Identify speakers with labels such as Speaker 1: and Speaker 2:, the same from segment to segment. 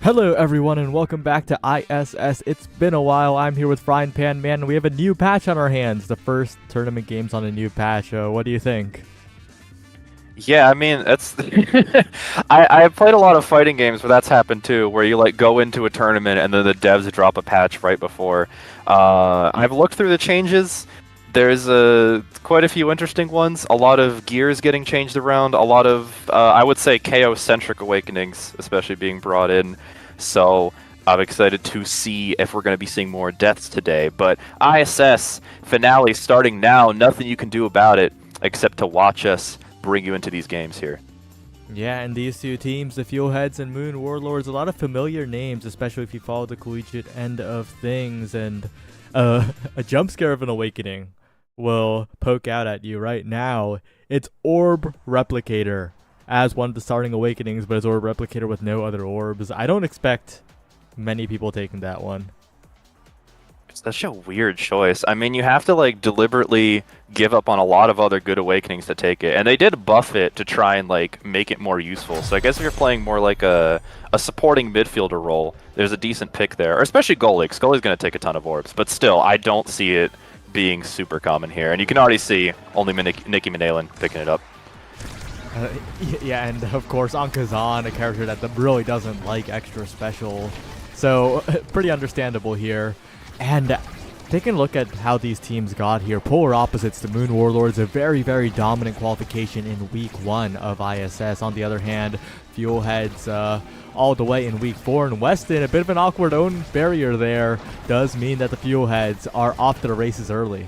Speaker 1: Hello everyone and welcome back to ISS. It's been a while. I'm here with Frying Pan Man and we have a new patch on our hands. The first tournament games on a new patch. What do you think?
Speaker 2: Yeah, I mean that's I've played a lot of fighting games where that's happened too, where you like go into a tournament and then the devs drop a patch right before. I've looked through the changes. There's quite a few interesting ones. A lot of gears getting changed around. A lot of I would say KO-centric awakenings, especially being brought in. So I'm excited to see if we're going to be seeing more deaths today. But ISS finale starting now. Nothing you can do about it except to watch us bring you into these games here.
Speaker 1: Yeah, and these two teams, the Fuelheads and Moon Warlords, a lot of familiar names, especially if you follow the collegiate end of things. And a jump scare of an awakening will poke out at you right now. It's Orb Replicator as one of the starting awakenings, but it's Orb Replicator with no other orbs. I don't expect many people taking that one.
Speaker 2: It's such a weird choice. I mean, you have to like deliberately give up on a lot of other good awakenings to take it, and they did buff it to try and like make it more useful. So I guess if you're playing more like a supporting midfielder role, there's a decent pick there, or especially goalie. 'Cause goalie's going to take a ton of orbs, but still, I don't see it being super common here, and you can already see only Nikki Manalin picking it up.
Speaker 1: Yeah, and of course on Kazan, a character that really doesn't like extra special, so pretty understandable here. And taking a look at how these teams got here, polar opposites, the Moon Warlords, a very, very dominant qualification in Week 1 of ISS. On the other hand, Fuelheads all the way in Week 4, and Weston, a bit of an awkward own barrier there, does mean that the Fuelheads are off to the races early.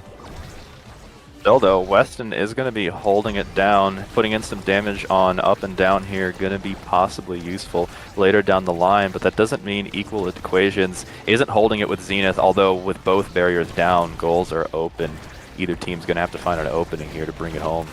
Speaker 2: Still though, Weston is going to be holding it down, putting in some damage on up and down here, going to be possibly useful later down the line, but that doesn't mean equal equations isn't holding it with Zenith, although with both barriers down, goals are open. Either team's going to have to find an opening here to bring it home.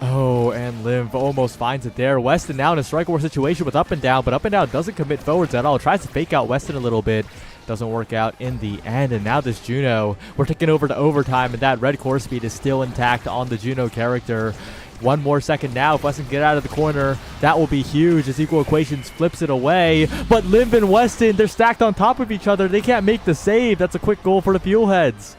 Speaker 1: Oh, and Liv almost finds it there. Weston now in a strike war situation with up and down, but up and down doesn't commit forwards at all. Tries to fake out Weston a little bit. Doesn't work out in the end, and now this Juno, we're taking over to overtime, and that red core speed is still intact on the Juno character. One more second now. If Weston can get out of the corner, that will be huge as Equal Equations flips it away. But Liv and Weston, they're stacked on top of each other. They can't make the save. That's a quick goal for the Fuelheads.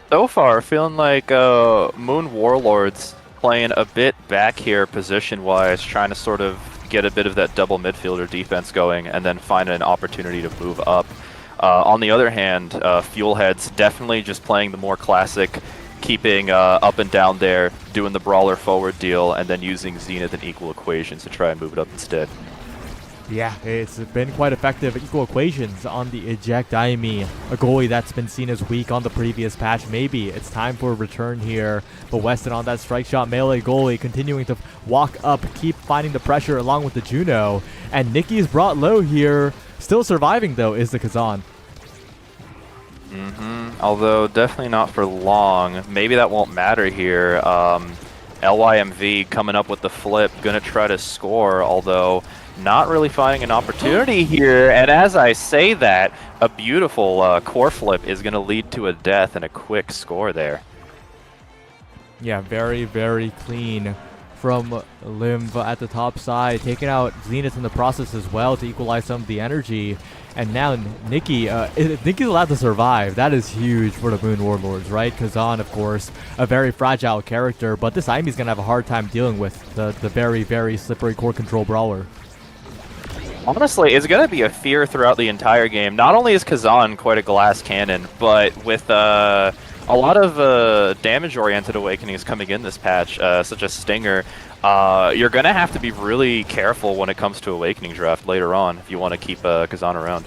Speaker 2: So far, feeling like Moon Warlords playing a bit back here position-wise, trying to sort of get a bit of that double midfielder defense going and then find an opportunity to move up. On the other hand, Fuelheads definitely just playing the more classic, keeping up and down there, doing the brawler forward deal, and then using Zenith and Equal Equations to try and move it up instead.
Speaker 1: Yeah, it's been quite effective. Equal Equations on the eject Aimi, a goalie that's been seen as weak on the previous patch. Maybe it's time for a return here. But Weston on that strike shot melee goalie continuing to walk up, keep finding the pressure along with the Juno. And Nikki's brought low here. Still surviving though is the Kazan.
Speaker 2: Although definitely not for long. Maybe that won't matter here. LYMV coming up with the flip, gonna try to score, although not really finding an opportunity here. And as I say that, a beautiful core flip is gonna lead to a death and a quick score there.
Speaker 1: Yeah, very, very clean from Limv at the top side, taking out Zenith in the process as well to equalize some of the energy. And now Nikki, if Nikki's allowed to survive, that is huge for the Moon Warlords, right? Kazan, of course, a very fragile character, but this Aimi's going to have a hard time dealing with the very, very slippery core control brawler.
Speaker 2: Honestly, it's going to be a fear throughout the entire game. Not only is Kazan quite a glass cannon, but with a lot of damage-oriented awakenings coming in this patch, such as Stinger, you're going to have to be really careful when it comes to Awakening Draft later on if you want to keep Kazan around.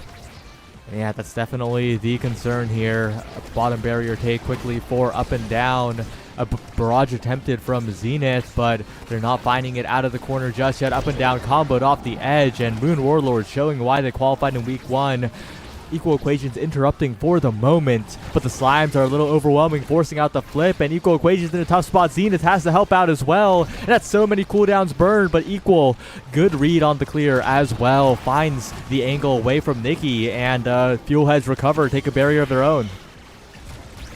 Speaker 1: Yeah, that's definitely the concern here. Bottom barrier take quickly for up and down. A barrage attempted from Zenith, but they're not finding it out of the corner just yet. Up and down comboed off the edge, and Moon Warlord showing why they qualified in Week 1. Equal Equations interrupting for the moment, but the Slimes are a little overwhelming, forcing out the flip, and Equal Equations in a tough spot. Zenith has to help out as well, and that's so many cooldowns burned, but Equal, good read on the clear as well, finds the angle away from Nikki, and Fuelheads recover, take a barrier of their own.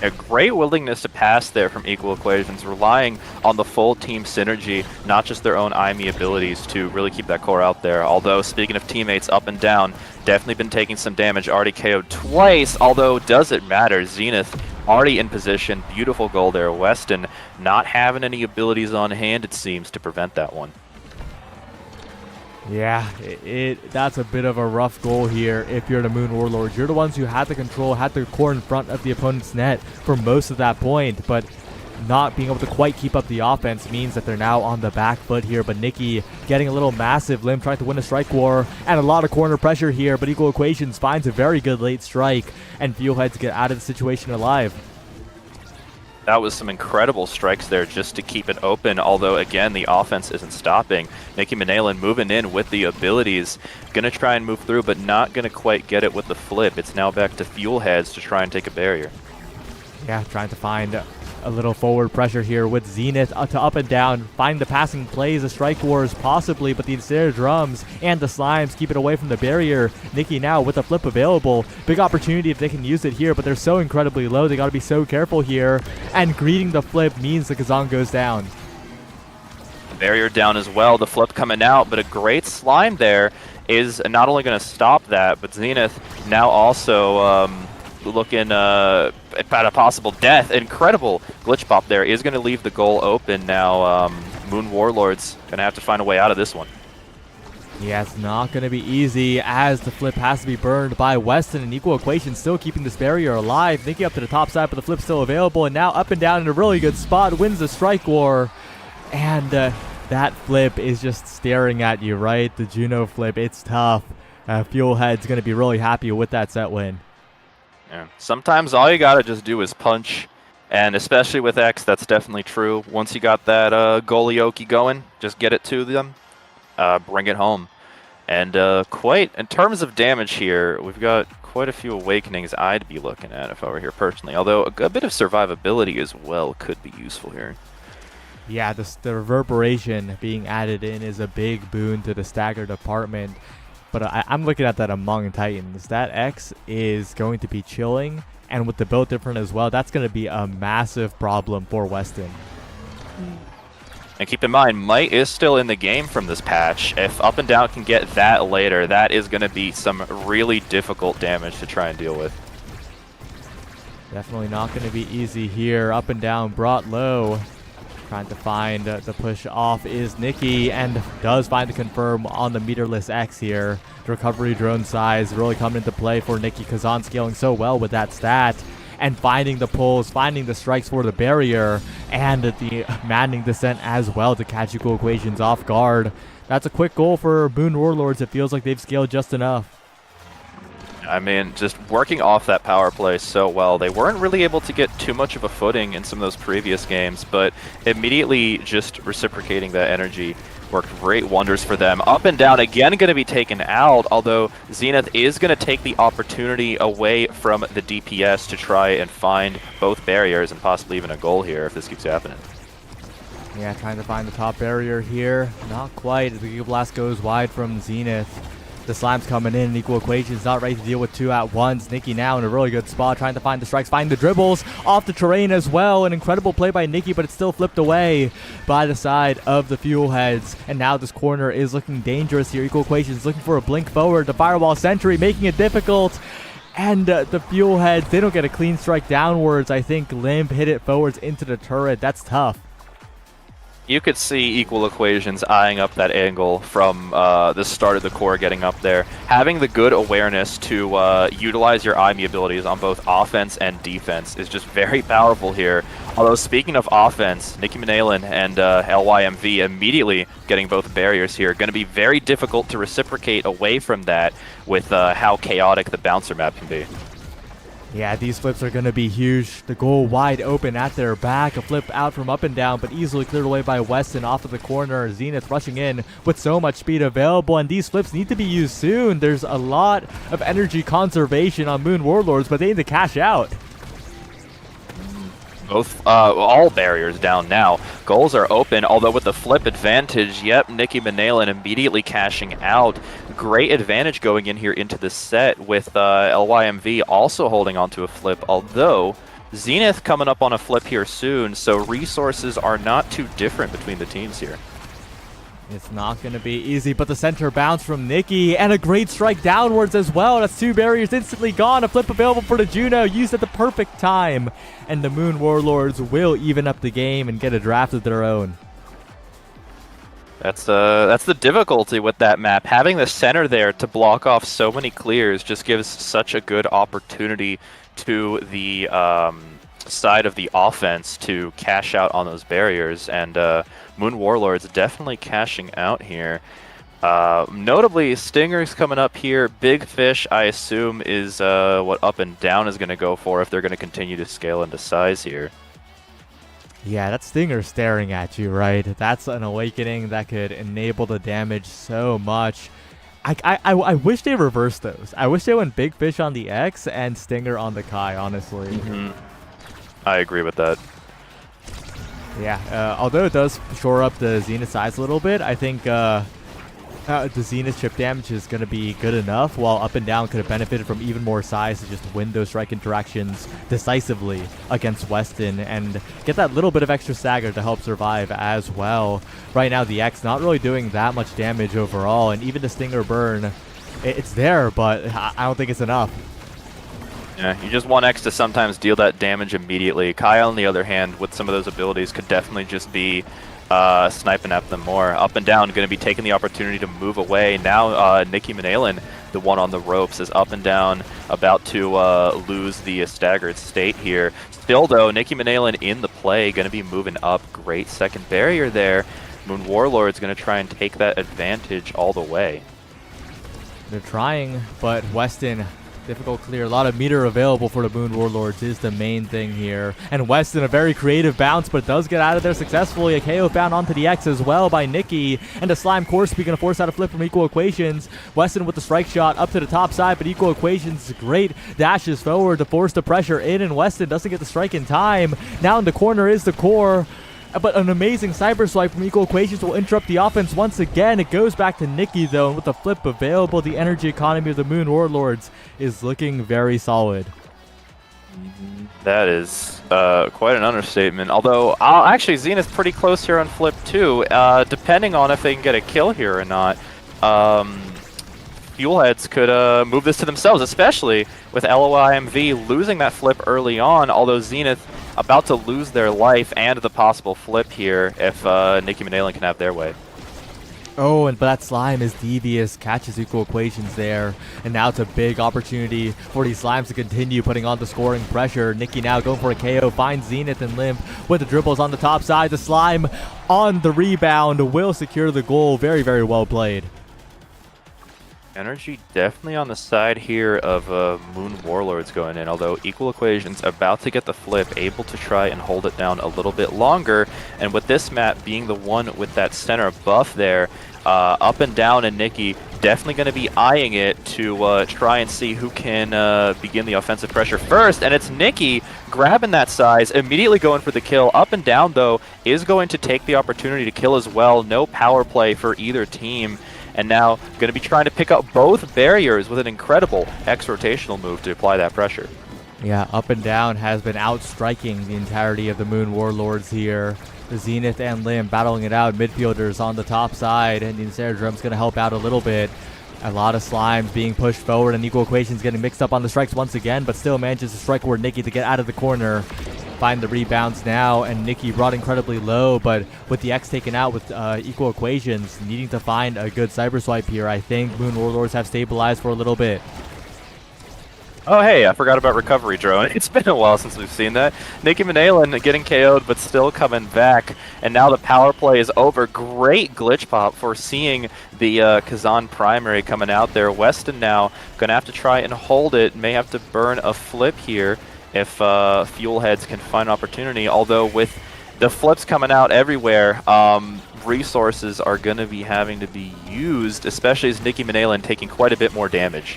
Speaker 2: A great willingness to pass there from Equal Equations, relying on the full team synergy, not just their own IME abilities to really keep that core out there. Although, speaking of teammates up and down, definitely been taking some damage, already KO'd twice, although does it matter? Zenith already in position, beautiful goal there. Weston not having any abilities on hand, it seems, to prevent that one.
Speaker 1: Yeah, that's a bit of a rough goal here if you're the Moon Warlords. You're the ones who had the control, had the core in front of the opponent's net for most of that point, but not being able to quite keep up the offense means that they're now on the back foot here. But Nikki getting a little massive, Lim trying to win a strike war, and a lot of corner pressure here, but Equal Equations finds a very good late strike, and Fuelheads get out of the situation alive.
Speaker 2: That was some incredible strikes there just to keep it open, although again the offense isn't stopping. Nikki Manalen moving in with the abilities, gonna try and move through, but not gonna quite get it with the flip. It's now back to Fuelheads to try and take a barrier.
Speaker 1: Yeah, trying to find a little forward pressure here with Zenith to up and down, find the passing plays, the strike wars possibly, but the Ensnare Drums and the Slimes keep it away from the barrier. Nikki now with the flip available, big opportunity if they can use it here, but they're so incredibly low, they gotta be so careful here, and greeting the flip means the Kazan goes down.
Speaker 2: Barrier down as well, the flip coming out, but a great slime there is not only going to stop that, but Zenith now also looking at a possible death. Incredible glitch pop there is going to leave the goal open now. Moon Warlords going to have to find a way out of this one.
Speaker 1: Yeah, it's not going to be easy as the flip has to be burned by Weston, and Equal Equation still keeping this barrier alive. Nikki up to the top side, but the flip's still available, and now up and down in a really good spot, wins the strike war. And that flip is just staring at you, right? The Juno flip, it's tough. Fuelhead's going to be really happy with that set win.
Speaker 2: Yeah. Sometimes all you gotta just do is punch, and especially with X, that's definitely true. Once you got that goalioki going, just get it to them, bring it home. And quite, in terms of damage here, we've got quite a few awakenings I'd be looking at if I were here personally, although a bit of survivability as well could be useful here.
Speaker 1: Yeah, the reverberation being added in is a big boon to the stagger department. But I'm looking at that among Titans. That X is going to be chilling, and with the build different as well, that's going to be a massive problem for Weston.
Speaker 2: And keep in mind, Might is still in the game from this patch. If Up and Down can get that later, that is going to be some really difficult damage to try and deal with.
Speaker 1: Definitely not going to be easy here. Up and Down brought low. Trying to find the push off is Nikki, and does find the confirm on the meterless X here. The recovery drone size really coming into play for Nikki. Kazan scaling so well with that stat, and finding the pulls, finding the strikes for the barrier, and the maddening descent as well to catch Equal Equations off guard. That's a quick goal for Moon Warlords. It feels like they've scaled just enough.
Speaker 2: I mean, just working off that power play so well. They weren't really able to get too much of a footing in some of those previous games, but immediately just reciprocating that energy worked great wonders for them. Up and Down again going to be taken out, although Zenith is going to take the opportunity away from the DPS to try and find both barriers and possibly even a goal here if this keeps happening.
Speaker 1: Yeah, trying to find the top barrier here. Not quite. The Giga Blast goes wide from Zenith. The Slime's coming in, Equal Equations not ready to deal with two at once. Nikki now in a really good spot, trying to find the strikes, find the dribbles off the terrain as well. An incredible play by Nikki, but it's still flipped away by the side of the Fuelheads. And now this corner is looking dangerous here. Equal Equations looking for a blink forward. The Firewall Sentry making it difficult. And the Fuelheads, they don't get a clean strike downwards. I think Limp hit it forwards into the turret. That's tough.
Speaker 2: You could see Equal Equations eyeing up that angle from the start of the core getting up there. Having the good awareness to utilize your IME abilities on both offense and defense is just very powerful here. Although speaking of offense, Nikki Manalen and LYMV immediately getting both barriers here. Going to be very difficult to reciprocate away from that with how chaotic the bouncer map can be.
Speaker 1: Yeah, these flips are going to be huge. The goal wide open at their back. A flip out from Up and Down, but easily cleared away by Weston off of the corner. Zenith rushing in with so much speed available, and these flips need to be used soon. There's a lot of energy conservation on Moon Warlords, but they need to cash out.
Speaker 2: Both, all barriers down now. Goals are open, although with the flip advantage, yep, Nikki Manalen immediately cashing out. Great advantage going in here into the set with LYMV also holding onto a flip, although Zenith coming up on a flip here soon, so resources are not too different between the teams here.
Speaker 1: It's not going to be easy, but the center bounce from Nikki, and a great strike downwards as well. That's 2 barriers instantly gone. A flip available for the Juno, used at the perfect time. And the Moon Warlords will even up the game and get a draft of their own.
Speaker 2: That's the difficulty with that map. Having the center there to block off so many clears just gives such a good opportunity to the side of the offense to cash out on those barriers, and Moon Warlords definitely cashing out here. Notably, Stinger's coming up here. Big Fish, I assume, is what Up and Down is going to go for if they're going to continue to scale into size here.
Speaker 1: Yeah, that Stinger staring at you, right? That's an awakening that could enable the damage so much. I wish they reversed those. I wish they went Big Fish on the X and Stinger on the Kai, honestly.
Speaker 2: Mm-hmm. I agree with that.
Speaker 1: Yeah, although it does shore up the Zenith size a little bit, I think the Zenith chip damage is going to be good enough, while Up and Down could have benefited from even more size to just win those strike interactions decisively against Weston and get that little bit of extra stagger to help survive as well. Right now, the X not really doing that much damage overall, and even the Stinger burn, it's there, but I don't think it's enough.
Speaker 2: Yeah, you just want X to sometimes deal that damage immediately. Kai, on the other hand, with some of those abilities, could definitely just be sniping at them more. Up and Down going to be taking the opportunity to move away. Now Nikki Manalen, the one on the ropes, is Up and Down about to lose the staggered state here. Still though, Nikki Manalen in the play, going to be moving up. Great second barrier there. Moon Warlord's going to try and take that advantage all the way.
Speaker 1: They're trying, but Weston, difficult clear. A lot of meter available for the Moon Warlords is the main thing here. And Weston, a very creative bounce, but does get out of there successfully. A KO found onto the X as well by Nikki. And the Slime Course going to force out a flip from Equal Equations. Weston with the strike shot up to the top side, but Equal Equations, great dashes forward to force the pressure in, and Weston doesn't get the strike in time. Now in the corner is the core. But an amazing cyber swipe from Equal Equations will interrupt the offense once again. It goes back to Nikki, though, and with the flip available, the energy economy of the Moon Warlords is looking very solid.
Speaker 2: That is quite an understatement. Although, actually, Zenith's pretty close here on flip, too. Depending on if they can get a kill here or not, Fuelheads could move this to themselves, especially with LOIMV losing that flip early on, although Zenith about to lose their life and the possible flip here if Nikki Manalen can have their way.
Speaker 1: Oh, but that Slime is devious, catches Equal Equations there, and now it's a big opportunity for these Slimes to continue putting on the scoring pressure. Nikki now going for a KO, finds Zenith and Limp with the dribbles on the top side. The Slime on the rebound will secure the goal. Very, very well played.
Speaker 2: Energy definitely on the side here of Moon Warlords going in, although Equal Equations about to get the flip, able to try and hold it down a little bit longer, and with this map being the one with that center buff there, Up and Down and Nikki definitely going to be eyeing it to try and see who can begin the offensive pressure first, and it's Nikki grabbing that size, immediately going for the kill. Up and Down, though, is going to take the opportunity to kill as well. No power play for either team. And now going to be trying to pick up both barriers with an incredible X rotational move to apply that pressure.
Speaker 1: Yeah, Up and Down has been outstriking the entirety of the Moon Warlords here. The Zenith and Lim battling it out. Midfielders on the top side, and the Aerodrome's going to help out a little bit. A lot of Slimes being pushed forward, and Equal Equations getting mixed up on the strikes once again, but still manages to strike where Nikki to get out of the corner. Find the rebounds now, and Nikki brought incredibly low, but with the X taken out with Equal Equations, needing to find a good cyber swipe here, I think Moon Warlords have stabilized for a little bit.
Speaker 2: Oh, hey, I forgot about recovery drone. It's been a while since we've seen that. Nikki Manalen getting KO'd, but still coming back, and now the power play is over. Great glitch pop for seeing the Kazan primary coming out there. Weston now going to have to try and hold it, may have to burn a flip here if Fuelheads can find opportunity, although with the flips coming out everywhere, resources are going to be having to be used, especially as Nikki Manalen taking quite a bit more damage.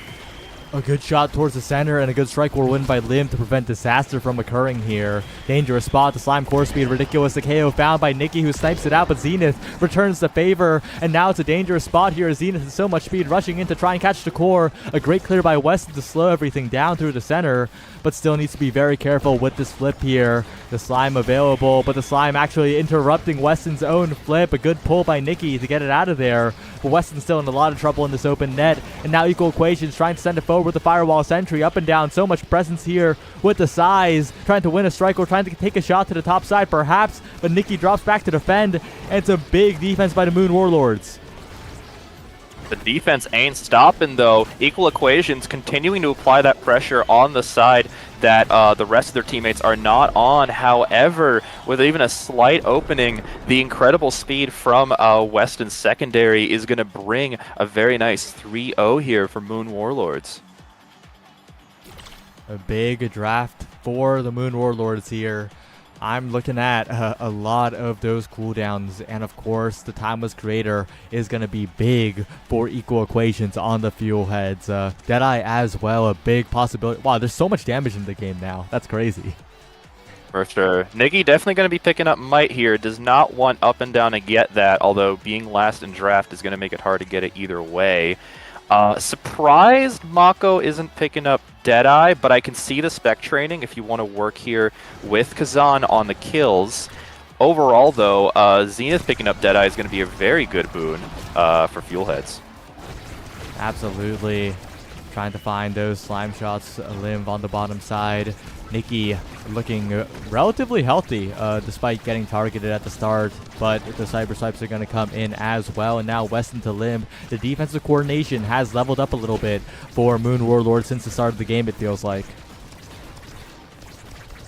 Speaker 1: A good shot towards the center and a good strike will win by Lim to prevent disaster from occurring here. Dangerous spot, the Slime core speed ridiculous. The KO found by Nikki, who snipes it out, but Zenith returns the favor, and now it's a dangerous spot here. Zenith has so much speed rushing in to try and catch the core. A great clear by Weston to slow everything down through the center, but still needs to be very careful with this flip here. The slime available, but the slime actually interrupting Weston's own flip. A good pull by Nikki to get it out of there, but Weston's still in a lot of trouble in this open net. And now Equal Equations trying to send it forward with the Firewall Sentry up and down. So much presence here with the size, trying to win a strike or trying to take a shot to the top side perhaps, but Nikki drops back to defend, and it's a big defense by the Moon Warlords.
Speaker 2: The defense ain't stopping, though. Equal Equations continuing to apply that pressure on the side that the rest of their teammates are not on. However, with even a slight opening, the incredible speed from Weston's secondary is going to bring a very nice 3-0 here for Moon Warlords.
Speaker 1: A big draft for the Moon Warlords here. I'm looking at a lot of those cooldowns, and of course the Timeless Creator is going to be big for Equal Equations on the fuel heads. Deadeye as well, a big possibility. Wow, there's so much damage in the game now. That's crazy.
Speaker 2: For sure. Niggy definitely going to be picking up Might here. Does not want up and down to get that, although being last in draft is going to make it hard to get it either way. Surprised Mako isn't picking up Deadeye, but I can see the spec training if you want to work here with Kazan on the kills. Overall, though, Zenith picking up Deadeye is going to be a very good boon for Fuel Heads.
Speaker 1: Absolutely. Trying to find those slime shots. Limb on the bottom side. Nikki looking relatively healthy despite getting targeted at the start, but the Cyber Swipes are going to come in as well. And now Weston to Limb. The defensive coordination has leveled up a little bit for Moon Warlord since the start of the game, it feels like.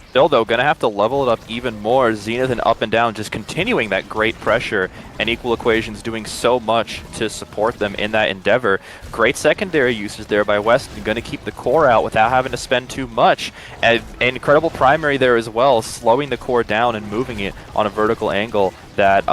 Speaker 2: Still, though, going to have to level it up even more. Zenith and up and down just continuing that great pressure, and Equal Equations doing so much to support them in that endeavor. Great secondary usage there by Weston, going to keep the core out without having to spend too much. And an incredible primary there as well, slowing the core down and moving it on a vertical angle that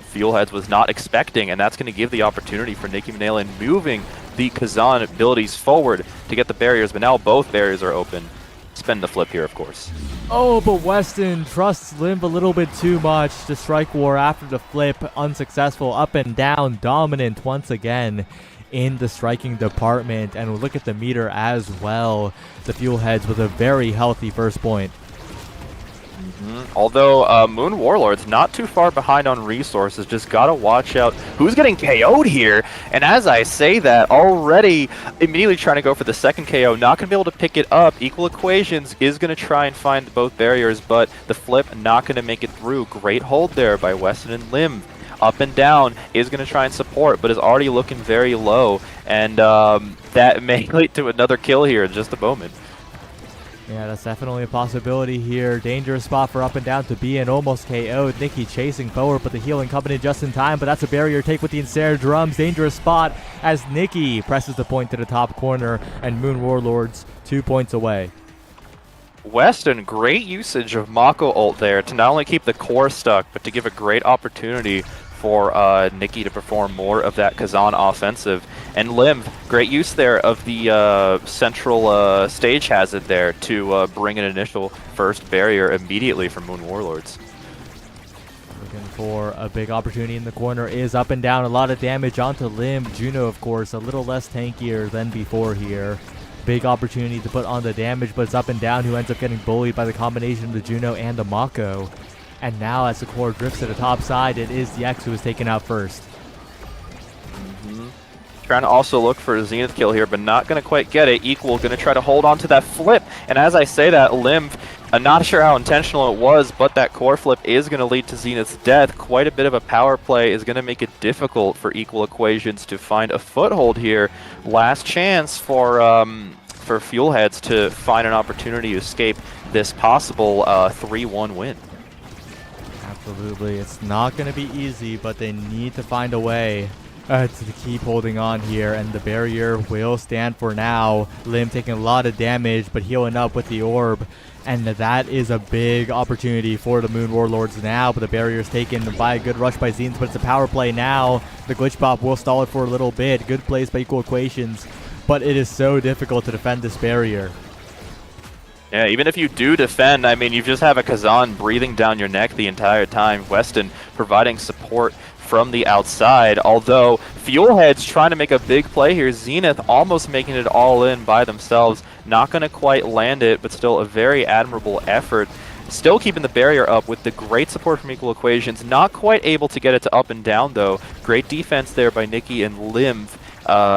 Speaker 2: Fuel Heads was not expecting, and that's going to give the opportunity for Nikki Manela moving the Kazan abilities forward to get the barriers, but now both barriers are open. Spend the flip here, of course.
Speaker 1: Oh, but Weston trusts Limb a little bit too much. The strike war after the flip, unsuccessful. Up and down, dominant once again in the striking department. And we'll look at the meter as well. The Fuel Heads with a very healthy first point.
Speaker 2: Although Moon Warlord's not too far behind on resources, just gotta watch out who's getting KO'd here. And as I say that, already immediately trying to go for the second KO, not gonna be able to pick it up. Equal Equations is gonna try and find both barriers, but the flip not gonna make it through. Great hold there by Weston and Limb. Up and down is going to try and support, but is already looking very low, and that may lead to another kill here in just a moment.
Speaker 1: Yeah, that's definitely a possibility here. Dangerous spot for up and down to be in. Almost KO'd. Nikki chasing forward, but the healing coming in just in time. But that's a barrier take with the Ensnared Drums. Dangerous spot as Nikki presses the point to the top corner, and Moon Warlords 2 points away.
Speaker 2: Weston, great usage of Mako ult there to not only keep the core stuck, but to give a great opportunity for Nikki to perform more of that Kazan offensive. And Limb, great use there of the central stage hazard there to bring an initial first barrier immediately for Moon Warlords.
Speaker 1: Looking for a big opportunity in the corner is up and down. A lot of damage onto Limb. Juno, of course, a little less tankier than before here. Big opportunity to put on the damage, but it's up and down who ends up getting bullied by the combination of the Juno and the Mako. And now as the core drifts to the top side, it is the X who is taken out first.
Speaker 2: Trying to also look for a Zenith kill here, but not going to quite get it. Equal going to try to hold on to that flip. And as I say that, Limb, I'm not sure how intentional it was, but that core flip is going to lead to Zenith's death. Quite a bit of a power play is going to make it difficult for Equal Equations to find a foothold here. Last chance for Fuel Heads to find an opportunity to escape this possible 3-1 win.
Speaker 1: Absolutely. It's not going to be easy, but they need to find a way to keep holding on here, and the barrier will stand for now. Limb taking a lot of damage, but healing up with the orb, and that is a big opportunity for the Moon Warlords now, but the barrier is taken by a good rush by Zenith, but it's a power play now. The glitch pop will stall it for a little bit. Good plays by Equal Equations, but it is so difficult to defend this barrier.
Speaker 2: Yeah, even if you do defend, I mean, you just have a Kazan breathing down your neck the entire time. Weston providing support from the outside, although Fuelhead's trying to make a big play here. Zenith almost making it all in by themselves. Not going to quite land it, but still a very admirable effort. Still keeping the barrier up with the great support from Equal Equations. Not quite able to get it to up and down, though. Great defense there by Nikki and Limv,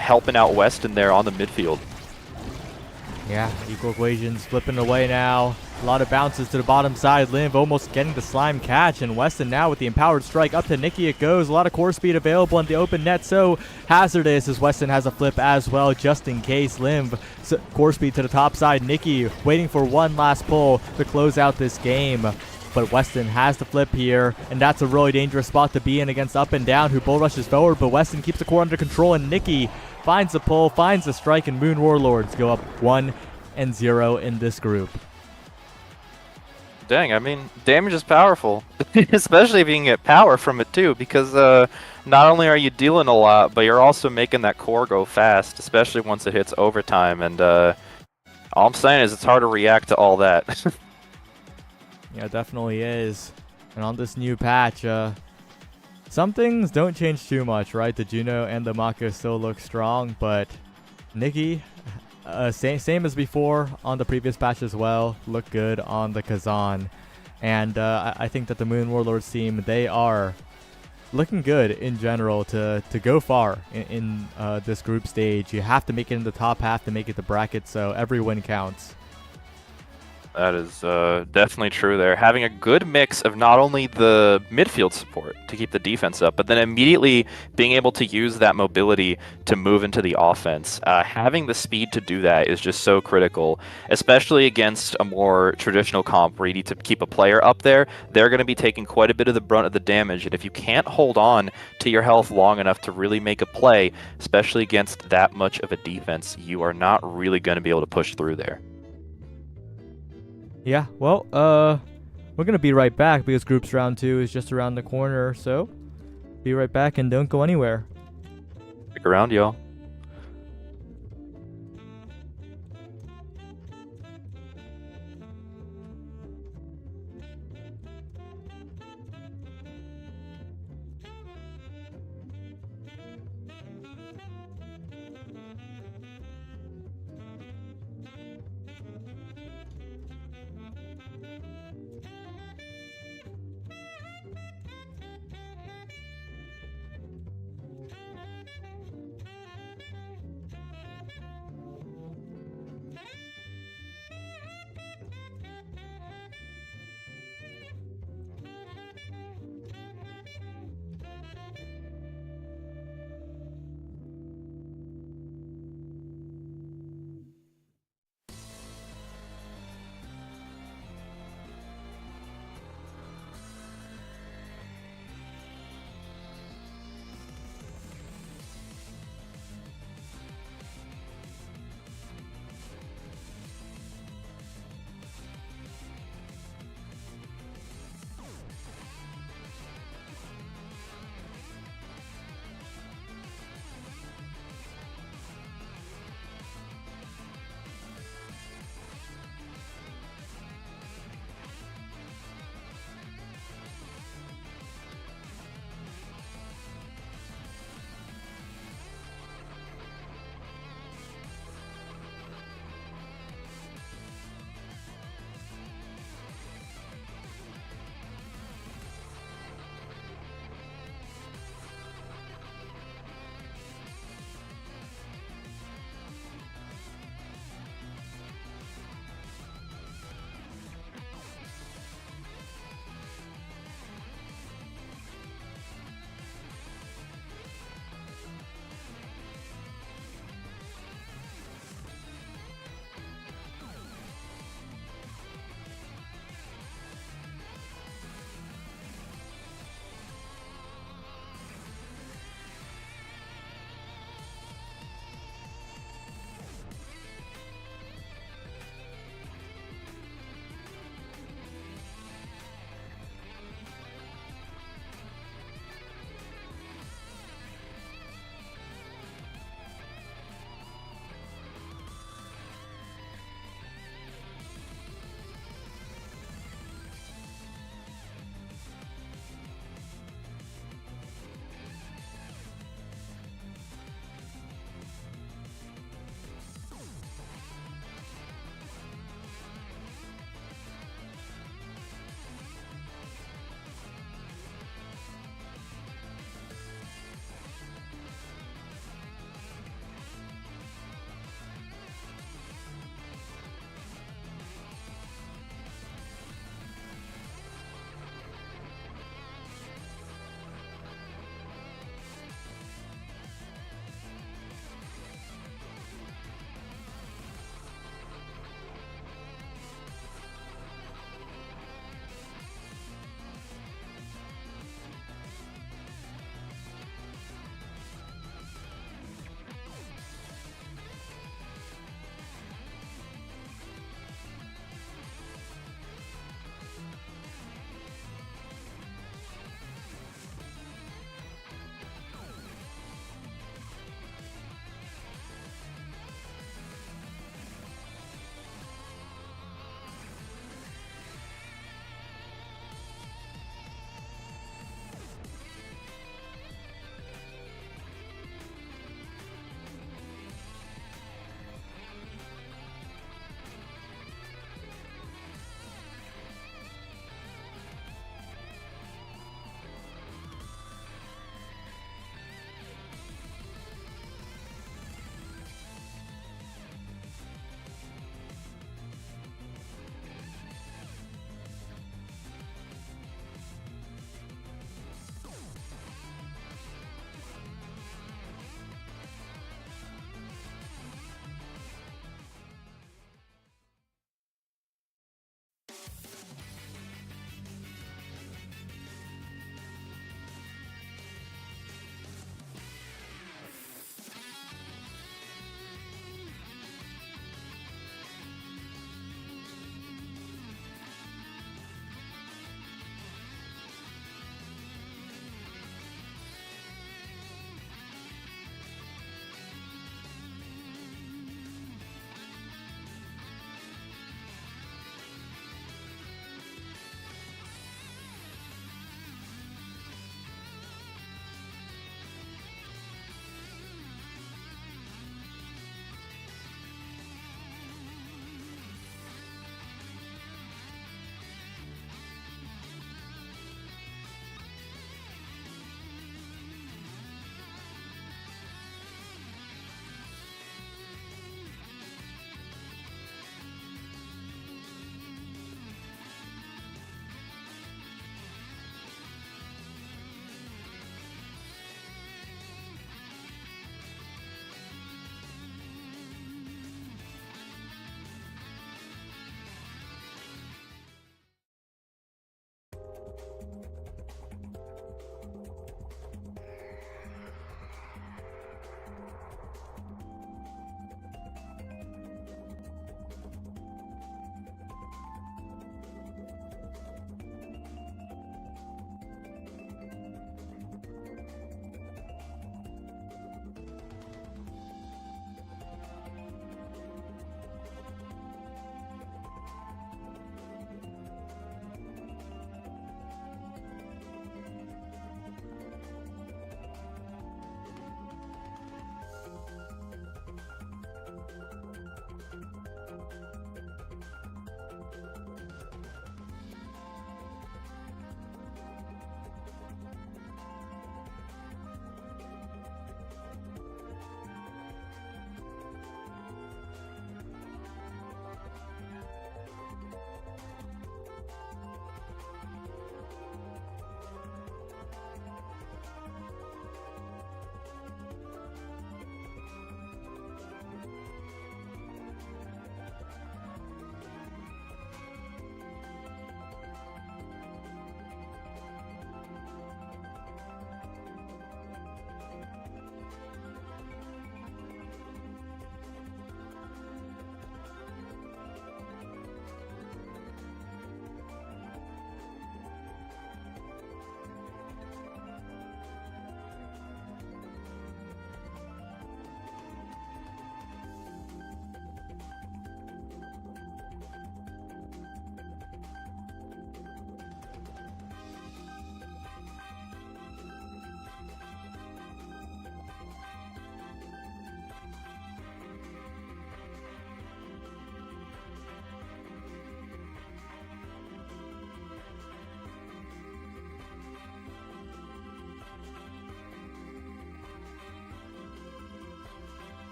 Speaker 2: helping out Weston there on the midfield.
Speaker 1: Yeah, Equal Equations flipping away now. A lot of bounces to the bottom side. Limv almost getting the slime catch, and Weston now with the empowered strike up to Nikki it goes. A lot of core speed available in the open net, so hazardous as Weston has a flip as well, just in case. Limv, core speed to the top side. Nikki waiting for one last pull to close out this game. But Weston has the flip here, and that's a really dangerous spot to be in against Up and Down, who bull rushes forward, but Weston keeps the core under control, and Nikki finds the pull, finds the strike, and Moon Warlords go up 1-0 in this group.
Speaker 2: Dang, I mean, damage is powerful, especially if you can get power from it too, because not only are you dealing a lot, but you're also making that core go fast, especially once it hits overtime, and all I'm saying is it's hard to react to all that.
Speaker 1: Yeah, it definitely is. And on this new patch, some things don't change too much, right? The Juno and the Mako still look strong, but Nikki, same as before on the previous patch as well, look good on the Kazan. And I think that the Moon Warlords team, they are looking good in general to go far in this group stage. You have to make it in the top half to make it the bracket, so every win counts.
Speaker 2: That is definitely true there. Having a good mix of not only the midfield support to keep the defense up, but then immediately being able to use that mobility to move into the offense. Having the speed to do that is just so critical, especially against a more traditional comp where you need to keep a player up there. They're going to be taking quite a bit of the brunt of the damage, and if you can't hold on to your health long enough to really make a play, especially against that much of a defense, you are not really going to be able to push through there.
Speaker 1: Yeah, well, we're going to be right back because Groups Round 2 is just around the corner, so be right back and don't go anywhere.
Speaker 2: Stick around, y'all.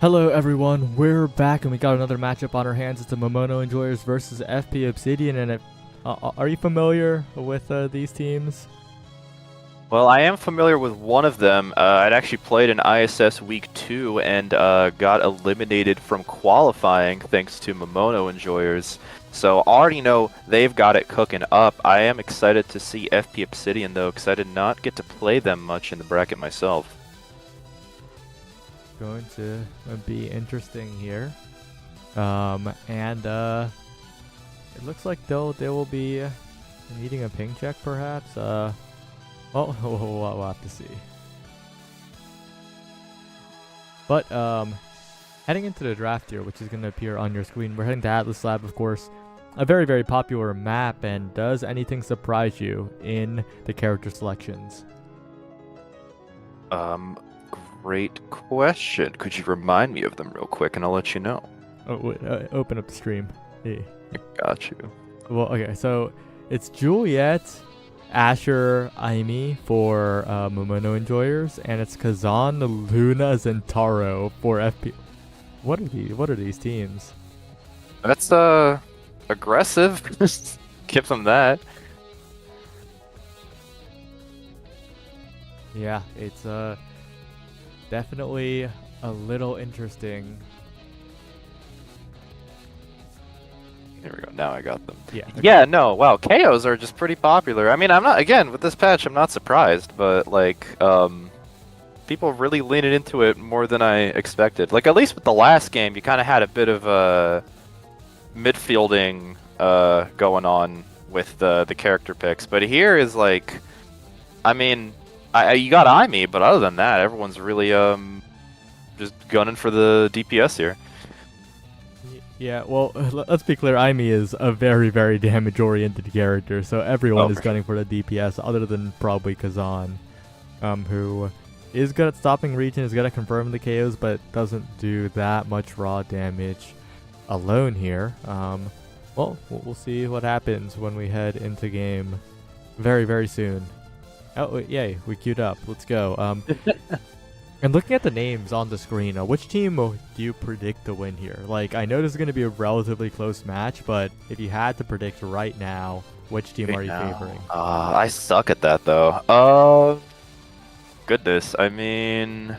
Speaker 1: Hello everyone, we're back and we got another matchup on our hands. It's the Momono Enjoyers versus FP Obsidian, and are you familiar with these teams?
Speaker 2: Well, I am familiar with one of them. I'd actually played in ISS Week 2 and got eliminated from qualifying thanks to Momono Enjoyers. So already know they've got it cooking up. I am excited to see FP Obsidian though, because I did not get to play them much in the bracket myself.
Speaker 1: Going to be interesting here. And it looks like they will be needing a ping check perhaps. Well, we'll have to see. But heading into the draft here, which is going to appear on your screen, we're heading to Atlas Lab, of course. A very, very popular map, and does anything surprise you in the character selections?
Speaker 2: Great question. Could you remind me of them real quick, and I'll let you know.
Speaker 1: Oh, wait, open up the stream. Hey.
Speaker 2: Got you.
Speaker 1: Well, okay, so it's Juliet, Asher, Aimi for Momono Enjoyers, and it's Kazan, Luna, Zentaro for FP. What are these teams?
Speaker 2: That's aggressive. Give them that.
Speaker 1: Yeah, it's definitely a little interesting.
Speaker 2: Here we go. Now I got them.
Speaker 1: Yeah. Okay.
Speaker 2: Yeah, no, wow, KOs are just pretty popular. I mean, I'm not, again, with this patch, I'm not surprised, but, like, people really leaning into it more than I expected. Like, at least with the last game, you kind of had a bit of midfielding going on with the character picks. But here is, like, I mean, you got Aimi, but other than that, everyone's really just gunning for the DPS here.
Speaker 1: Yeah, well, let's be clear, Aimi is a very, very damage-oriented character, so everyone is gunning for the DPS, other than probably Kazan, who is good at stopping region, is good at confirming the KOs, but doesn't do that much raw damage alone here. Well, we'll see what happens when we head into game very, very soon. Oh, yay, we queued up. Let's go. And looking at the names on the screen, which team do you predict to win here? Like, I know this is going to be a relatively close match, but if you had to predict right now, which team are you favoring?
Speaker 2: I suck at that, though. Goodness, I mean,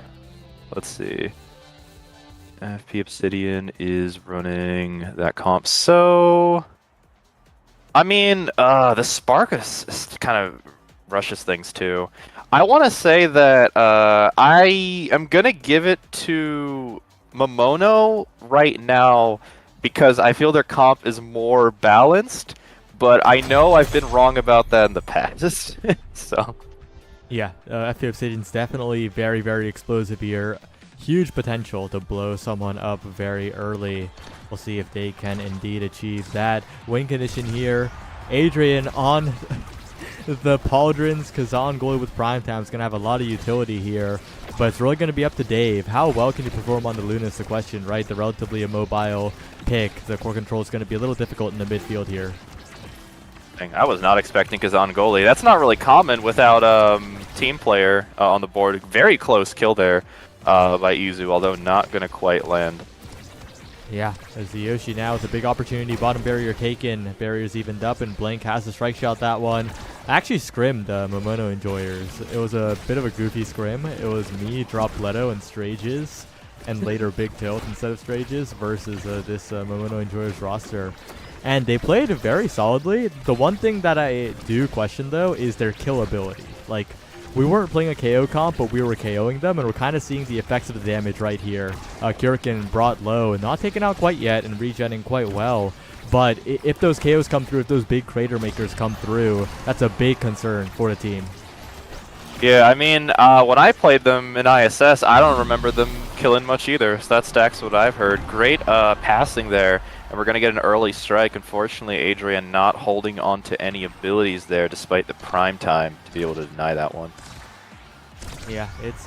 Speaker 2: let's see. FP Obsidian is running that comp, so... I mean, the Spark is kind of rushes things, too. I want to say that I am going to give it to Momono right now because I feel their comp is more balanced, but I know I've been wrong about that in the past. So,
Speaker 1: yeah, FP Obsidian's definitely very, very explosive here. Huge potential to blow someone up very early. We'll see if they can indeed achieve that. Win condition here. Adrian on... the Pauldrons, Kazan goalie with Prime Time is going to have a lot of utility here, but it's really going to be up to Dave. How well can you perform on the Luna is the question, right? The relatively immobile pick. The core control is going to be a little difficult in the midfield here.
Speaker 2: I was not expecting Kazan goalie. That's not really common without team player on the board. Very close kill there by Izu, although not going to quite land.
Speaker 1: Yeah, as the Yoshi now with a big opportunity. Bottom barrier taken. Barriers evened up, and Blank has to strike shot that one. I actually scrimmed Momono Enjoyers. It was a bit of a goofy scrim. It was me, Drop Leto, and Strages, and later Big Tilt instead of Strages versus this Momono Enjoyers roster. And they played very solidly. The one thing that I do question, though, is their kill ability. Like, we weren't playing a KO comp, but we were KOing them, and we're kind of seeing the effects of the damage right here. Kurikan brought low, not taken out quite yet, and regenning quite well. But if those KOs come through, if those big crater makers come through, that's a big concern for the team.
Speaker 2: Yeah, I mean, when I played them in ISS, I don't remember them killing much either, so that stacks what I've heard. Great passing there, and we're going to get an early strike. Unfortunately, Adrian not holding on to any abilities there, despite the prime time to be able to deny that one.
Speaker 1: Yeah, it's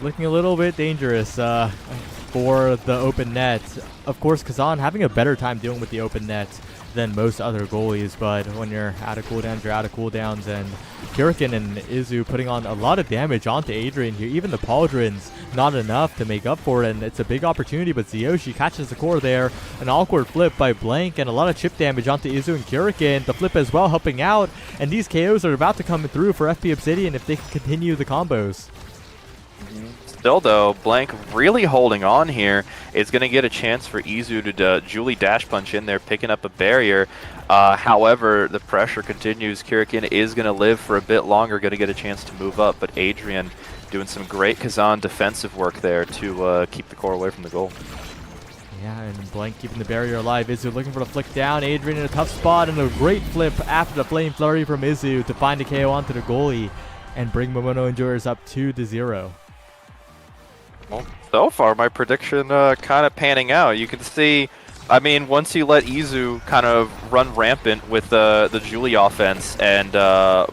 Speaker 1: looking a little bit dangerous for the open net. of course, Kazan having a better time dealing with the open net than most other goalies, but when you're out of cooldowns, you're out of cooldowns, and Kirikin and Izu putting on a lot of damage onto Adrian here. Even the Pauldron's not enough to make up for it, and it's a big opportunity, but Zyoshi catches the core there. An awkward flip by Blank, and a lot of chip damage onto Izu and Kirikin. The flip as well helping out, and these KOs are about to come through for FP Obsidian if they can continue the combos.
Speaker 2: Still, though, Blank really holding on here. Is going to get a chance for Izu to Julie dash punch in there, picking up a barrier. However, the pressure continues. Kirikin is going to live for a bit longer, going to get a chance to move up, but Adrian doing some great Kazan defensive work there to keep the core away from the goal.
Speaker 1: Yeah, and Blank keeping the barrier alive. Izu looking for the flick down. Adrian in a tough spot, and a great flip after the Flame Flurry from Izu to find a KO onto the goalie and bring Momono Enjoyers up 2-0.
Speaker 2: Well, so far, my prediction kind of panning out. You can see, I mean, once you let Izu kind of run rampant with the Julie offense and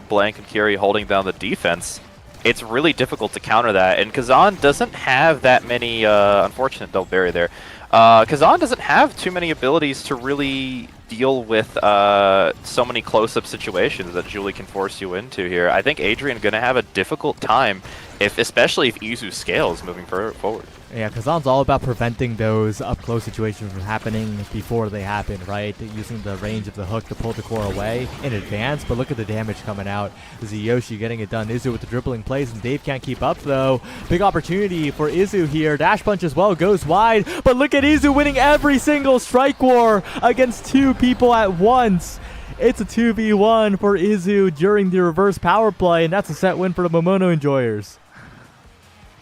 Speaker 2: Blank and Kiri holding down the defense, it's really difficult to counter that. And Kazan doesn't have that many, unfortunate double barrier there. Kazan doesn't have too many abilities to really deal with so many close-up situations that Julie can force you into here. I think Adrian going to have a difficult time, especially if Izu scales moving forward.
Speaker 1: Yeah, Kazan's all about preventing those up-close situations from happening before they happen, right? Using the range of the hook to pull the core away in advance, but look at the damage coming out. Zyoshi getting it done. Izu with the dribbling plays, and Dave can't keep up, though. Big opportunity for Izu here. Dash punch as well, goes wide, but look at Izu winning every single strike war against two people at once. It's a 2v1 for Izu during the reverse power play, and that's a set win for the Momono Enjoyers.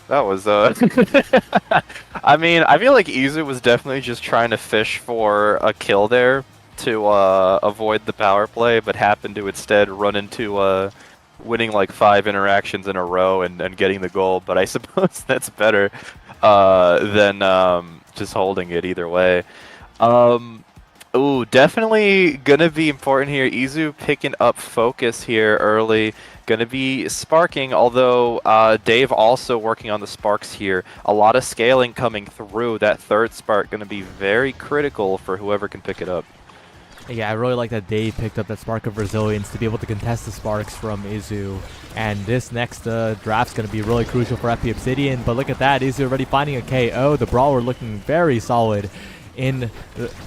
Speaker 2: That was, I mean, I feel like Izu was definitely just trying to fish for a kill there to avoid the power play, but happened to instead run into winning like 5 interactions in a row and getting the goal. But I suppose that's better than just holding it either way. Ooh, definitely gonna be important here. Izu picking up focus here early. Gonna be sparking, although Dave also working on the sparks here. A lot of scaling coming through. That third spark gonna be very critical for whoever can pick it up.
Speaker 1: Yeah, I really like that Dave picked up that spark of resilience to be able to contest the sparks from Izu. And this next draft's going to be really crucial for FP Obsidian. But look at that, Izu already finding a KO. The Brawler looking very solid in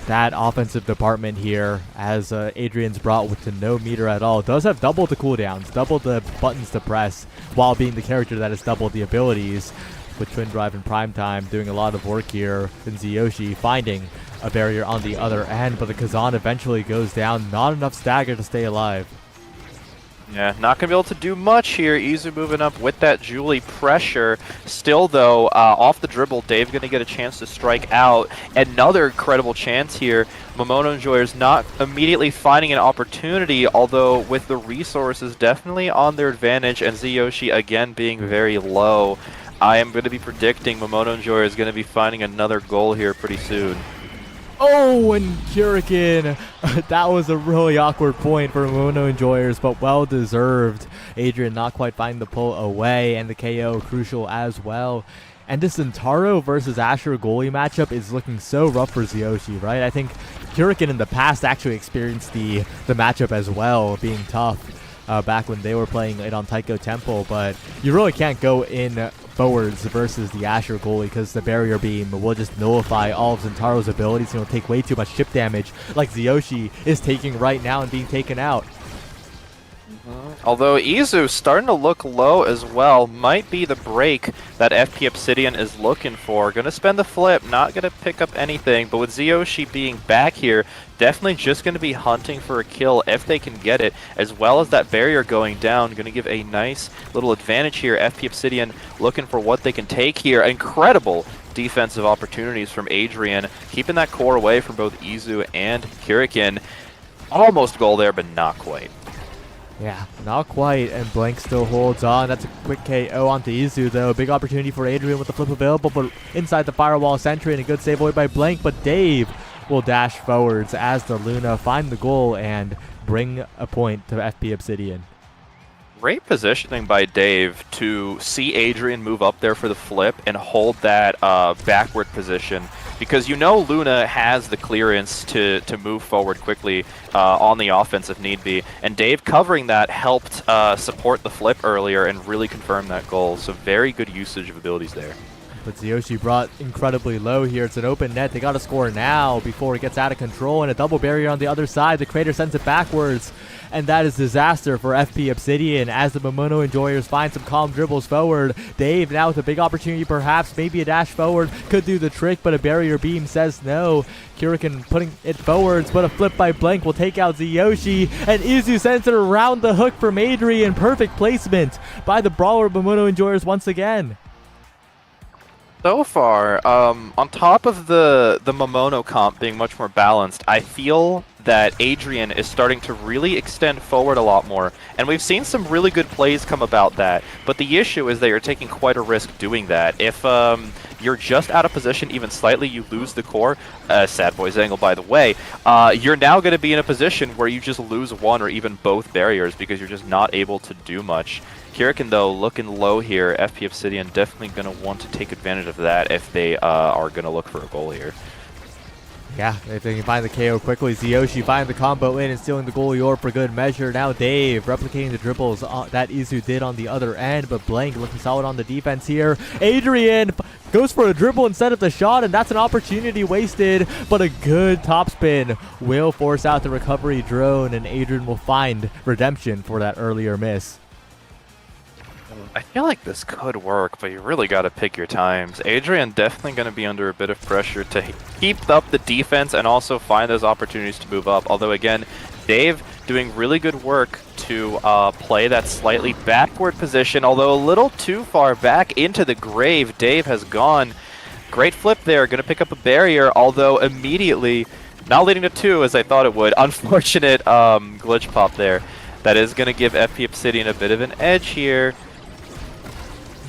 Speaker 1: that offensive department here, as Adrian's brought with to no meter at all. Does have double the cooldowns, double the buttons to press, while being the character that has doubled the abilities. With Twin Drive and Prime Time doing a lot of work here, and Zyoshi finding a barrier on the other end, but the Kazan eventually goes down. Not enough stagger to stay alive.
Speaker 2: Yeah, not going to be able to do much here. Izu moving up with that Julie pressure. Still, though, off the dribble, Dave going to get a chance to strike out. Another incredible chance here. Momono Enjoyers not immediately finding an opportunity, although with the resources definitely on their advantage, and Zyoshi again being very low. I am going to be predicting Momono Enjoyer is going to be finding another goal here pretty soon.
Speaker 1: Oh, and Kirikin. That was a really awkward point for Momono Enjoyers, but well deserved. Adrian not quite finding the pull away, and the KO crucial as well. And this Zentaro versus Asher goalie matchup is looking so rough for Zyoshi, right? I think Kirikin in the past actually experienced the matchup as well, being tough back when they were playing it on Taiko Temple, but you really can't go in forwards versus the Asher goalie because the barrier beam will just nullify all of Zentaro's abilities and will take way too much chip damage like Zyoshi is taking right now and being taken out.
Speaker 2: Although Izu starting to look low as well, might be the break that FP Obsidian is looking for. Gonna spend the flip, not gonna pick up anything, but with Zyoshi being back here, definitely just gonna be hunting for a kill if they can get it, as well as that barrier going down. Gonna give a nice little advantage here. FP Obsidian looking for what they can take here. Incredible defensive opportunities from Adrian, keeping that core away from both Izu and Kirikin. Almost goal there, but not quite.
Speaker 1: Yeah, not quite, and Blank still holds on. That's a quick KO onto Izu, though. Big opportunity for Adrian with the flip available, but inside the firewall sentry, and a good save away by Blank, but Dave will dash forwards as the Luna find the goal and bring a point to FP Obsidian.
Speaker 2: Great positioning by Dave to see Adrian move up there for the flip and hold that backward position, because you know Luna has the clearance to move forward quickly on the offense if need be, and Dave covering that helped support the flip earlier and really confirm that goal, so very good usage of abilities there.
Speaker 1: But Tsuyoshi brought incredibly low here. It's an open net. They got to score now before it gets out of control. And a double barrier on the other side. The Crater sends it backwards. And that is disaster for FP Obsidian as the Momono Enjoyers find some calm dribbles forward. Dave now with a big opportunity, perhaps. Maybe a dash forward could do the trick, but a barrier beam says no. Kurikan putting it forwards, but a flip by Blank will take out Tsuyoshi. And Izu sends it around the hook from Adrian. Perfect placement by the Brawler Momono Enjoyers once again.
Speaker 2: So far, on top of the Momono comp being much more balanced, I feel that Adrian is starting to really extend forward a lot more, and we've seen some really good plays come about that, but the issue is that you're taking quite a risk doing that. If you're just out of position even slightly, you lose the core, Sad Boy's angle by the way, you're now going to be in a position where you just lose one or even both barriers because you're just not able to do much. Kurikan, though, looking low here. FP Obsidian definitely going to want to take advantage of that if they are going to look for a goal here.
Speaker 1: Yeah, if they can find the KO quickly. Tsuyoshi find the combo in and stealing the goalie orb for good measure. Now Dave replicating the dribbles that Izu did on the other end, but Blank looking solid on the defense here. Adrian goes for a dribble instead of the shot, and that's an opportunity wasted, but a good topspin will force out the recovery drone, and Adrian will find redemption for that earlier miss.
Speaker 2: I feel like this could work, but you really got to pick your times. Adrian definitely going to be under a bit of pressure to keep up the defense and also find those opportunities to move up. Although, again, Dave doing really good work to play that slightly backward position, although a little too far back into the grave. Dave has gone. Great flip there, going to pick up a barrier, although immediately not leading to 2 as I thought it would. Unfortunate glitch pop there. That is going to give FP Obsidian a bit of an edge here.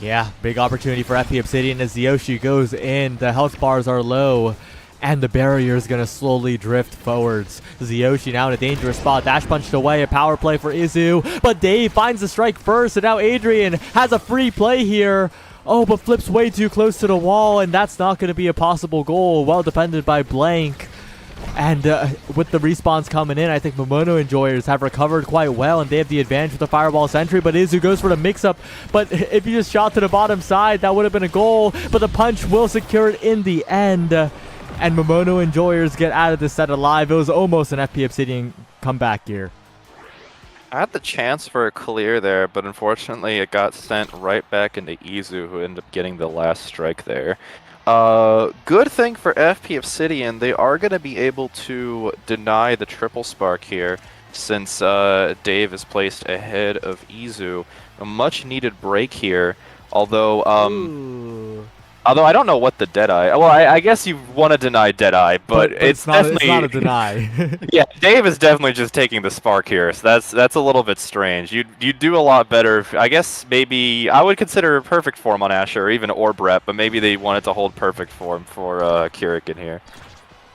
Speaker 1: Yeah, big opportunity for FP Obsidian as Tsuyoshi goes in. The health bars are low, and the barrier is going to slowly drift forwards. Tsuyoshi now in a dangerous spot. Dash punched away, a power play for Izu, but Dave finds the strike first, and now Adrian has a free play here. Oh, but flips way too close to the wall, and that's not going to be a possible goal. Well defended by Blank. And with the respawns coming in, I think Momono Enjoyers have recovered quite well, and they have the advantage with the Fireball Sentry, but Izu goes for the mix-up. But if you just shot to the bottom side, that would have been a goal, but the punch will secure it in the end. And Momono Enjoyers get out of this set alive. It was almost an FP Obsidian comeback here.
Speaker 2: I had the chance for a clear there, but unfortunately it got sent right back into Izu, who ended up getting the last strike there. Good thing for FP Obsidian, they are going to be able to deny the triple spark here, since Dave is placed ahead of Izu. A much needed break here, although I don't know what the Deadeye. Well, I guess you want to deny Deadeye, but it's definitely
Speaker 1: not a deny.
Speaker 2: Yeah, Dave is definitely just taking the spark here, so that's a little bit strange. You'd do a lot better. I guess maybe I would consider perfect form on Asher or even Orb Rep, but maybe they wanted to hold perfect form for Kurikan here.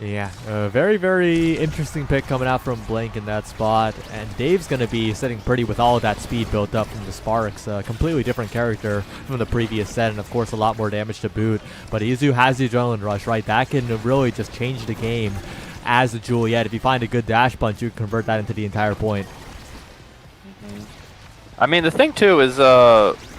Speaker 1: Yeah, very, very interesting pick coming out from Blank in that spot. And Dave's going to be sitting pretty with all of that speed built up from the Sparks. Completely different character from the previous set, and of course a lot more damage to boot. But Izu has the Adrenaline Rush, right? That can really just change the game as a Juliet. If you find a good dash punch, you can convert that into the entire point.
Speaker 2: I mean, the thing too is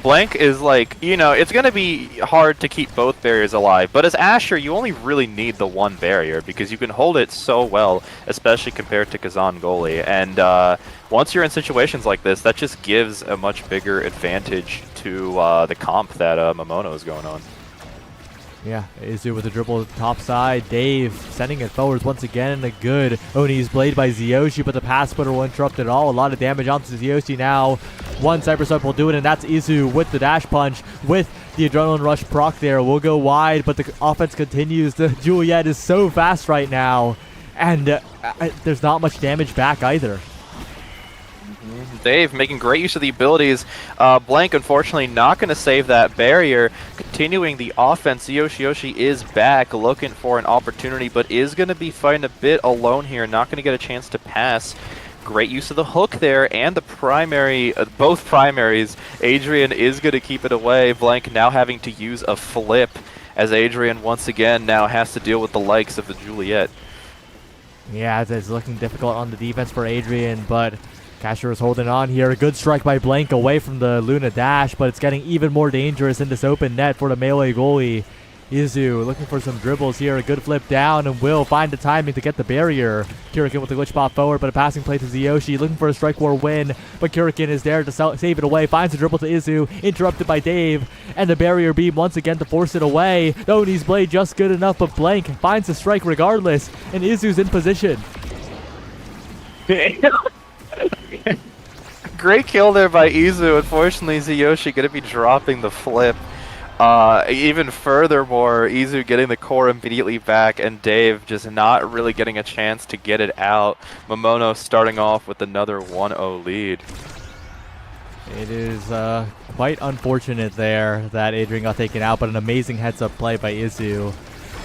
Speaker 2: Blank is like, you know, it's going to be hard to keep both barriers alive, but as Asher, you only really need the one barrier because you can hold it so well, especially compared to Kazan goalie. And once you're in situations like this, that just gives a much bigger advantage to the comp that Momono is going on.
Speaker 1: Yeah, Izu with the dribble top side. Dave sending it forwards once again, and a good Oni's blade by Tsuyoshi, but the pass splitter will interrupt it all. A lot of damage onto Tsuyoshi now. One Cyber Sub will do it, and that's Izu with the dash punch, with the Adrenaline Rush proc there. Will go wide, but the offense continues. The Juliet is so fast right now, and there's not much damage back either.
Speaker 2: Dave making great use of the abilities. Blank, unfortunately, not going to save that barrier. Continuing the offense, Yoshi is back, looking for an opportunity, but is going to be fighting a bit alone here. Not going to get a chance to pass. Great use of the hook there, and the primary, both primaries. Adrian is going to keep it away. Blank now having to use a flip as Adrian once again now has to deal with the likes of the Juliet.
Speaker 1: Yeah, it's looking difficult on the defense for Adrian, but Casher is holding on here. A good strike by Blank away from the Luna dash, but it's getting even more dangerous in this open net for the melee goalie. Izu looking for some dribbles here. A good flip down and will find the timing to get the barrier. Kurikan with the glitch bot forward, but a passing play to Zyoshi looking for a strike war win. But Kurikan is there to save it away. Finds a dribble to Izu, interrupted by Dave. And the barrier beam once again to force it away. Dhoni's blade just good enough, but Blank finds the strike regardless. And Izu's in position.
Speaker 2: Great kill there by Izu. Unfortunately, Zyoshi going to be dropping the flip. Even furthermore, Izu getting the core immediately back, and Dave just not really getting a chance to get it out. Momono starting off with another 1-0 lead.
Speaker 1: It is quite unfortunate there that Adrian got taken out, but an amazing heads-up play by Izu.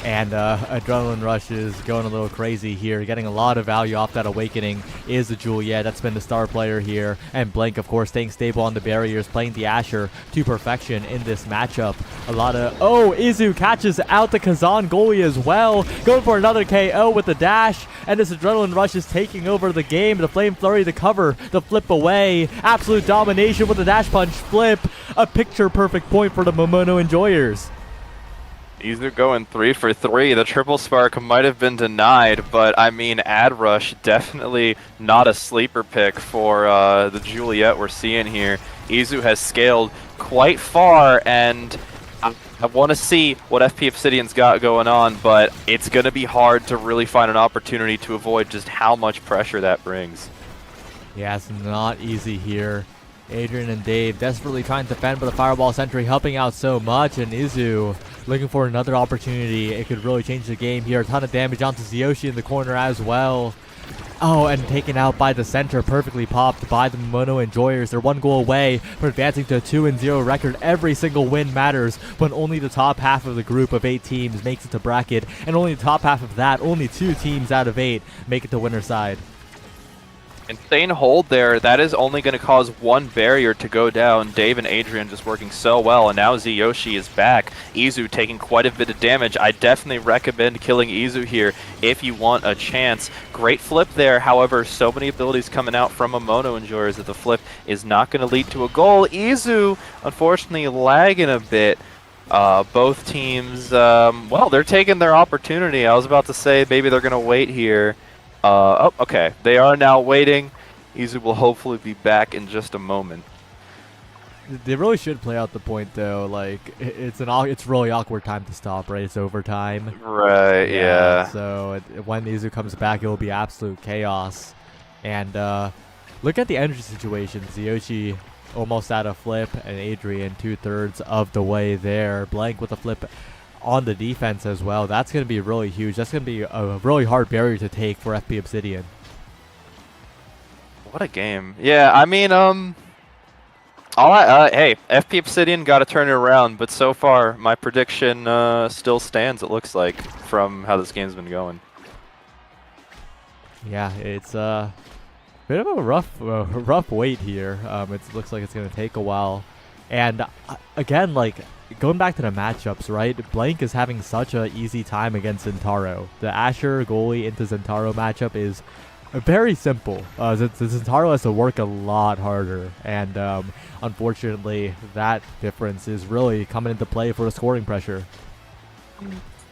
Speaker 1: And Adrenaline Rush is going a little crazy here. Getting a lot of value off that Awakening is the Juliet. That's been the star player here. And Blank, of course, staying stable on the barriers, playing the Asher to perfection in this matchup. A lot of... Oh, Izu catches out the Kazan goalie as well. Going for another KO with the dash. And this Adrenaline Rush is taking over the game. The Flame Flurry to cover, the flip away. Absolute domination with the dash punch flip. A picture-perfect point for the Momono enjoyers.
Speaker 2: Izu going 3 for 3. The triple spark might have been denied, but I mean, Ad Rush definitely not a sleeper pick for the Juliet we're seeing here. Izu has scaled quite far, and I want to see what FP Obsidian's got going on, but it's going to be hard to really find an opportunity to avoid just how much pressure that brings.
Speaker 1: Yeah, it's not easy here. Adrian and Dave desperately trying to defend, but the Fireball Sentry helping out so much, and Izu looking for another opportunity. It could really change the game here. A ton of damage onto Zyoshi in the corner as well. Oh, and taken out by the center, perfectly popped by the Momono enjoyers. They're 1 goal away from advancing to a 2-0 record. Every single win matters, but only the top half of the group of 8 teams makes it to bracket, and only the top half of that, only 2 teams out of 8 make it to winner's side.
Speaker 2: Insane hold there. That is only going to cause 1 barrier to go down. Dave and Adrian just working so well, and now Zyoshi is back. Izu taking quite a bit of damage. I definitely recommend killing Izu here if you want a chance. Great flip there. However, so many abilities coming out from Momono enjoyers that the flip is not going to lead to a goal. Izu, unfortunately, lagging a bit. Both teams, well, they're taking their opportunity. I was about to say maybe they're going to wait here. Oh, okay. They are now waiting. Izu will hopefully be back in just a moment.
Speaker 1: They really should play out the point, though. Like, it's really awkward time to stop, right? It's overtime.
Speaker 2: Right, yeah.
Speaker 1: So when Izu comes back, it will be absolute chaos. And look at the energy situation. Zyoshi almost at a flip, and Adrian 2/3 of the way there. Blank with a flip on the defense as well. That's going to be really huge. That's going to be a really hard barrier to take for FP Obsidian.
Speaker 2: What a game. Yeah, I mean, hey, FP Obsidian got to turn it around, but so far my prediction still stands, it looks like, from how this game's been going.
Speaker 1: Yeah, it's a bit of a rough wait here. It looks like it's going to take a while. And again, like, going back to the matchups, right? Blank is having such an easy time against Zentaro. The Asher goalie into Zentaro matchup is very simple. Zentaro has to work a lot harder, and unfortunately, that difference is really coming into play for the scoring pressure.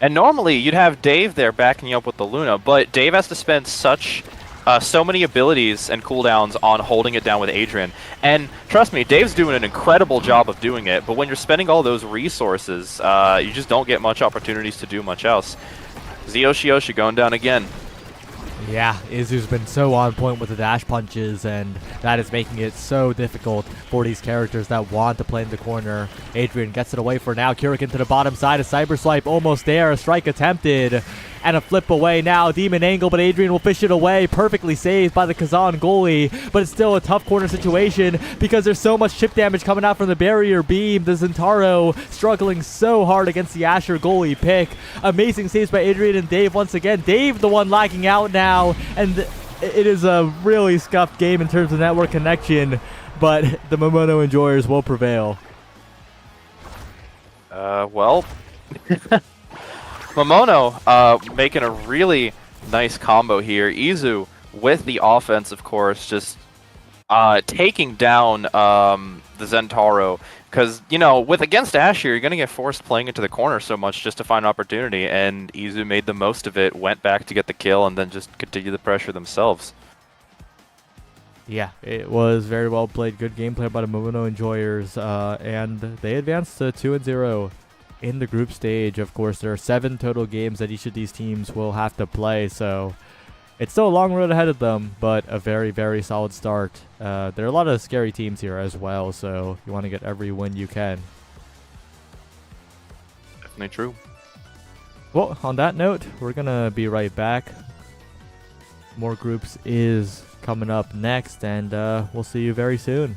Speaker 2: And normally, you'd have Dave there backing you up with the Luna, but Dave has to spend so many abilities and cooldowns on holding it down with Adrian. And trust me, Dave's doing an incredible job of doing it, but when you're spending all those resources, you just don't get much opportunities to do much else. Zyoshi going down again.
Speaker 1: Yeah, Izu's been so on point with the dash punches, and that is making it so difficult for these characters that want to play in the corner. Adrian gets it away for now. Kurikan to the bottom side. A cyber swipe almost there. A strike attempted. And a flip away now. Demon angle, but Adrian will fish it away. Perfectly saved by the Kazan goalie. But it's still a tough corner situation because there's so much chip damage coming out from the barrier beam. The Zentaro struggling so hard against the Asher goalie pick. Amazing saves by Adrian and Dave once again. Dave the one lagging out now. And it is a really scuffed game in terms of network connection. But the Momono enjoyers will prevail.
Speaker 2: Well, Momono making a really nice combo here. Izu with the offense, of course, just taking down the Zentaro. Because, you know, with against Asher, you're going to get forced playing into the corner so much just to find opportunity. And Izu made the most of it, went back to get the kill, and then just continue the pressure themselves.
Speaker 1: Yeah, it was very well played. Good gameplay by the Momono Enjoyers, and they advanced to 2-0 in the group stage. Of course, there are 7 total games that each of these teams will have to play, so it's still a long road ahead of them, but a very, very solid start. There are a lot of scary teams here as well, so you want to get every win you can.
Speaker 2: Definitely true.
Speaker 1: Well, on that note, we're going to be right back. More groups is coming up next, and we'll see you very soon.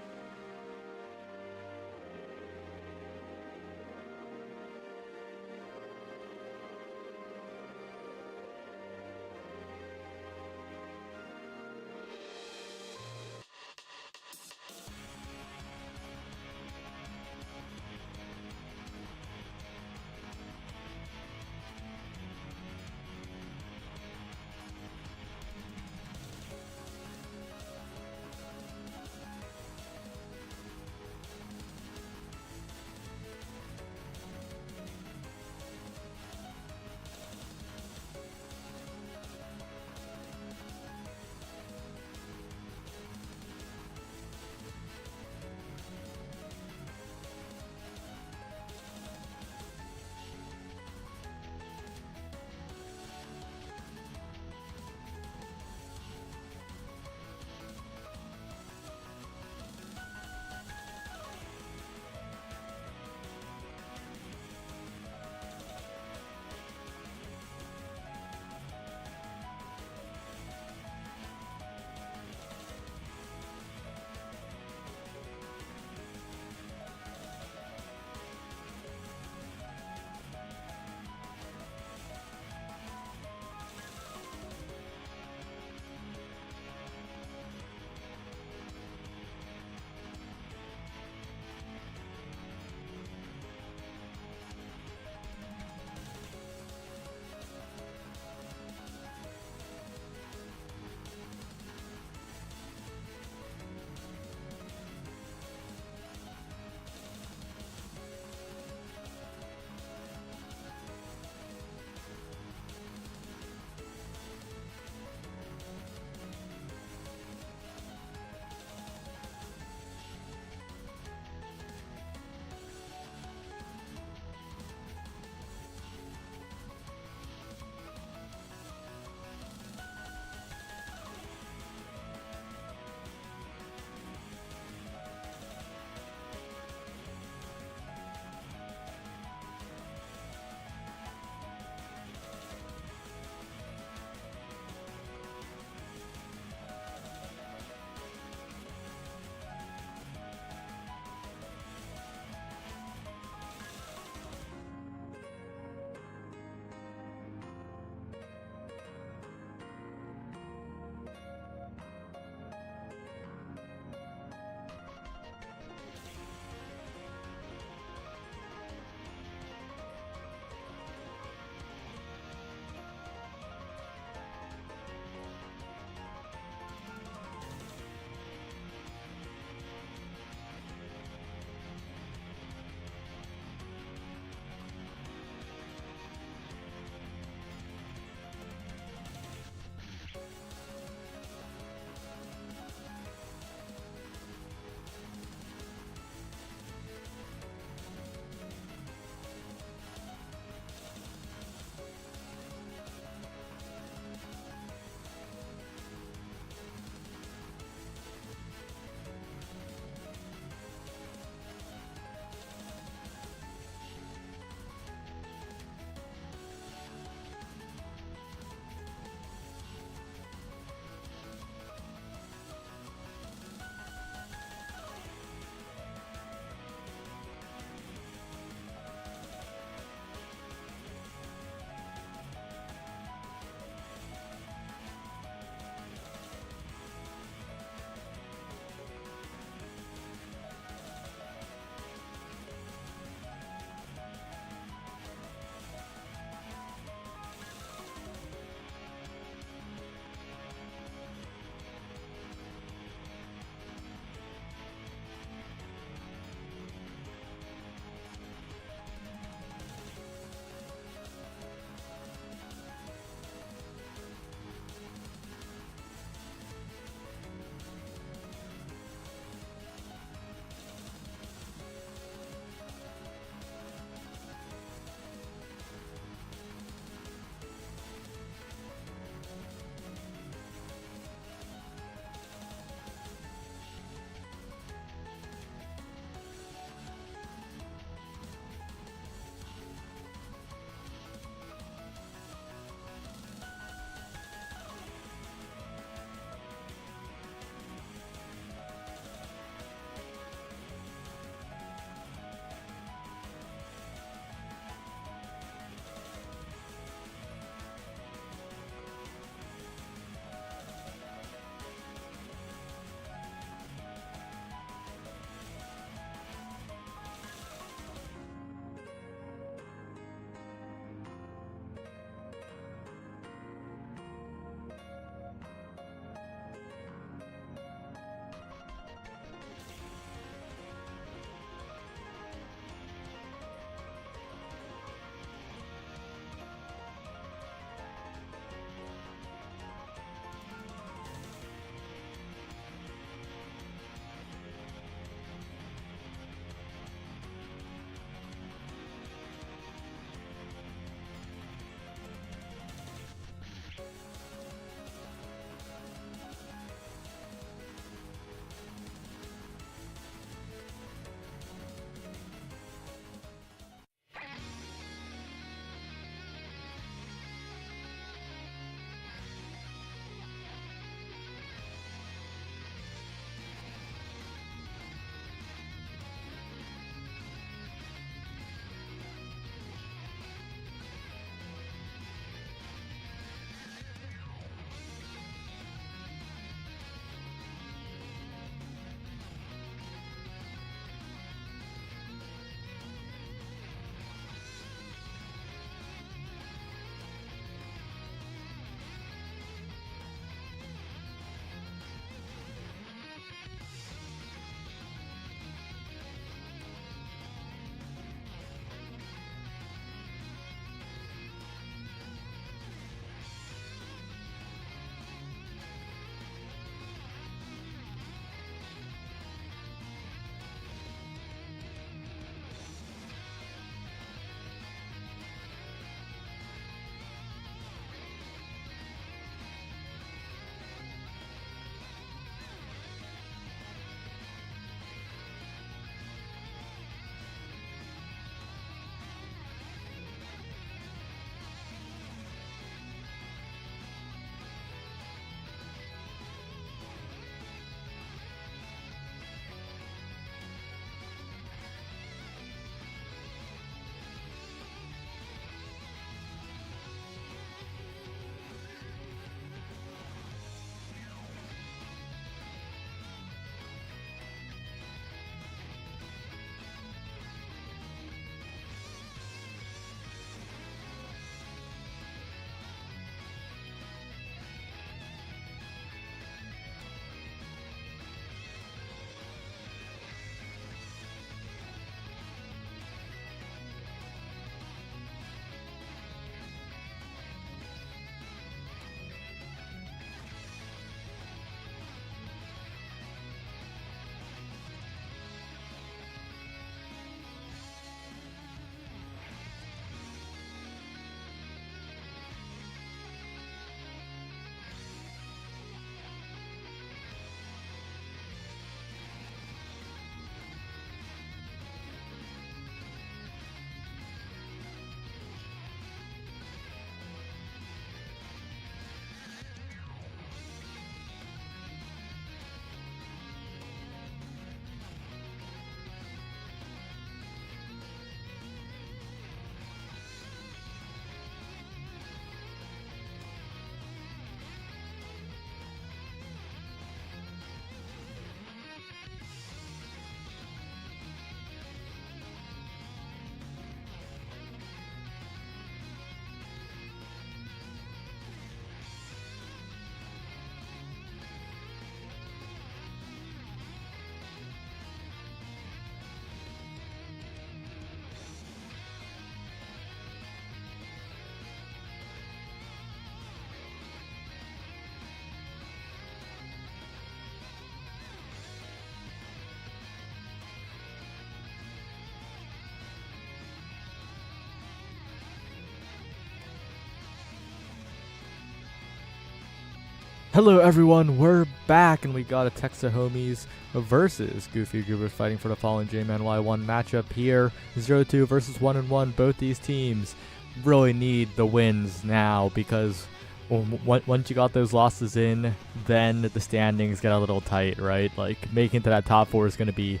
Speaker 1: Hello everyone, we're back and we got a Texas Homies versus Goofy Goobers fighting for the Fallen JMNY1 matchup here. 0-2 versus 1-1. Both these teams really need the wins now because once you got those losses in, then the standings get a little tight, right? Like making it to that top 4 is going to be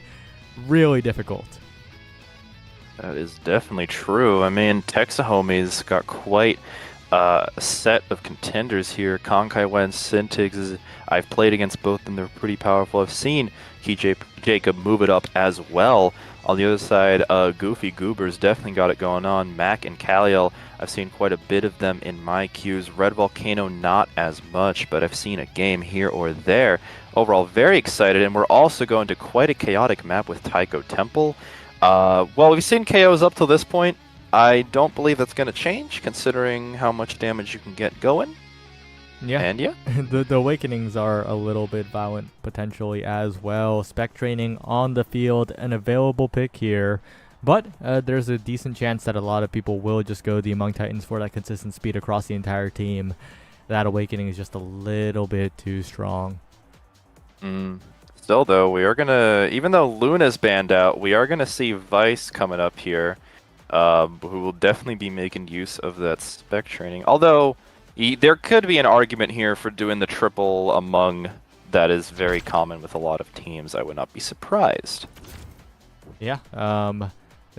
Speaker 1: really difficult.
Speaker 2: That is definitely true. I mean, Texas Homies got quite a set of contenders here. Konkai Wen, Syntax, I've played against both of them. They're pretty powerful. I've seen Jacob move it up as well. On the other side, Goofy Goobers definitely got it going on. Mac and Kaliel, I've seen quite a bit of them in my queues. Red Volcano, not as much, but I've seen a game here or there. Overall, very excited, and we're also going to quite a chaotic map with Taiko Temple. Well, we've seen KOs up till this point. I don't believe that's going to change, considering how much damage you can get going.
Speaker 1: Yeah.
Speaker 2: And yeah.
Speaker 1: the Awakenings are a little bit violent potentially as well. Spec Training on the field, an available pick here. But there's a decent chance that a lot of people will just go the Among Titans for that consistent speed across the entire team. That Awakening is just a little bit too strong.
Speaker 2: Still, though, we are going to, even though Luna's banned out, we are going to see Vice coming up here. Who will definitely be making use of that spec training. Although, there could be an argument here for doing the triple Among that is very common with a lot of teams. I would not be surprised.
Speaker 1: Yeah, the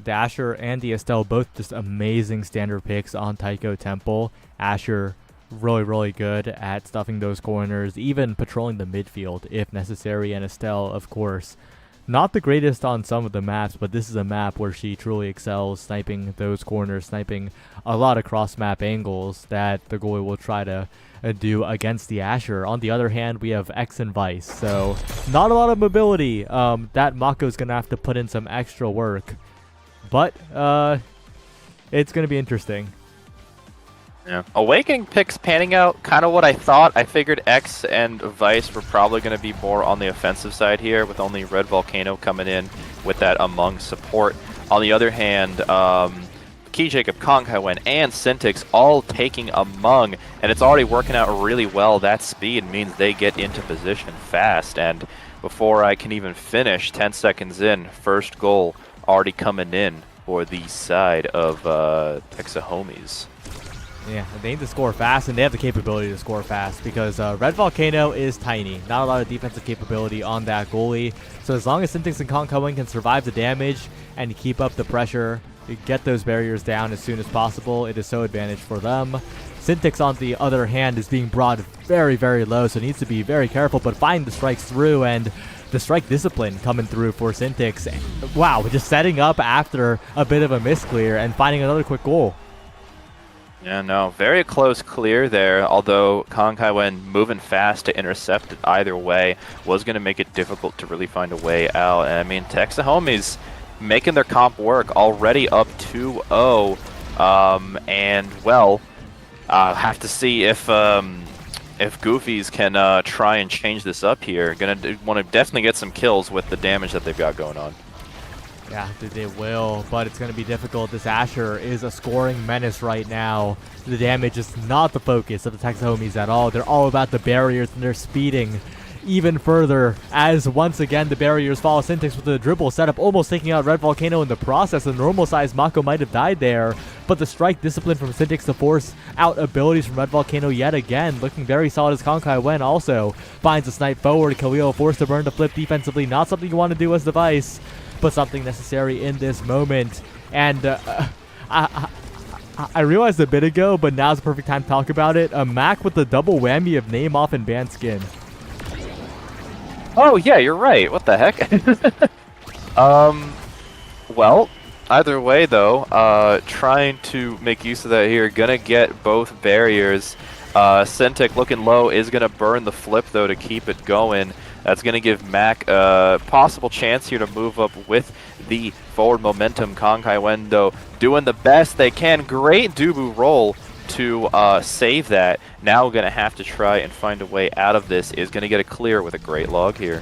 Speaker 1: Asher and the Estelle, both just amazing standard picks on Taiko Temple. Asher, really good at stuffing those corners, even patrolling the midfield if necessary. And Estelle, of course, not the greatest on some of the maps, but this is a map where she truly excels, sniping those corners, sniping a lot of cross-map angles that the goalie will try to do against the Asher. On the other hand, we have X and Vice, so not a lot of mobility. That Mako's going to have to put in some extra work, but it's going to be interesting.
Speaker 2: Yeah. Awakening picks panning out kind of what I thought. I figured X and Vice were probably going to be more on the offensive side here, with only Red Volcano coming in with that Among support. On the other hand, Key Jacob, Konkai Wen, and Syntax all taking Among, and it's already working out really well. That speed means they get into position fast, and before I can even finish, 10 seconds in, first goal already coming in for the side of Texas Homies.
Speaker 1: Yeah, they need to score fast, and they have the capability to score fast because Red Volcano is tiny. Not a lot of defensive capability on that goalie. So as long as Syntax and Konkai Wen can survive the damage and keep up the pressure, get those barriers down as soon as possible, it is so advantage for them. Syntax, on the other hand, is being brought very low, so needs to be very careful, but find the strikes through, and the strike discipline coming through for Syntax. Wow, just setting up after a bit of a misclear and finding another quick goal.
Speaker 2: Yeah, no, very close clear there, although Konkai Wen moving fast to intercept it either way was going to make it difficult to really find a way out. And I mean, Texas Homies making their comp work, already up 2-0, and well, have to see if Goofies can try and change this up here. Gonna want to definitely get some kills with the damage that they've got going on.
Speaker 1: Yeah, they will, but it's going to be difficult. This Asher is a scoring menace right now. The damage is not the focus of the Texas Homies at all. They're all about the barriers, and they're speeding even further as once again the barriers fall. Syntax with the dribble setup, almost taking out Red Volcano in the process. The normal size Mako might have died there, but the strike discipline from Syntax to force out abilities from Red Volcano yet again. Looking very solid as Konkai Wen also finds a snipe forward. Khalil forced to burn to flip defensively. Not something you want to do as the Vice, but something necessary in this moment. And I realized a bit ago, but now's the perfect time to talk about it. Mac with the double whammy of name off and banned skin.
Speaker 2: Oh yeah, you're right. What the heck? Well, either way though, trying to make use of that here. Gonna get both barriers. Centec looking low is gonna burn the flip though to keep it going. That's going to give Mac a possible chance here to move up with the forward momentum. Konkai Wen, though, doing the best they can. Great Dubu roll to save that. Now going to have to try and find a way out of this. Is going to get a clear with a great log here.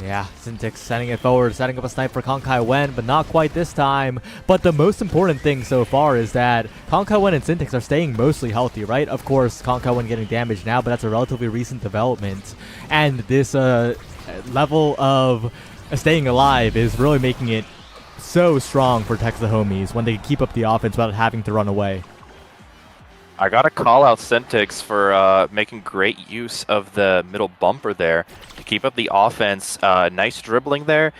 Speaker 1: Yeah, Syntix sending it forward, setting up a snipe for Konkai Wen, but not quite this time. But the most important thing so far is that Konkai Wen and Syntix are staying mostly healthy, right? Of course, Konkai Wen getting damaged now, but that's a relatively recent development. And this level of staying alive is really making it so strong for Texas homies when they keep up the offense without having to run away.
Speaker 2: I gotta call out Syntix for making great use of the middle bumper there to keep up the offense. Nice dribbling there.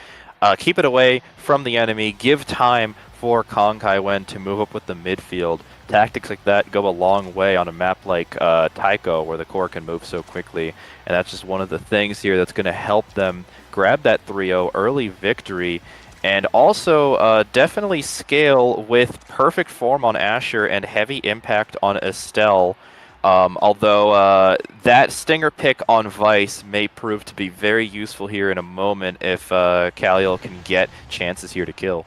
Speaker 2: Keep it away from the enemy. Give time for Konkai Wen to move up with the midfield. Tactics like that go a long way on a map like Taiko, where the core can move so quickly. And that's just one of the things here that's going to help them grab that 3-0 early victory. And also definitely scale with perfect form on Asher and heavy impact on Estelle. Although that stinger pick on Vice may prove to be very useful here in a moment if Kaliel can get chances here to kill.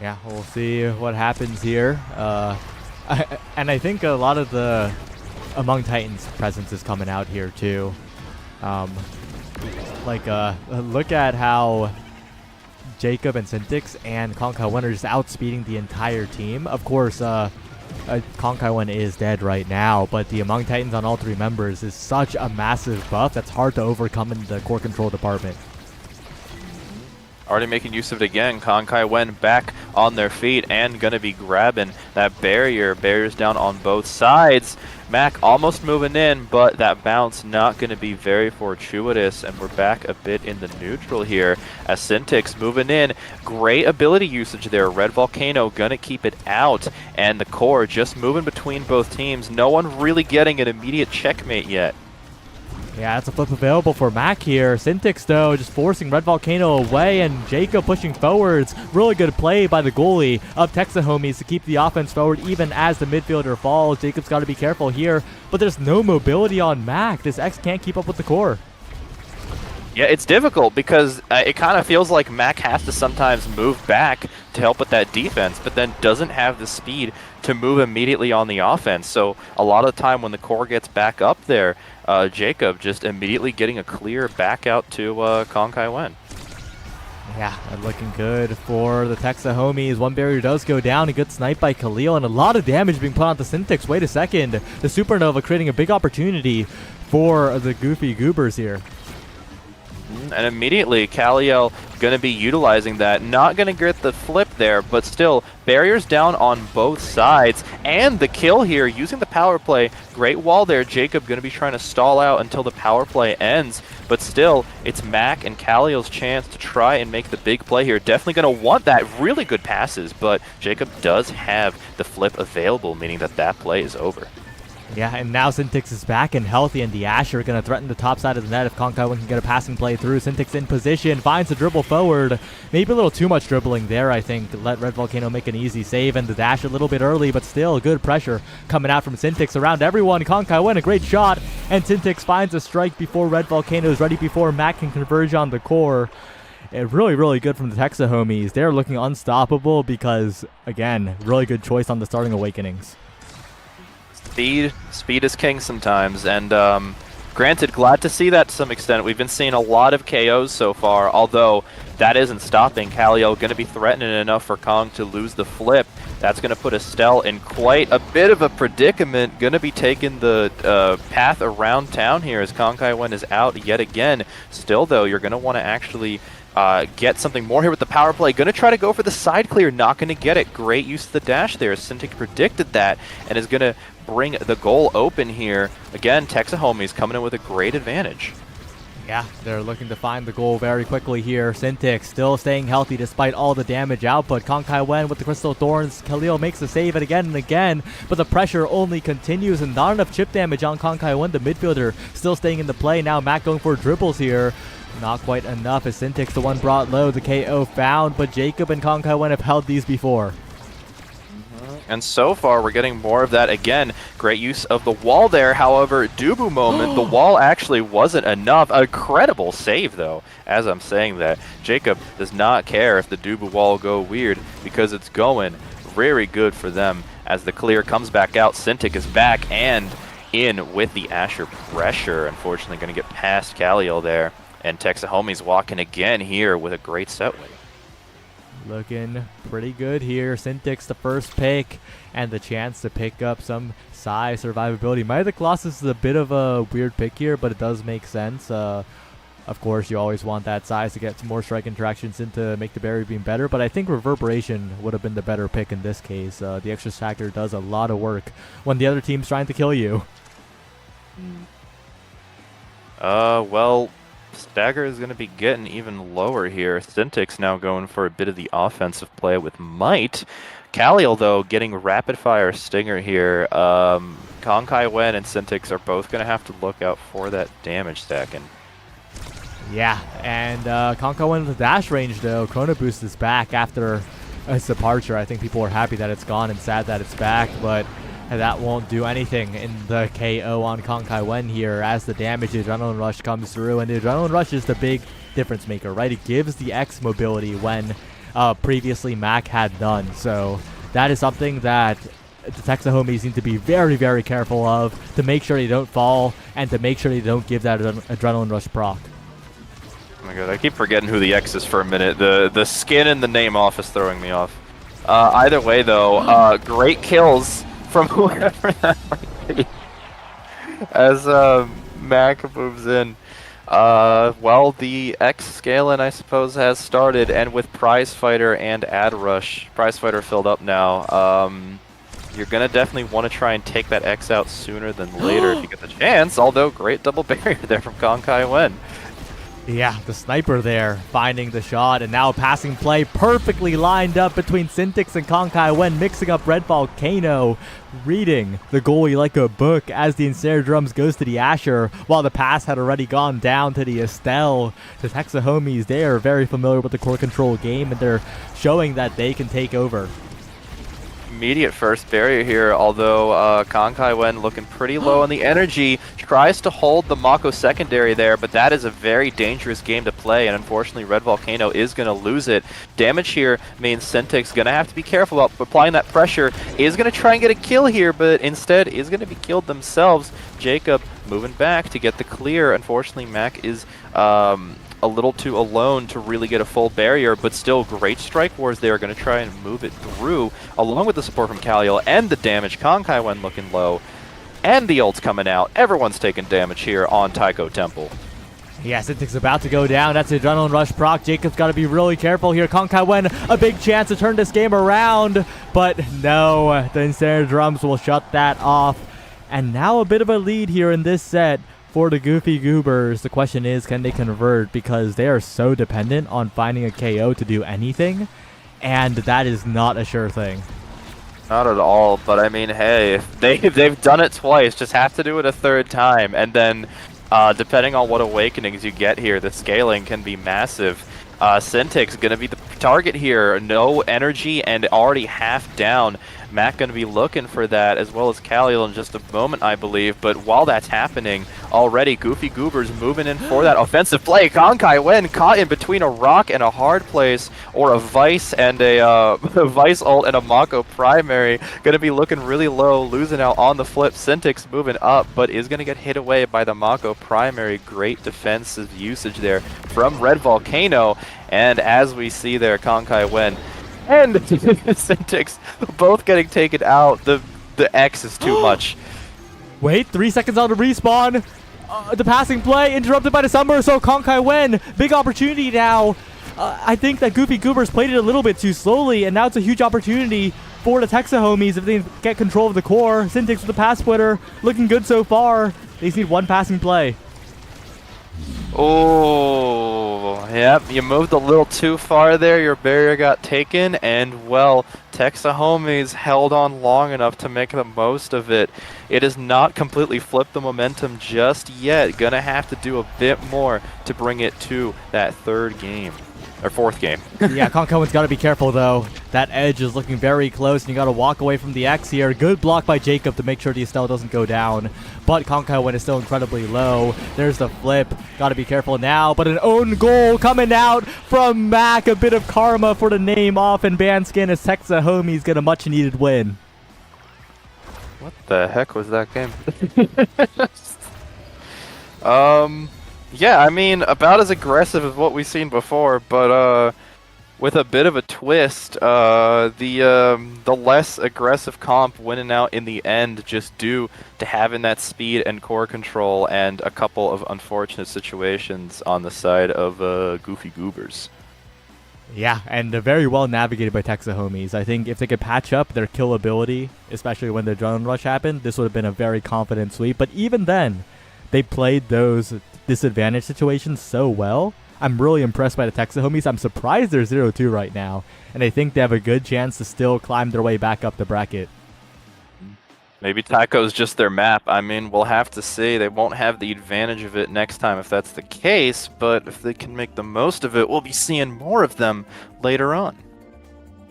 Speaker 1: Yeah, we'll see what happens here. And I think a lot of the Among Titans presence is coming out here too. Look at how Jacob and Syntix and Konkai Wen are just outspeeding the entire team. Of course, Konkai Wen is dead right now, but the Among Titans on all three members is such a massive buff that's hard to overcome in the core control department.
Speaker 2: Already making use of it again. Konkai Wen back on their feet and going to be grabbing that barrier. Barriers down on both sides. Mac almost moving in, but that bounce not going to be very fortuitous. And we're back a bit in the neutral here as Syntix moving in. Great ability usage there. Red Volcano going to keep it out. And the core just moving between both teams. No one really getting an immediate checkmate yet.
Speaker 1: Yeah, that's a flip available for Mac here. Syntix, though, just forcing Red Volcano away, and Jacob pushing forwards. Really good play by the goalie of Texas homies to keep the offense forward even as the midfielder falls. Jacob's got to be careful here, but there's no mobility on Mac. This X can't keep up with the core.
Speaker 2: Yeah, it's difficult because it kind of feels like Mac has to sometimes move back to help with that defense, but then doesn't have the speed to move immediately on the offense. So a lot of the time when the core gets back up there, Jacob just immediately getting a clear back out to Konkai Wen.
Speaker 1: Yeah, looking good for the Texas homies. One barrier does go down. A good snipe by Khalil, and a lot of damage being put onto Syntix. Wait a second. The Supernova creating a big opportunity for the Goofy Goobers here.
Speaker 2: And immediately, Kaliel going to be utilizing that. Not going to get the flip there, but still, barriers down on both sides. And the kill here, using the power play. Great wall there. Jacob going to be trying to stall out until the power play ends. But still, it's Mac and Kaliel's chance to try and make the big play here. Definitely going to want that. Really good passes, but Jacob does have the flip available, meaning that that play is over.
Speaker 1: Yeah, and now Syntix is back and healthy, and the Asher are going to threaten the top side of the net if Konkai Wen can get a passing play through. Syntix in position, finds the dribble forward. Maybe a little too much dribbling there, I think, to let Red Volcano make an easy save, and the dash a little bit early, but still good pressure coming out from Syntix around everyone. Konkai Wen, a great shot, and Syntix finds a strike before Red Volcano is ready, before Mac can converge on the core. Really, really good from the Texas homies. They're looking unstoppable because, again, really good choice on the starting awakenings.
Speaker 2: Speed is king sometimes, and granted, glad to see that to some extent. We've been seeing a lot of KOs so far, although that isn't stopping. Kaliel going to be threatening enough for Kong to lose the flip. That's going to put Estelle in quite a bit of a predicament. Going to be taking the path around town here as Konkai Wen is out yet again. Still, though, you're going to want to actually get something more here with the power play. Going to try to go for the side clear. Not going to get it. Great use of the dash there. Syntix predicted that and is going to bring the goal open here. Again, Texas homies coming in with a great advantage.
Speaker 1: Yeah, they're looking to find the goal very quickly here. Syntix still staying healthy despite all the damage output. Konkai Wen with the Crystal Thorns. Khalil makes the save it again and again, but the pressure only continues and not enough chip damage on Konkai Wen. The midfielder still staying in the play. Now Mac going for dribbles here. Not quite enough as Syntix, the one brought low, the KO found, but Jacob and Konkai Wen have held these before.
Speaker 2: And so far, we're getting more of that again. Great use of the wall there. However, Dubu moment, the wall actually wasn't enough. A credible save, though. As I'm saying that, Jacob does not care if the Dubu wall go weird because it's going very good for them. As the clear comes back out, Syntix is back and in with the Asher pressure. Unfortunately, going to get past Kaliel there. And Texahomies walking again here with a great set win.
Speaker 1: Looking pretty good here. Syntix the first pick, and the chance to pick up some size survivability. Might of the Colossus is a bit of a weird pick here, but it does make sense. Of course, you always want that size to get some more strike interactions in to make the barrier beam better, but I think Reverberation would have been the better pick in this case. The extra factor does a lot of work when the other team's trying to kill you.
Speaker 2: Well, Stagger is going to be getting even lower here. Syntix now going for a bit of the offensive play with Might. Kaliel, though, getting rapid-fire Stinger here. Konkai Wen and Syntix are both going to have to look out for that damage stacking.
Speaker 1: Yeah, and Konkai went with the dash range, though. Chrono Boost is back after its departure. I think people are happy that it's gone and sad that it's back, but that won't do anything in the KO on Konkai Wen here as the damage Adrenaline Rush comes through. And the Adrenaline Rush is the big difference maker, right? It gives the X mobility when previously Mac had none. So that is something that the Texahomies need to be very, very careful of to make sure they don't fall and to make sure they don't give that Adrenaline Rush proc.
Speaker 2: Oh my god, I keep forgetting who the X is for a minute. The skin and the name off is throwing me off. Either way, though, great kills from whoever that might be. As Mac moves in. Well, the X scaling, I suppose, has started, and with Prize Fighter and Ad Rush, Prize Fighter filled up now, you're going to definitely want to try and take that X out sooner than later if you get the chance, although great double barrier there from Konkai Wen.
Speaker 1: Yeah, the sniper there finding the shot, and now a passing play perfectly lined up between Syntix and Konkai Wen, mixing up Red Volcano, reading the goalie like a book as the Ensnare Drums goes to the Asher, while the pass had already gone down to the Estelle. The Texahomies, they are very familiar with the core control game, and they're showing that they can take over.
Speaker 2: Immediate first barrier here, although Konkai Wen looking pretty low on the energy, tries to hold the Mako secondary there, but that is a very dangerous game to play, and unfortunately Red Volcano is going to lose it. Damage here means Syntix going to have to be careful about applying that pressure, is going to try and get a kill here, but instead is going to be killed themselves. Jacob moving back to get the clear. Unfortunately, Mac is a little too alone to really get a full barrier, but still great strike wars there. Going to try and move it through, along with the support from Kaliel and the damage. Konkai Wen looking low, and the ult's coming out. Everyone's taking damage here on Taiko Temple.
Speaker 1: Yeah, Syntix about to go down. That's the Adrenaline Rush proc. Jacob's got to be really careful here. Konkai Wen, a big chance to turn this game around, but no, the Ensnare Drums will shut that off. And now a bit of a lead here in this set for the Goofy Goobers. The question is, can they convert? Because they are so dependent on finding a KO to do anything, and that is not a sure thing.
Speaker 2: Not at all, but I mean, hey, if they've done it twice, just have to do it a third time, and then depending on what awakenings you get here, the scaling can be massive. Syntix going to be the target here. No energy and already half down. Mac going to be looking for that, as well as Kaliel in just a moment, I believe. But while that's happening, already Goofy Goobers moving in for that offensive play. Konkai Wen caught in between a rock and a hard place, or a Vice and a Vice ult and a Mako primary. Going to be looking really low, losing out on the flip. Syntix moving up, but is going to get hit away by the Mako primary. Great defensive usage there from Red Volcano. And as we see there, Konkai Wen and Syntix both getting taken out. The X is too much.
Speaker 1: Wait, 3 seconds on the respawn. The passing play interrupted by the Sunburst, so Konkai Wen, big opportunity now. I think that Goofy Goobers played it a little bit too slowly, and now it's a huge opportunity for the Texahomies if they get control of the core. Syntix with the pass splitter, looking good so far. They just need one passing play.
Speaker 2: Oh, yep, you moved a little too far there. Your barrier got taken, and, well, Texahomies held on long enough to make the most of it. It has not completely flipped the momentum just yet. Gonna have to do a bit more to bring it to that third game. Or fourth game.
Speaker 1: Yeah, Konkai Wen's got to be careful, though. That edge is looking very close, and you got to walk away from the X here. Good block by Jacob to make sure the Estelle doesn't go down. But Konkai Wen is still incredibly low. There's the flip. Got to be careful now. But an own goal coming out from Mac. A bit of karma for the name off and ban skin as Texahomies get a much-needed win.
Speaker 2: What the heck was that game? Yeah, I mean, about as aggressive as what we've seen before, but with a bit of a twist. The less aggressive comp winning out in the end, just due to having that speed and core control, and a couple of unfortunate situations on the side of Goofy Goobers.
Speaker 1: Yeah, and very well navigated by Texahomies. I think if they could patch up their kill ability, especially when the drone rush happened, this would have been a very confident sweep. But even then, they played those disadvantage situations so well. I'm really impressed by the Texahomies. I'm surprised they're 0-2 right now, and I think they have a good chance to still climb their way back up the bracket.
Speaker 2: Maybe Taco's just their map. I mean, we'll have to see. They won't have the advantage of it next time if that's the case, but if they can make the most of it, we'll be seeing more of them later on.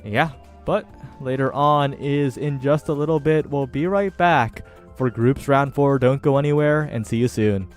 Speaker 1: Yeah, but later on is in just a little bit. We'll be right back for Groups Round 4. Don't go anywhere, and see you soon.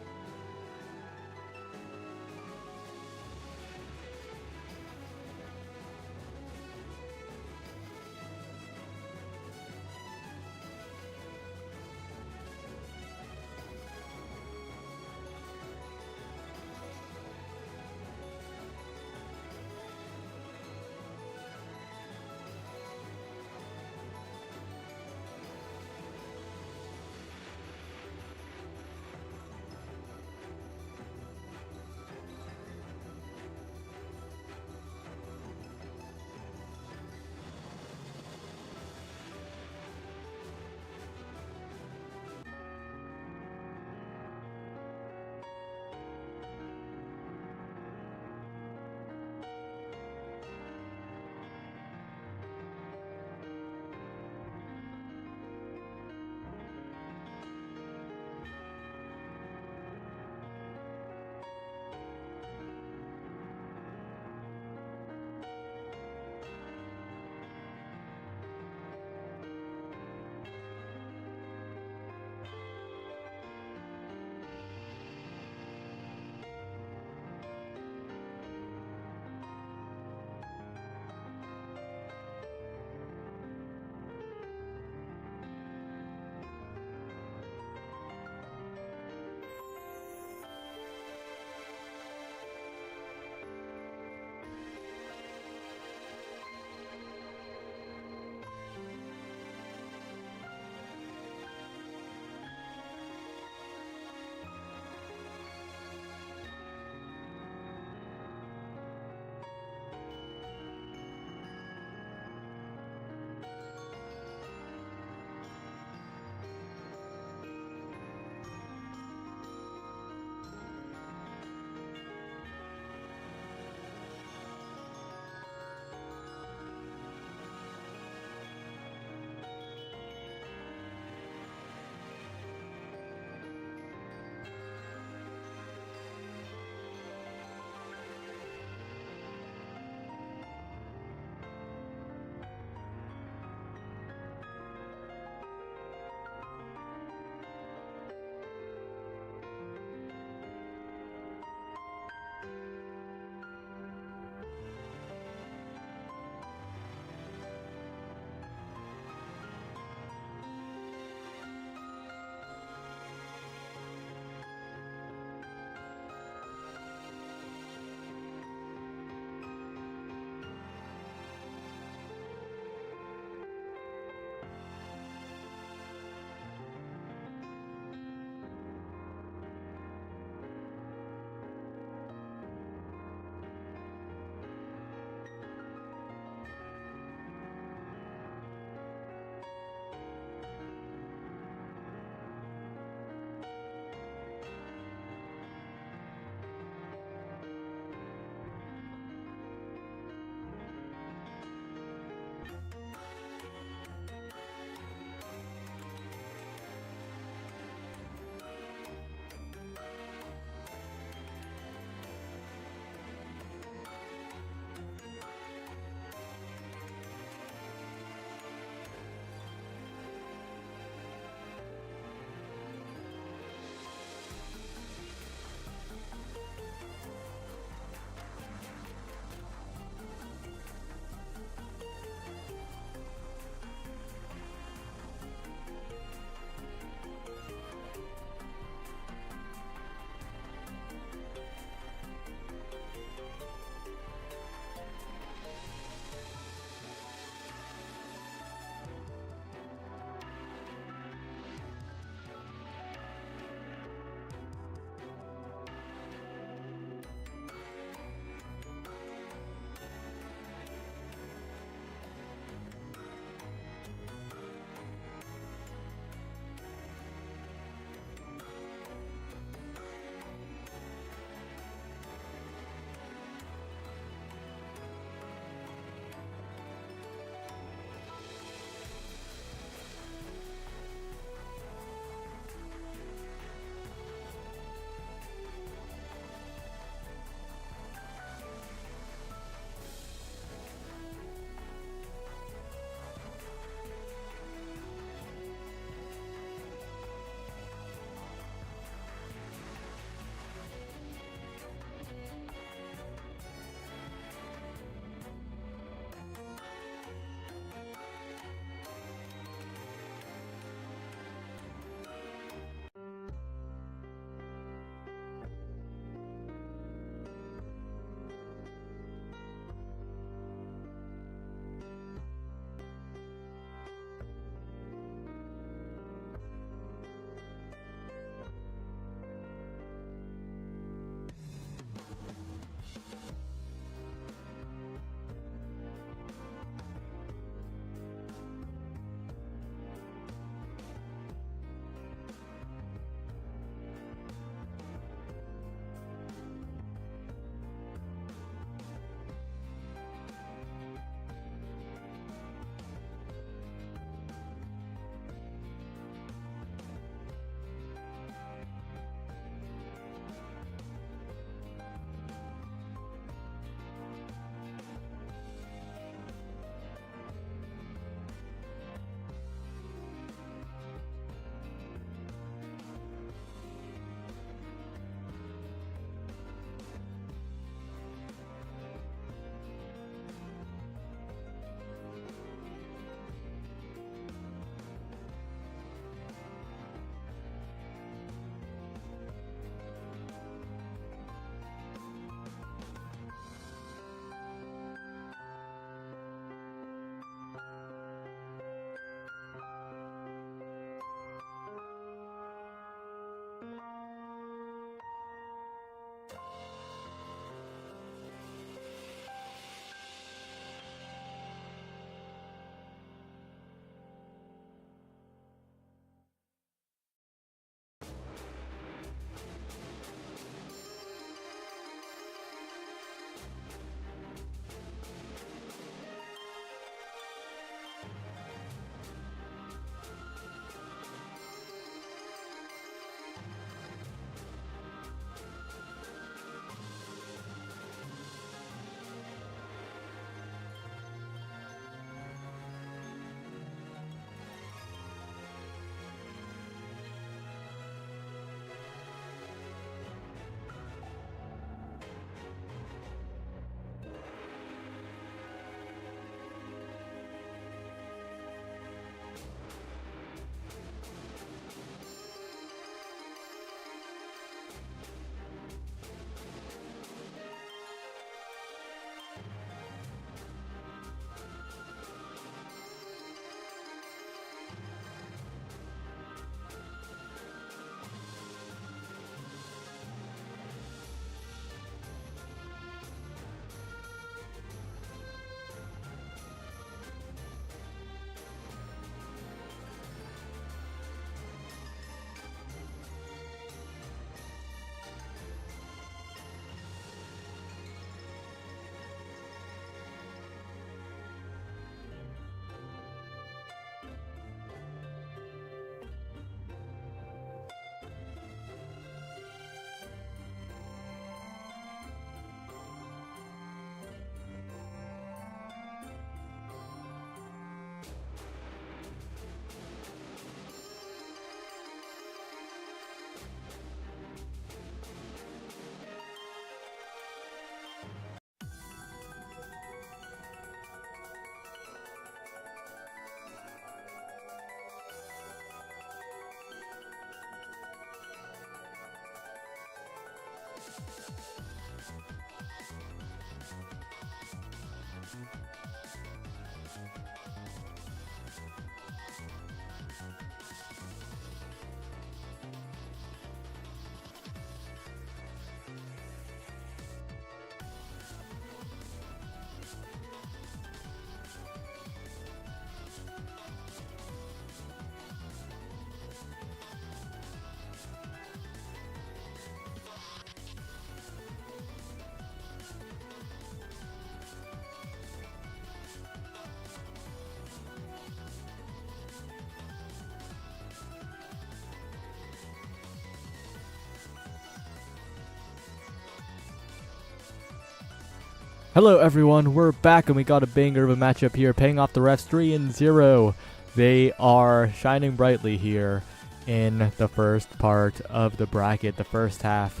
Speaker 1: Hello everyone, we're back and we got a banger of a matchup here, paying off the refs 3-0. They are shining brightly here in the first part of the bracket. The first half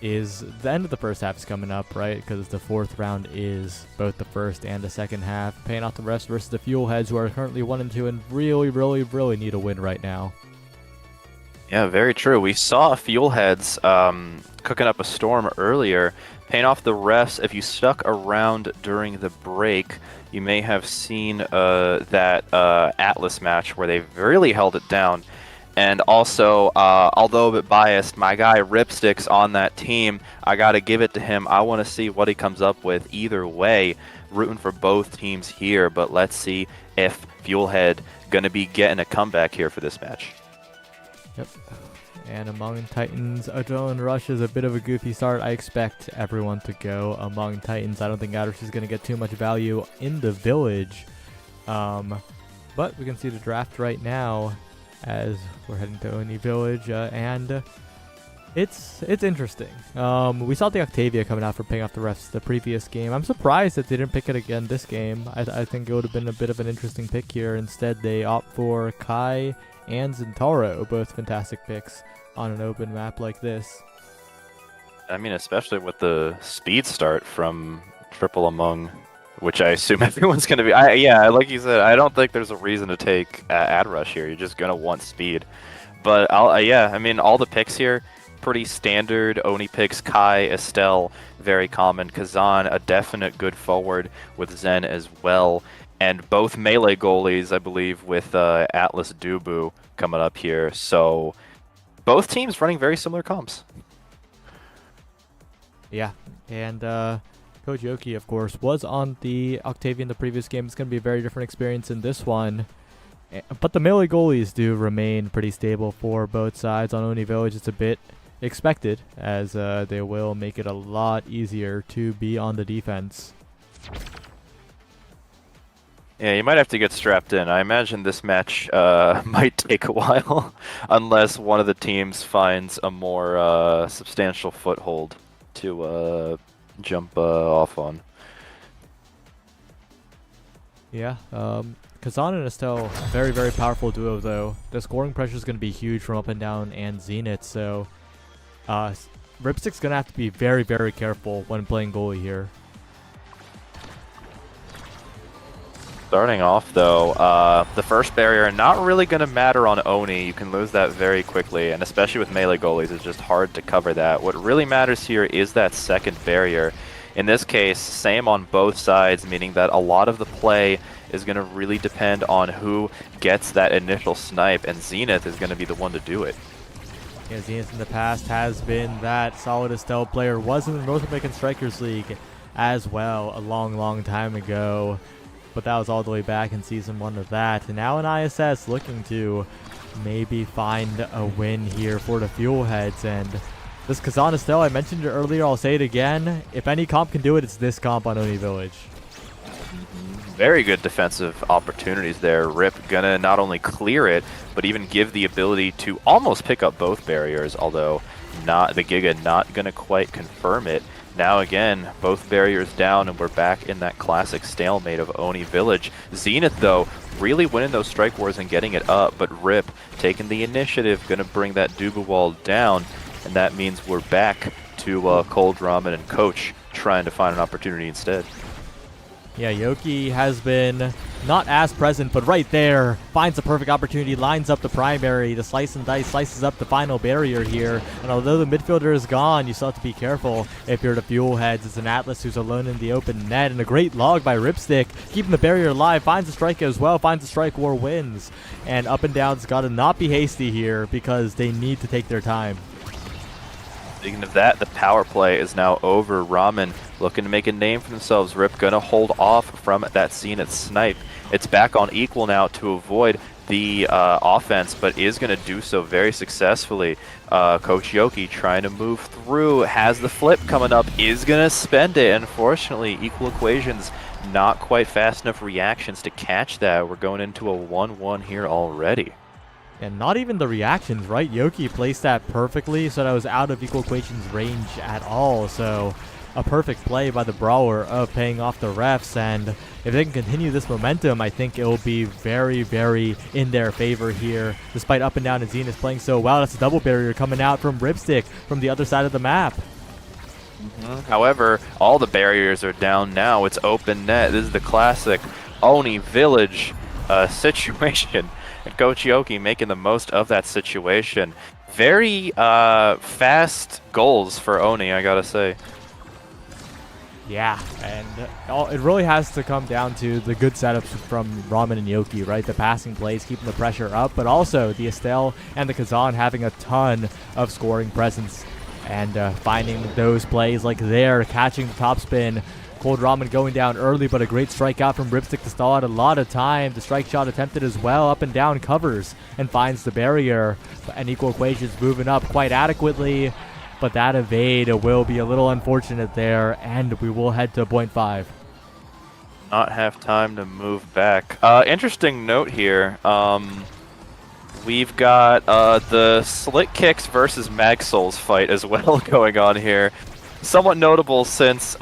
Speaker 1: is, the end of the first half is coming up, right? Because the fourth round is both the first and the second half. Paying off the refs versus the Fuelheads, who are currently 1-2 and really need a win right now.
Speaker 2: Yeah, very true. We saw Fuelheads cooking up a storm earlier. Paying off the refs, if you stuck around during the break, you may have seen that Atlas match where they really held it down. And also, although a bit biased, my guy Ripstick's on that team. I got to give it to him. I want to see what he comes up with either way. Rooting for both teams here, but let's see if Fuelhead going to be getting a comeback here for this match.
Speaker 1: Yep. And Among Titans, Adrenaline Rush is a bit of a goofy start. I expect everyone to go Among Titans. I don't think Adrush is going to get too much value in the village. But we can see the draft right now as we're heading to Oni Village. And it's interesting. We saw the Octavia coming out for paying off the refs the previous game. I'm surprised that they didn't pick it again this game. I think it would have been a bit of an interesting pick here. Instead, they opt for Kai and Zentaro, both fantastic picks on an open map like this.
Speaker 2: I mean, especially with the speed start from Triple Among, which I assume everyone's going to be. Yeah, like you said, I don't think there's a reason to take Ad Rush here. You're just going to want speed. But yeah, I mean, all the picks here, pretty standard. Oni picks Kai, Estelle, very common. Kazan, a definite good forward with Zen as well. And both melee goalies, I believe, with Atlas Dubu coming up here. So both teams running very similar comps.
Speaker 1: Yeah, and Coach Yoki, of course, was on the Octavia in the previous game. It's going to be a very different experience in this one. But the melee goalies do remain pretty stable for both sides. On Oni Village, it's a bit expected, as they will make it a lot easier to be on the defense.
Speaker 2: Yeah, you might have to get strapped in. I imagine this match might take a while, unless one of the teams finds a more substantial foothold to jump off on. Yeah.
Speaker 1: Kazan and Estelle, very powerful duo though. The scoring pressure is going to be huge from up and down and Zenith, so Ripstick's going to have to be very careful when playing goalie here.
Speaker 2: Starting off, though, the first barrier not really going to matter on Oni. You can lose that very quickly, and especially with melee goalies, it's just hard to cover that. What really matters here is that second barrier. In this case, same on both sides, meaning that a lot of the play is going to really depend on who gets that initial snipe, and Zenith is going to be the one to do it.
Speaker 1: Yeah, Zenith in the past has been that solid Estelle player, was in the North American Strikers League as well a long time ago. But that was all the way back in Season 1 of that. And now in ISS looking to maybe find a win here for the Fuelheads. And this Kazan Estelle, I mentioned it earlier, I'll say it again. If any comp can do it, it's this comp on Oni Village.
Speaker 2: Very good defensive opportunities there. Rip gonna not only clear it, but even give the ability to almost pick up both barriers, although the Giga not gonna quite confirm it. Now again, both barriers down, and we're back in that classic stalemate of Oni Village. Zenith, though, really winning those strike wars and getting it up, but Rip taking the initiative, going to bring that Dubu wall down, and that means we're back to Cold Ramen and Coach trying to find an opportunity instead.
Speaker 1: Yeah, Yoki has been not as present, but right there, finds the perfect opportunity, lines up the primary, the slice and dice, slices up the final barrier here, and although the midfielder is gone, you still have to be careful if you're the fuel heads. It's an Atlas who's alone in the open net, and a great log by Ripstick, keeping the barrier alive, finds a strike as well, finds a strike, war wins, and Up and Down's got to not be hasty here because they need to take their time.
Speaker 2: Speaking of that, the power play is now over. Ramen looking to make a name for themselves. Rip gonna hold off from that Zenith snipe. It's back on equal now to avoid the offense, but is going to do so very successfully. Coach Yoki trying to move through, has the flip coming up, is going to spend it. Unfortunately, equal equations, not quite fast enough reactions to catch that. We're going into a 1-1 here already.
Speaker 1: And not even the reactions, right? Yoki placed that perfectly, so that was out of equal equations range at all. So a perfect play by the Brawler of paying off the refs, and if they can continue this momentum, I think it will be very, very in their favor here, despite Up and Down and Zenith playing so well. That's a double barrier coming out from Ripstick from the other side of the map.
Speaker 2: However, all the barriers are down now. It's open net. This is the classic Oni Village situation. And Coach Yoki making the most of that situation. Very fast goals for Oni, I gotta say.
Speaker 1: Yeah, and it really has to come down to the good setups from Ramen and Yoki, right? The passing plays, keeping the pressure up, but also the Estelle and the Kazan having a ton of scoring presence and finding those plays like there, catching the top spin. Cold Ramen going down early, but a great strikeout from Ripstick to stall out a lot of time. The strike shot attempted as well. Up and Down covers and finds the barrier. And equal equations moving up quite adequately, but that evade will be a little unfortunate there, and we will head to 0.5.
Speaker 2: Not have time to move back. Interesting note here. We've got the Slick Kicks versus Mag Souls fight as well going on here. Somewhat notable since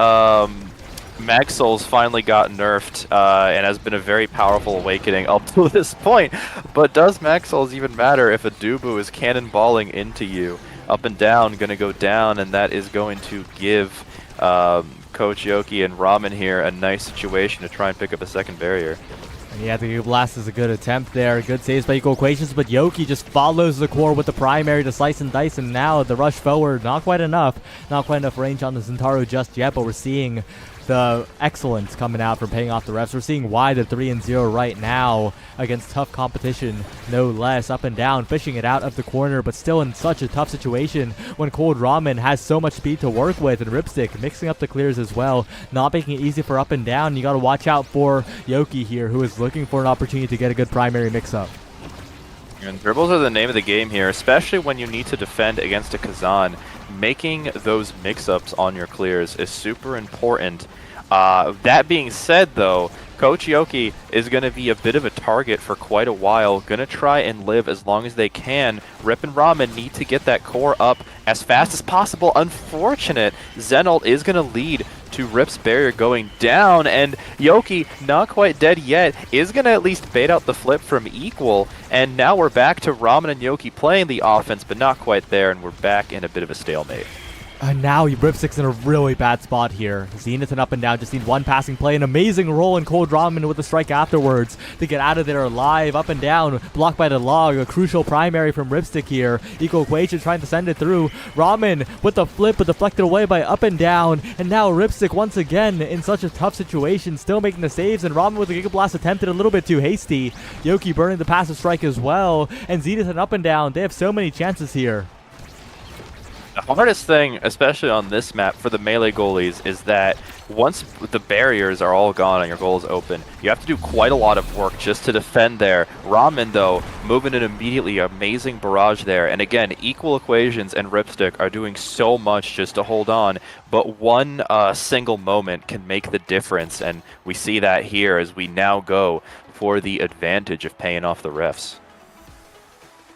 Speaker 2: Mag Souls finally got nerfed and has been a very powerful awakening up to this point. But does Mag Souls even matter if a Dubu is cannonballing into you? Up and Down going to go down, and that is going to give Coach Yoki and Ramen here a nice situation to try and pick up a second barrier.
Speaker 1: And yeah, the blast is a good attempt there. Good saves by equal equations, but Yoki just follows the core with the primary to slice and dice, and now the rush forward, not quite enough. Not quite enough range on the Zentaro just yet, but we're seeing the excellence coming out from paying off the refs. We're seeing why they're 3-0 right now against tough competition, no less. Up and Down, fishing it out of the corner, but still in such a tough situation when Cold Ramen has so much speed to work with, and Ripstick mixing up the clears as well, not making it easy for Up and Down. You got to watch out for Yoki here, who is looking for an opportunity to get a good primary mix-up.
Speaker 2: And dribbles are the name of the game here, especially when you need to defend against a Kazan. Making those mix-ups on your clears is super important. That being said, though, Coach Yoki is going to be a bit of a target for quite a while. Going to try and live as long as they can. Rip and Ramen need to get that core up as fast as possible. Unfortunate, Zenalt is going to lead to Rip's barrier going down, and Yoki, not quite dead yet, is going to at least bait out the flip from equal, and now we're back to Ramen and Yoki playing the offense, but not quite there, and we're back in a bit of a stalemate.
Speaker 1: Now Ripstick's in a really bad spot here. Zenith and Up and Down just need one passing play. An amazing roll in Cold Ramen with a strike afterwards to get out of there alive. Up and Down, blocked by the log. A crucial primary from Ripstick here. Equal equation trying to send it through. Ramen with the flip, but deflected away by Up and Down. And now Ripstick once again in such a tough situation, still making the saves. And Ramen with the Giga Blast attempted a little bit too hasty. Yoki burning the passive strike as well. And Zenith and Up and Down, they have so many chances here.
Speaker 2: The hardest thing, especially on this map for the melee goalies, is that once the barriers are all gone and your goal is open, you have to do quite a lot of work just to defend there. Ramen, though, moving in immediately, amazing barrage there. And again, equal equations and Ripstick are doing so much just to hold on, but one single moment can make the difference, and we see that here as we now go for the advantage of paying off the refs.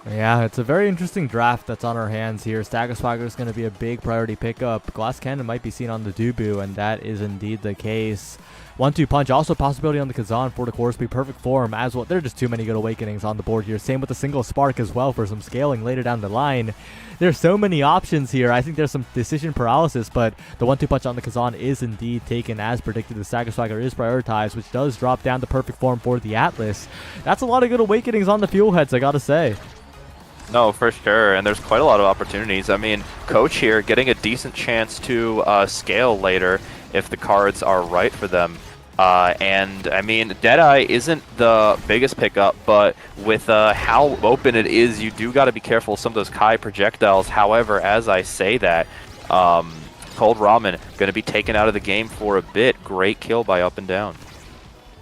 Speaker 1: Yeah, it's a very interesting draft that's on our hands here. Stagger Swagger is going to be a big priority pickup. Glass Cannon might be seen on the Dubu, and that is indeed the case. 1-2 Punch, also a possibility on the Kazan for the course, be perfect form as well. There are just too many good awakenings on the board here. Same with the single Spark as well for some scaling later down the line. There's so many options here. I think there's some decision paralysis, but the 1-2 Punch on the Kazan is indeed taken as predicted. The Stagger Swagger is prioritized, which does drop down the perfect form for the Atlas. That's a lot of good awakenings on the fuel heads, I gotta say.
Speaker 2: No, for sure, and there's quite a lot of opportunities. I mean, Coach here getting a decent chance to scale later if the cards are right for them. And, I mean, Deadeye isn't the biggest pickup, but with how open it is, you do got to be careful of some of those Kai projectiles. However, as I say that, Cold Ramen going to be taken out of the game for a bit. Great kill by Up and Down.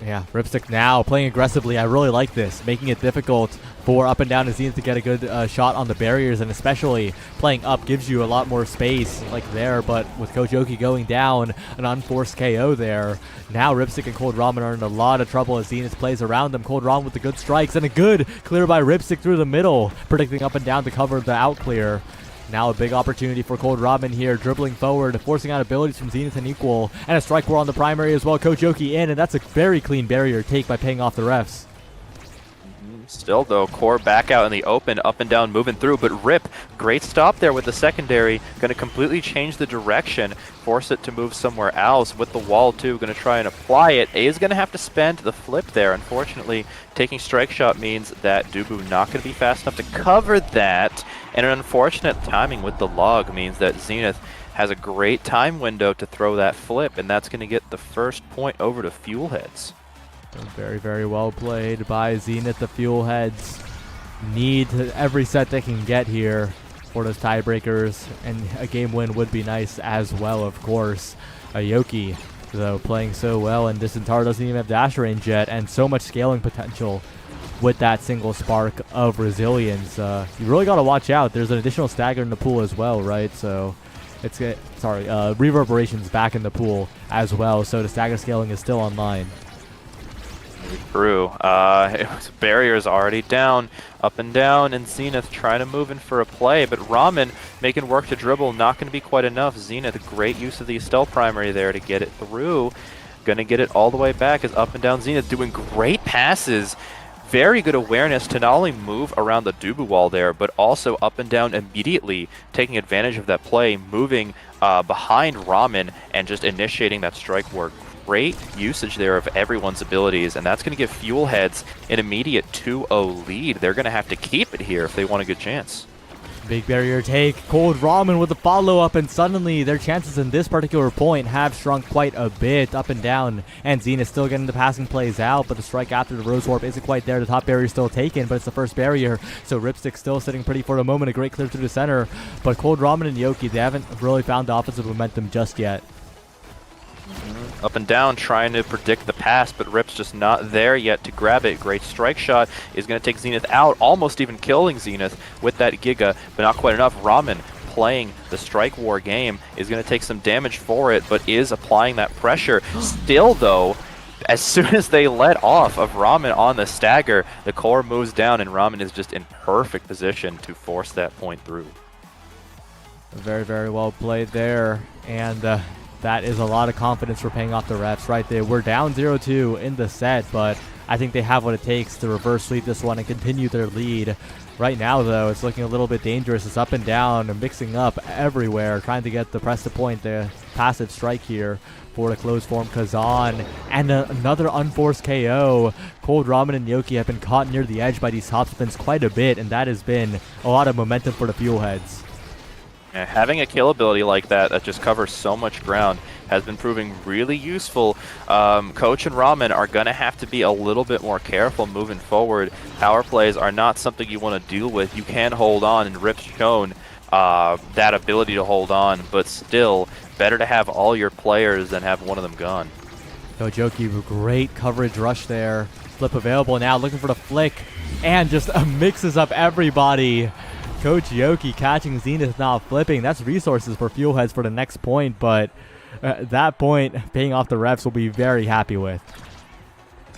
Speaker 1: Yeah, Ripstick now playing aggressively. I really like this, making it difficult for Up and Down and Zenith to get a good shot on the barriers, and especially playing up gives you a lot more space like there, but with Coach Oki going down, an unforced KO there. Now Ripstick and Cold Ramen are in a lot of trouble as Zenith plays around them. Cold Ramen with the good strikes and a good clear by Ripstick through the middle, predicting Up and Down to cover the out clear. Now a big opportunity for Cold Ramen here, dribbling forward, forcing out abilities from Zenith and Equal, and a strike war on the primary as well. Coach Oki in, and that's a very clean barrier take by paying off the refs.
Speaker 2: Still, though, Core back out in the open, Up and Down moving through, but Rip, great stop there with the secondary, going to completely change the direction, force it to move somewhere else with the wall, too, going to try and apply it. Is going to have to spend the flip there. Unfortunately, taking strike shot means that Dubu not going to be fast enough to cover that, and an unfortunate timing with the log means that Zenith has a great time window to throw that flip, and that's going to get the first point over to Fuelheads.
Speaker 1: Very, very well played by Zenith. The Fuel Heads need every set they can get here for those tiebreakers, and a game win would be nice as well, of course. Aoki, though, playing so well, and Disentar doesn't even have dash range yet, and so much scaling potential with that single spark of resilience. You really got to watch out. There's an additional stagger in the pool as well, right? So it's reverberations back in the pool as well, so the stagger scaling is still online.
Speaker 2: True. Barrier's already down, Up and Down, and Zenith trying to move in for a play, but Ramen making work to dribble, not going to be quite enough. Zenith, great use of the Estelle primary there to get it through. Going to get it all the way back as Up and Down. Zenith doing great passes. Very good awareness to not only move around the Dubu wall there, but also Up and Down immediately taking advantage of that play, moving behind Ramen and just initiating that strike work. Great usage there of everyone's abilities, and that's going to give Fuelheads an immediate 2-0 lead. They're going to have to keep it here if they want a good chance.
Speaker 1: Big barrier take, Cold Ramen with the follow-up, and suddenly their chances in this particular point have shrunk quite a bit. Up and Down, and Zenith still getting the passing plays out, but the strike after the Rose Warp isn't quite there. The top barrier is still taken, but it's the first barrier, so Ripstick still sitting pretty for a moment. A great clear through the center, but Cold Ramen and Yoki, they haven't really found the offensive momentum just yet.
Speaker 2: Up and Down trying to predict the pass, but Rip's just not there yet to grab it. Great strike shot is going to take Zenith out, almost even killing Zenith with that Giga, but not quite enough. Ramen playing the strike war game is going to take some damage for it, but is applying that pressure. Still, though, as soon as they let off of Ramen on the stagger, the core moves down, and Ramen is just in perfect position to force that point through.
Speaker 1: Very, very well played there, and that is a lot of confidence for paying off the refs right there. We're down 0-2 in the set, but I think they have what it takes to reverse sweep this one and continue their lead. Right now, though, it's looking a little bit dangerous. It's Up and Down and mixing up everywhere, trying to get the press to point, the passive strike here for the closed form Kazan. And another unforced KO. Cold Ramen and Yoki have been caught near the edge by these top spins quite a bit, and that has been a lot of momentum for the Fuelheads.
Speaker 2: Having a kill ability like that just covers so much ground has been proving really useful. Coach and Ramen are going to have to be a little bit more careful moving forward. Power plays are not something you want to deal with. You can hold on, and Rip's shown that ability to hold on, but still, better to have all your players than have one of them gone.
Speaker 1: Kojoki, great coverage rush there. Flip available now, looking for the flick, and just mixes up everybody. Coach Yoki catching Zenith, not flipping. That's resources for Fuelheads for the next point, but that point, paying off the refs, will be very happy with.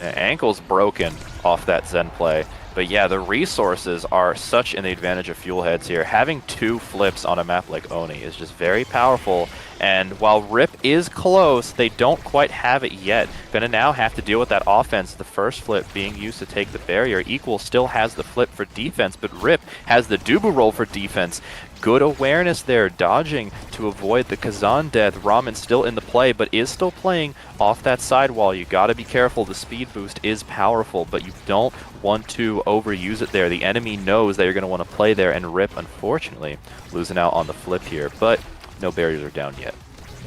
Speaker 2: Ankle's broken off that Zen play, But yeah, the resources are such an advantage of fuel heads here. Having 2 flips on a map like Oni is just very powerful. And while Rip is close, they don't quite have it yet. Gonna now have to deal with that offense. The first flip being used to take the barrier. Equal still has the flip for defense, but Rip has the Dubu roll for defense. Good awareness there, dodging to avoid the Kazan death. Ramen still in the play, but is still playing off that sidewall. You gotta be careful. The speed boost is powerful, but you don't want to overuse it there. The enemy knows that you're gonna want to play there, and Rip, unfortunately, losing out on the flip here, but no barriers are down yet.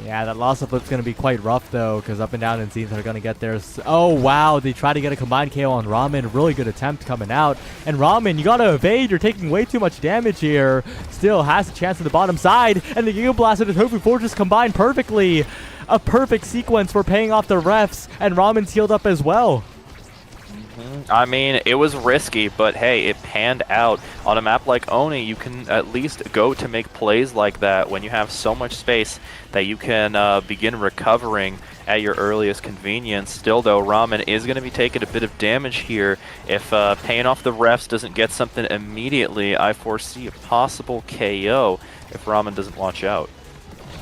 Speaker 1: Yeah, that loss of flip's going to be quite rough, though, because Up and Down and Zenith are going to get there. Oh, wow. They try to get a combined KO on Ramen. Really good attempt coming out. And Ramen, you got to evade. You're taking way too much damage here. Still has a chance to the bottom side. And the Giga Blast and the Tofu Fortress combined perfectly. A perfect sequence for paying off the refs. And Ramen's healed up as well.
Speaker 2: I mean, it was risky, but hey, it panned out. On a map like Oni, you can at least go to make plays like that when you have so much space that you can begin recovering at your earliest convenience. Still though, Ramen is going to be taking a bit of damage here. If paying off the refs doesn't get something immediately, I foresee a possible KO if Ramen doesn't watch out.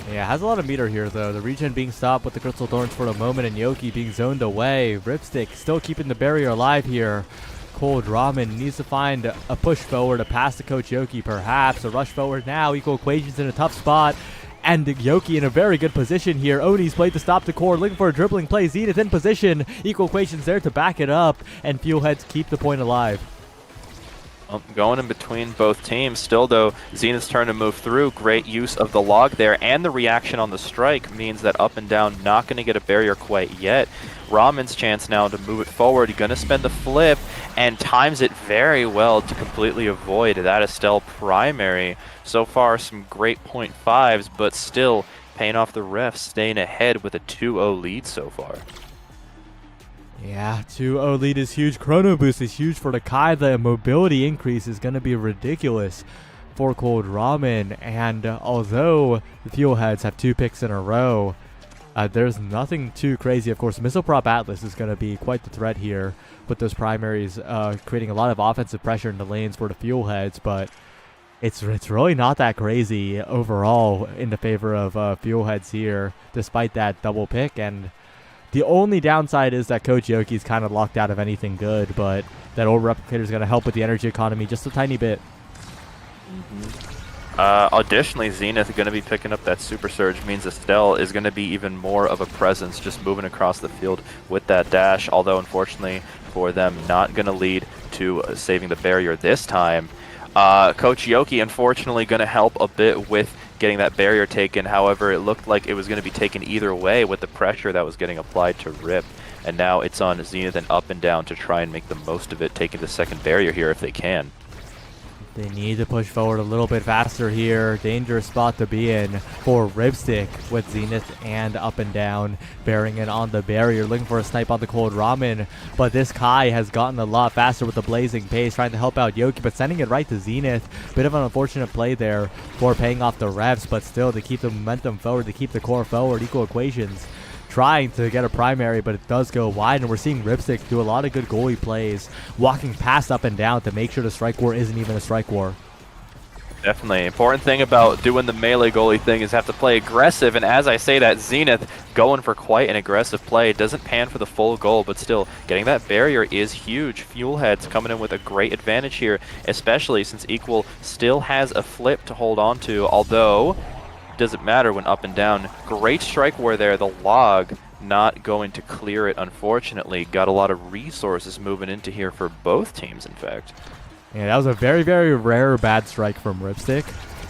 Speaker 1: Yeah, has a lot of meter here, though. The regen being stopped with the Crystal Thorns for a moment, and Yoki being zoned away. Ripstick still keeping the barrier alive here. Cold Ramen needs to find a push forward to pass to Coach Yoki, perhaps. A rush forward now. Equal Equations in a tough spot. And Yoki in a very good position here. Oni's played to stop the core, looking for a dribbling play. Zenith in position. Equal Equations there to back it up, and Fuelheads keep the point alive.
Speaker 2: Going in between both teams. Still, though, Zenith's turn to move through. Great use of the log there, and the reaction on the strike means that Up and Down not going to get a barrier quite yet. Ramen's chance now to move it forward. He's going to spend the flip and times it very well to completely avoid that Estelle primary. So far, some great .5s, but still paying off the refs, staying ahead with a 2-0 lead so far.
Speaker 1: Yeah, 2-0 lead is huge. Chrono Boost is huge for the Kai. The mobility increase is going to be ridiculous for Cold Ramen. And although the Fuelheads have 2 picks in a row, there's nothing too crazy. Of course, Missile Prop Atlas is going to be quite the threat here with those primaries, creating a lot of offensive pressure in the lanes for the Fuelheads. But it's really not that crazy overall in the favor of Fuelheads here, despite that double pick. And the only downside is that Coach Yoki's kind of locked out of anything good, but that old replicator is going to help with the energy economy just a tiny bit.
Speaker 2: Additionally, Zenith going to be picking up that Super Surge, means Estelle is going to be even more of a presence, just moving across the field with that dash, although unfortunately for them, not going to lead to saving the barrier this time. Coach Yoki, unfortunately, going to help a bit with getting that barrier taken. However, it looked like it was going to be taken either way with the pressure that was getting applied to Rip. And now it's on Zenith and Up and Down to try and make the most of it, taking the second barrier here if they can.
Speaker 1: They need to push forward a little bit faster here. Dangerous spot to be in for Ripstick with Zenith and Up and Down bearing in on the barrier, looking for a snipe on the Cold Ramen. But this Kai has gotten a lot faster with the blazing pace, trying to help out Yoki, but sending it right to Zenith. Bit of an unfortunate play there for paying off the revs, but still to keep the momentum forward, to keep the core forward. Equal Equations trying to get a primary, but it does go wide, and we're seeing Ripstick do a lot of good goalie plays, walking past Up and Down to make sure the strike war isn't even a strike war.
Speaker 2: Definitely. Important thing about doing the melee goalie thing is have to play aggressive, and as I say that, Zenith going for quite an aggressive play. Doesn't pan for the full goal, but still getting that barrier is huge. Fuelheads coming in with a great advantage here, especially since Equal still has a flip to hold on to, although doesn't matter when Up and Down. Great strike war there. The log not going to clear it, unfortunately. Got a lot of resources moving into here for both teams, in fact.
Speaker 1: Yeah, that was a very, very rare bad strike from Ripstick,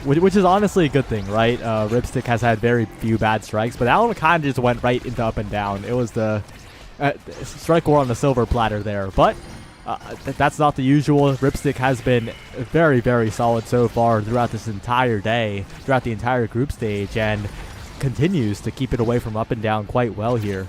Speaker 1: which is honestly a good thing, right? Ripstick has had very few bad strikes, but that one kind of just went right into Up and Down. It was the strike war on the silver platter there, but that's not the usual. Ripstick has been very, very solid so far throughout this entire day, throughout the entire group stage, and continues to keep it away from Up and Down quite well here.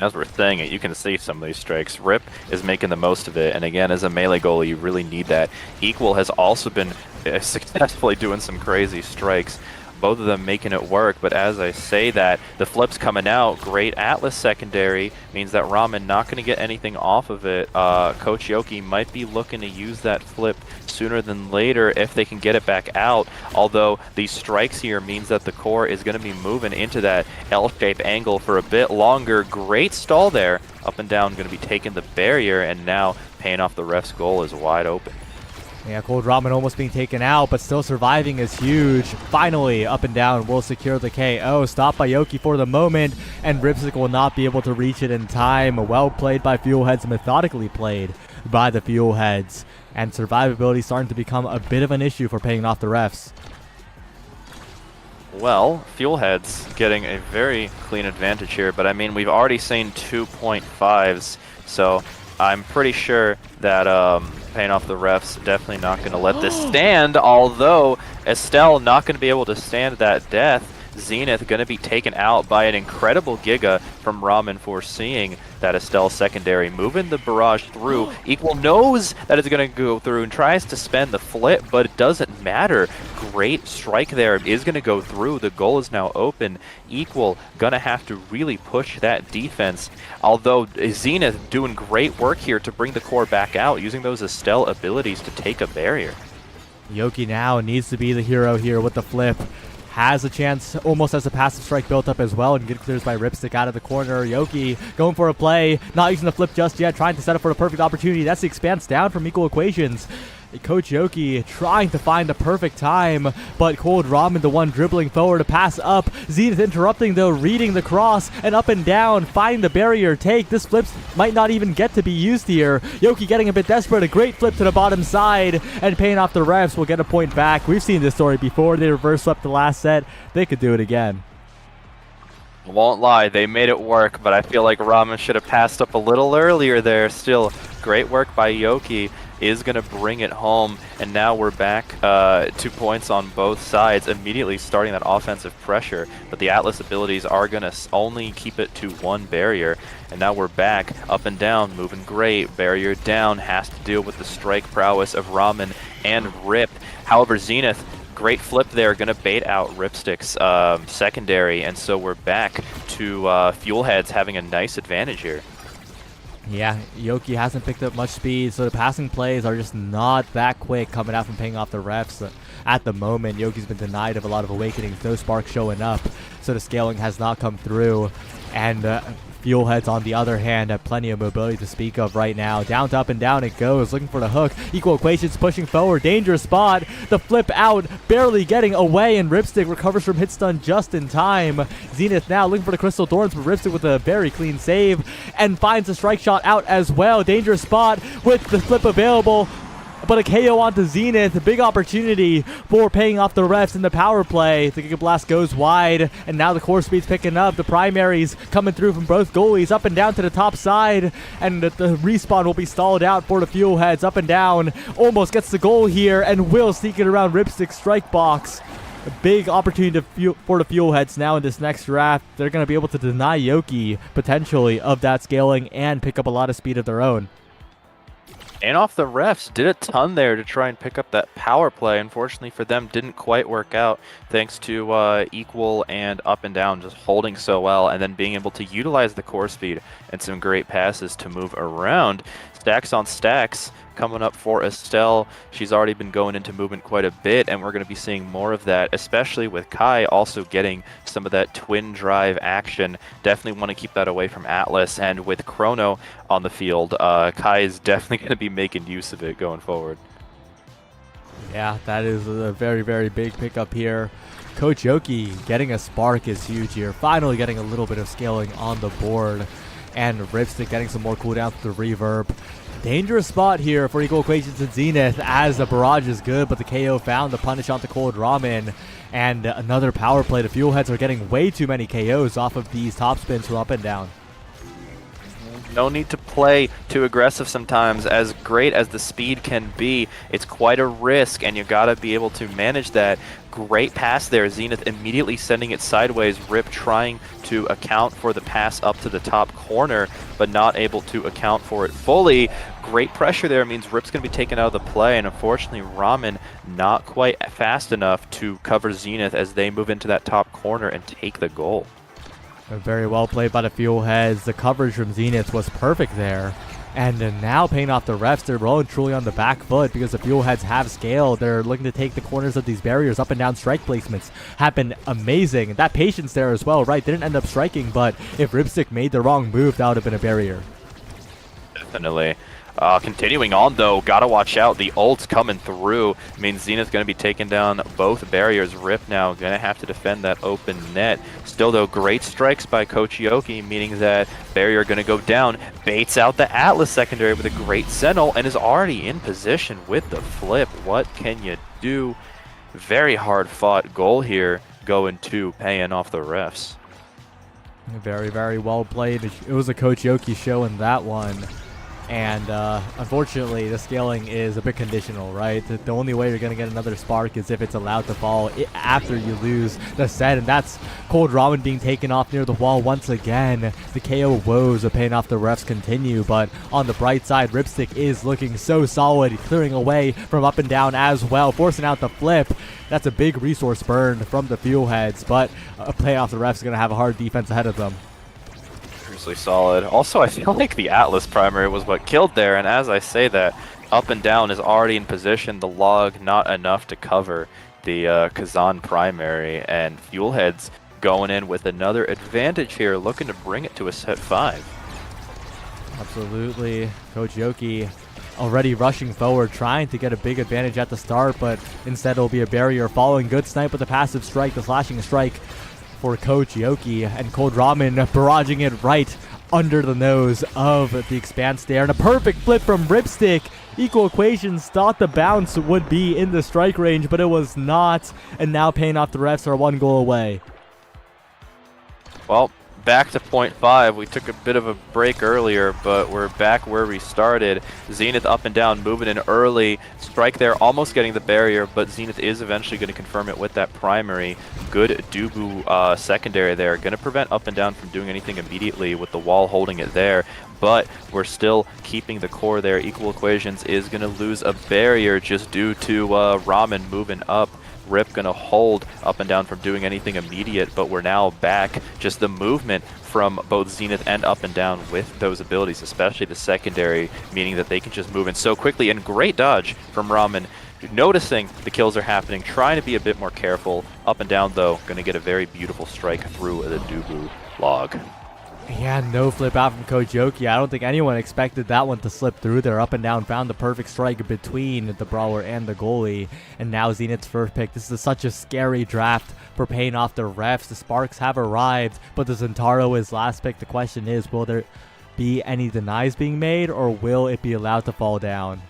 Speaker 2: As we're saying it, you can see some of these strikes. Rip is making the most of it, and again, as a melee goalie, you really need that. Equal has also been successfully doing some crazy strikes. both of them making it work. But as I say that, the flip's coming out. Great Atlas secondary means that Ramen not going to get anything off of it. Coach Yoki might be looking to use that flip sooner than later if they can get it back out. Although these strikes here means that the core is going to be moving into that L-shaped angle for a bit longer. Great stall there. Up and down going to be taking the barrier, and now paying off the ref's goal is wide open.
Speaker 1: Yeah, Cold Ramen almost being taken out, but still surviving is huge. Finally, Up and Down will secure the KO. Stopped by Yoki for the moment, and Ripstick will not be able to reach it in time. Well played by Fuelheads, methodically played by the Fuelheads. And survivability starting to become a bit of an issue for paying off the refs.
Speaker 2: Well, Fuelheads getting a very clean advantage here, but I mean, we've already seen 2.5s, so I'm pretty sure that paying off the refs definitely not going to let this stand, although Estelle not going to be able to stand that death. Zenith going to be taken out by an incredible Giga from Ramen, foreseeing that Estelle secondary, moving the barrage through. Equal knows that it's going to go through and tries to spend the flip, but it doesn't matter. Great strike there, is going to go through. The goal is now open. Equal going to have to really push that defense, although Zenith doing great work here to bring the core back out, using those Estelle abilities to take a barrier.
Speaker 1: Yoki now needs to be the hero here with the flip. Has a chance, almost has a passive strike built up as well, and good clears by Ripstick out of the corner. Yoki going for a play, not using the flip just yet, trying to set up for a perfect opportunity. That's the expanse down from Equal Equations. Coach Yoki trying to find the perfect time, but Cold Ramen the one dribbling forward to pass up. Zenith interrupting though, reading the cross, and Up and Down finding the barrier take. This flips might not even get to be used here. Yoki getting a bit desperate, a great flip to the bottom side, and paying off the refs will get a point back. We've seen this story before. They reverse swept the last set. They could do it again.
Speaker 2: Won't lie, they made it work, but I feel like Ramen should have passed up a little earlier there. Still, great work by Yoki. Is going to bring it home, and now we're back 2 points on both sides, immediately starting that offensive pressure. But the Atlas abilities are going to only keep it to one barrier, and now we're back. Up and Down, moving great. Barrier down, has to deal with the strike prowess of Ramen and Rip. However, Zenith, great flip there, going to bait out Ripstick's secondary, and so we're back to Fuelheads having a nice advantage here.
Speaker 1: Yeah, Yoki hasn't picked up much speed, so the passing plays are just not that quick coming out from paying off the refs. At the moment, Yoki's been denied of a lot of awakenings, no spark showing up, so the scaling has not come through. And Fuelheads, on the other hand, have plenty of mobility to speak of right now. Down to Up and Down it goes, looking for the hook. Equal Equations pushing forward, dangerous spot. The flip out, barely getting away, and Ripstick recovers from hit stun just in time. Zenith now looking for the Crystal Thorns, but Ripstick with a very clean save, and finds a strike shot out as well. Dangerous spot with the flip available, but a KO onto Zenith. A big opportunity for paying off the refs in the power play. The Giga Blast goes wide, and now the core speed's picking up. The primaries coming through from both goalies. Up and Down to the top side, and the respawn will be stalled out for the Fuelheads. Up and Down almost gets the goal here, and will sneak it around Ripstick's strike box. A big opportunity for the Fuelheads now in this next draft. They're going to be able to deny Yoki, potentially, of that scaling and pick up a lot of speed of their own.
Speaker 2: And off the refs, did a ton there to try and pick up that power play. Unfortunately for them, didn't quite work out, thanks to Equal and Up and Down just holding so well, and then being able to utilize the core speed and some great passes to move around. Stacks on stacks coming up for Estelle. She's already been going into movement quite a bit, and we're going to be seeing more of that, especially with Kai also getting some of that twin drive action. Definitely want to keep that away from Atlas, and with Chrono on the field, Kai is definitely going to be making use of it going forward.
Speaker 1: Yeah, that is a very, very big pickup here. Coach Yoki getting a spark is huge here. Finally getting a little bit of scaling on the board. And Ripstick getting some more cooldown through the reverb. Dangerous spot here for Equal Equations and Zenith, as the barrage is good, but the KO found the punish onto Cold Ramen. And another power play. The Fuelheads are getting way too many KOs off of these top spins from Up and Down.
Speaker 2: No need to play too aggressive sometimes. As great as the speed can be, it's quite a risk, and you gotta be able to manage that. Great pass there. Zenith immediately sending it sideways. Rip trying to account for the pass up to the top corner, but not able to account for it fully. Great pressure there means Rip's going to be taken out of the play, and unfortunately Ramen not quite fast enough to cover Zenith as they move into that top corner and take the goal.
Speaker 1: Very well played by the Fuelheads. The coverage from Zenith was perfect there. And now paying off the refs, they're well and truly on the back foot because the Fuelheads have scale. They're looking to take the corners of these barriers. Up and down strike placements have been amazing. That patience there as well, right? Didn't end up striking, but if Ripstick made the wrong move, that would have been a barrier.
Speaker 2: Definitely. Continuing on though, gotta watch out. The ult's coming through. Means Zenith's gonna be taking down both barriers. Rip now gonna have to defend that open net. Still though, great strikes by Coach Yoki, meaning that barrier gonna go down. Baits out the Atlas secondary with a great Sentinel and is already in position with the flip. What can you do? Very hard fought goal here, going to paying off the refs.
Speaker 1: Very, very well played. It was a Coach Yoki show in that one. And unfortunately, the scaling is a bit conditional, right? The only way you're going to get another spark is if it's allowed to fall after you lose the set. And that's Cold Ramen being taken off near the wall once again. The KO woes of paying off the refs continue. But on the bright side, Ripstick is looking so solid, clearing away from up and down as well, forcing out the flip. That's a big resource burn from the Fuelheads. But paying off the refs is going to have a hard defense ahead of them.
Speaker 2: Solid. Also, I feel like the Atlas primary was what killed there, and as I say that, up and down is already in position. The log not enough to cover the Kazan primary, and Fuelheads going in with another advantage here, looking to bring it to a set 5.
Speaker 1: Absolutely. Coach Yoki already rushing forward, trying to get a big advantage at the start, but instead it'll be a barrier following. Good snipe with the passive strike, the slashing strike for Coach Yoki, and Cold Ramen barraging it right under the nose of the Expanse there. And a perfect flip from Ripstick. Equal Equations thought the bounce would be in the strike range, but it was not. And now paying off the refs are 1 goal away.
Speaker 2: Well, back to point 5. We took a bit of a break earlier, but we're back where we started. Zenith up and down, moving in early. Strike there, almost getting the barrier, but Zenith is eventually going to confirm it with that primary. Good Dubu secondary there. Going to prevent up and down from doing anything immediately with the wall holding it there. But we're still keeping the core there. Equal Equations is going to lose a barrier just due to Ramen moving up. Rip gonna hold up and down from doing anything immediate, but we're now back. Just the movement from both Zenith and up and down with those abilities, especially the secondary, meaning that they can just move in so quickly. And great dodge from Ramen, noticing the kills are happening, trying to be a bit more careful. Up and down though, gonna get a very beautiful strike through the Dubu log.
Speaker 1: Yeah, no flip out from Coach Yoki. I don't think anyone expected that one to slip through there. Up and down, found the perfect strike between the brawler and the goalie. And now Zenith's first pick. This is such a scary draft for paying off the refs. The Sparks have arrived, but the Zentaro is last pick. The question is, will there be any denies being made, or will it be allowed to fall down?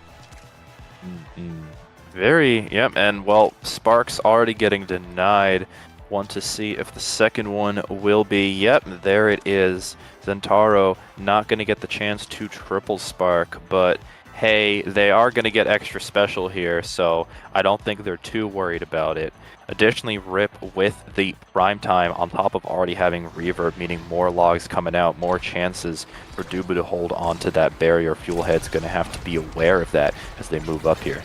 Speaker 2: Yep, and well, Sparks already getting denied. Want to see if the second one will be. Yep, there it is. Zentaro not going to get the chance to triple spark, but hey, they are going to get extra special here, so I don't think they're too worried about it. Additionally, Rip with the prime time on top of already having reverb, meaning more logs coming out, more chances for Dubu to hold on to that barrier. Fuelhead's going to have to be aware of that as they move up here.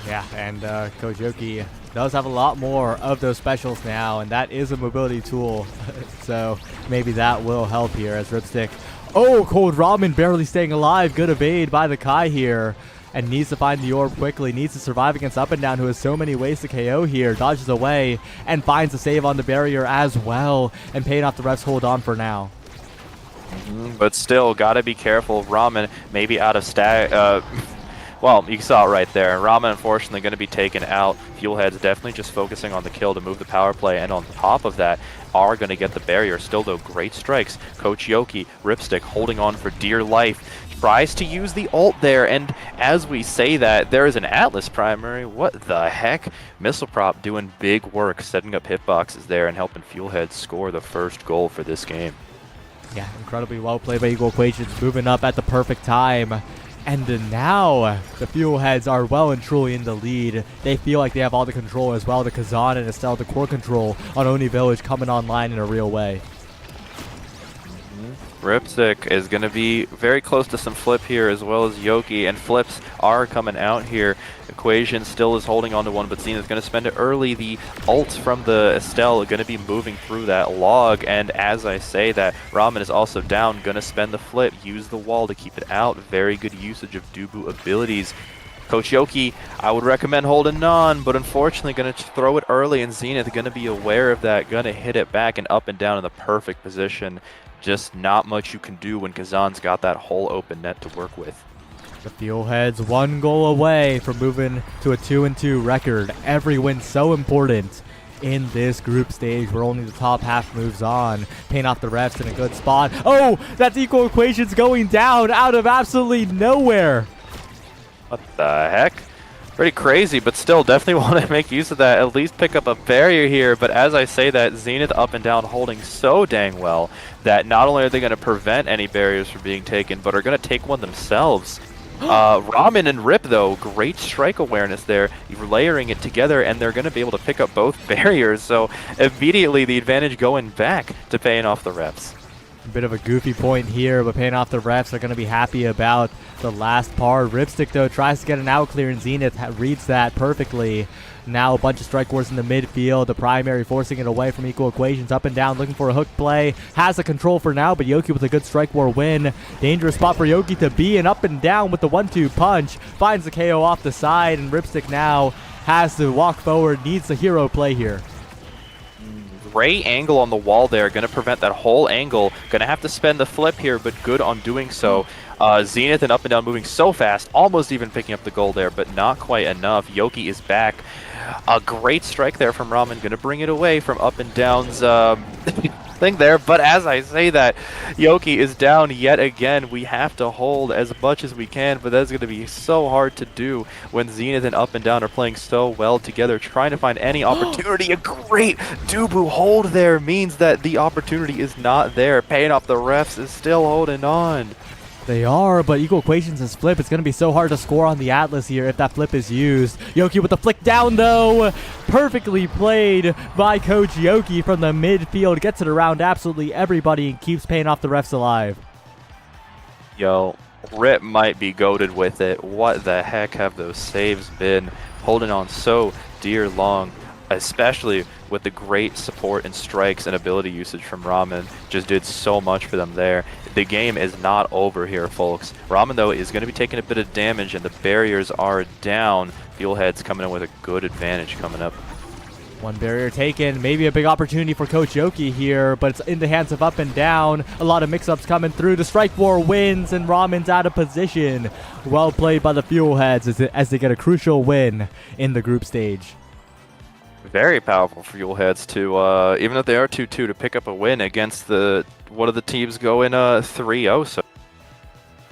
Speaker 1: Yeah, and Coach Yoki does have a lot more of those specials now, and that is a mobility tool. So maybe that will help here as Ripstick. Oh, Cold Ramen barely staying alive. Good evade by the Kai here. And needs to find the orb quickly. Needs to survive against Up and Down, who has so many ways to KO here. Dodges away and finds a save on the barrier as well. And paying off the refs hold on for now.
Speaker 2: But still, gotta be careful. Ramen maybe out of stack. Well, you saw it right there. Ramen, unfortunately, going to be taken out. Fuelhead's definitely just focusing on the kill to move the power play, and on top of that, are going to get the barrier. Still, though, great strikes. Coach Yoki, Ripstick, holding on for dear life. Tries to use the ult there, and as we say that, there is an Atlas primary. What the heck? Missile Prop doing big work, setting up hitboxes there and helping Fuelhead score the first goal for this game.
Speaker 1: Yeah, incredibly well played by Equal Equations, moving up at the perfect time. And now the Fuel Heads are well and truly in the lead. They feel like they have all the control as well. The Kazan and Estelle, the core control on Oni Village coming online in a real way.
Speaker 2: Ripstick is going to be very close to some flip here, as well as Yoki, and flips are coming out here. Equation still is holding on to one, but Zenith's going to spend it early. The ult from the Estelle are going to be moving through that log, and as I say that, Ramen is also down, going to spend the flip, use the wall to keep it out. Very good usage of Dubu abilities. Coach Yoki, I would recommend holding on, but unfortunately going to throw it early, and Zenith going to be aware of that, going to hit it back and up and down in the perfect position. Just not much you can do when Kazan's got that whole open net to work with.
Speaker 1: The Fuel Heads 1 goal away from moving to a 2-2 record. Every win so important in this group stage where only the top half moves on. Paying off the refs in a good spot. Oh, that's Equal Equations going down out of absolutely nowhere.
Speaker 2: What the heck? Pretty crazy, but still definitely want to make use of that, at least pick up a barrier here. But as I say that, Zenith up and down holding so dang well that not only are they going to prevent any barriers from being taken, but are going to take one themselves. Ramen and Rip, though, great strike awareness there, layering it together, and they're going to be able to pick up both barriers. So immediately the advantage going back to paying off the refs.
Speaker 1: A bit of a goofy point here, but paying off the refs are going to be happy about the last part. Ripstick, though, tries to get an out clear, and Zenith reads that perfectly. Now a bunch of strike wars in the midfield. The primary forcing it away from Equal Equations. Up and down, looking for a hook play. Has the control for now, but Yoki with a good strike war win. Dangerous spot for Yoki to be, and up and down with the 1-2 punch. Finds the KO off the side, and Ripstick now has to walk forward. Needs the hero play here.
Speaker 2: Great angle on the wall there, going to prevent that whole angle. Going to have to spend the flip here, but good on doing so. Zenith and up and down moving so fast, almost even picking up the goal there, but not quite enough. Yoki is back. A great strike there from Ramen, going to bring it away from up and down's thing there. But as I say that, Yoki is down yet again. We have to hold as much as we can, but that's going to be so hard to do when Zenith and up and down are playing so well together, trying to find any opportunity. A great Dubu hold there means that the opportunity is not there. Paying off the refs is still holding on.
Speaker 1: They are, but Equal Equations is flip. It's going to be so hard to score on the Atlas here if that flip is used. Yoki with the flick down, though. Perfectly played by Coach Yoki from the midfield. Gets it around absolutely everybody and keeps paying off the refs alive.
Speaker 2: Yo, Rip might be goated with it. What the heck have those saves been? Holding on so dear long, especially with the great support and strikes and ability usage from Ramen. Just did so much for them there. The game is not over here, folks. Ramen, though, is going to be taking a bit of damage, and the barriers are down. Fuelhead's coming in with a good advantage coming up.
Speaker 1: One barrier taken. Maybe a big opportunity for Coach Yoki here, but it's in the hands of up and down. A lot of mix-ups coming through. The strike war wins, and Ramen's out of position. Well played by the Fuelheads as they get a crucial win in the group stage.
Speaker 2: Very powerful for Fuelheads to, even if they are 2-2, to pick up a win against one of the teams going 3-0. So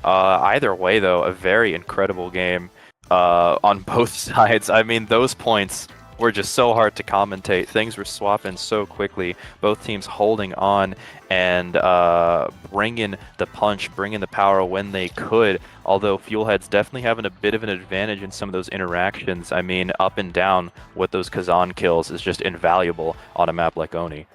Speaker 2: either way, though, a very incredible game on both sides. I mean, those points were just so hard to commentate. Things were swapping so quickly. Both teams holding on and bringing the punch, bringing the power when they could. Although Fuelhead's definitely having a bit of an advantage in some of those interactions. I mean, up and down with those Kazan kills is just invaluable on a map like Oni.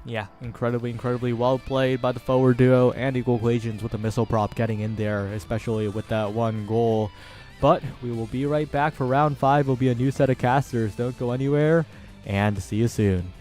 Speaker 1: Yeah, incredibly well played by the forward duo and Equal Equations with the missile prop getting in there, especially with that one goal. But we will be right back for round 5. It will be a new set of casters. Don't go anywhere, and see you soon.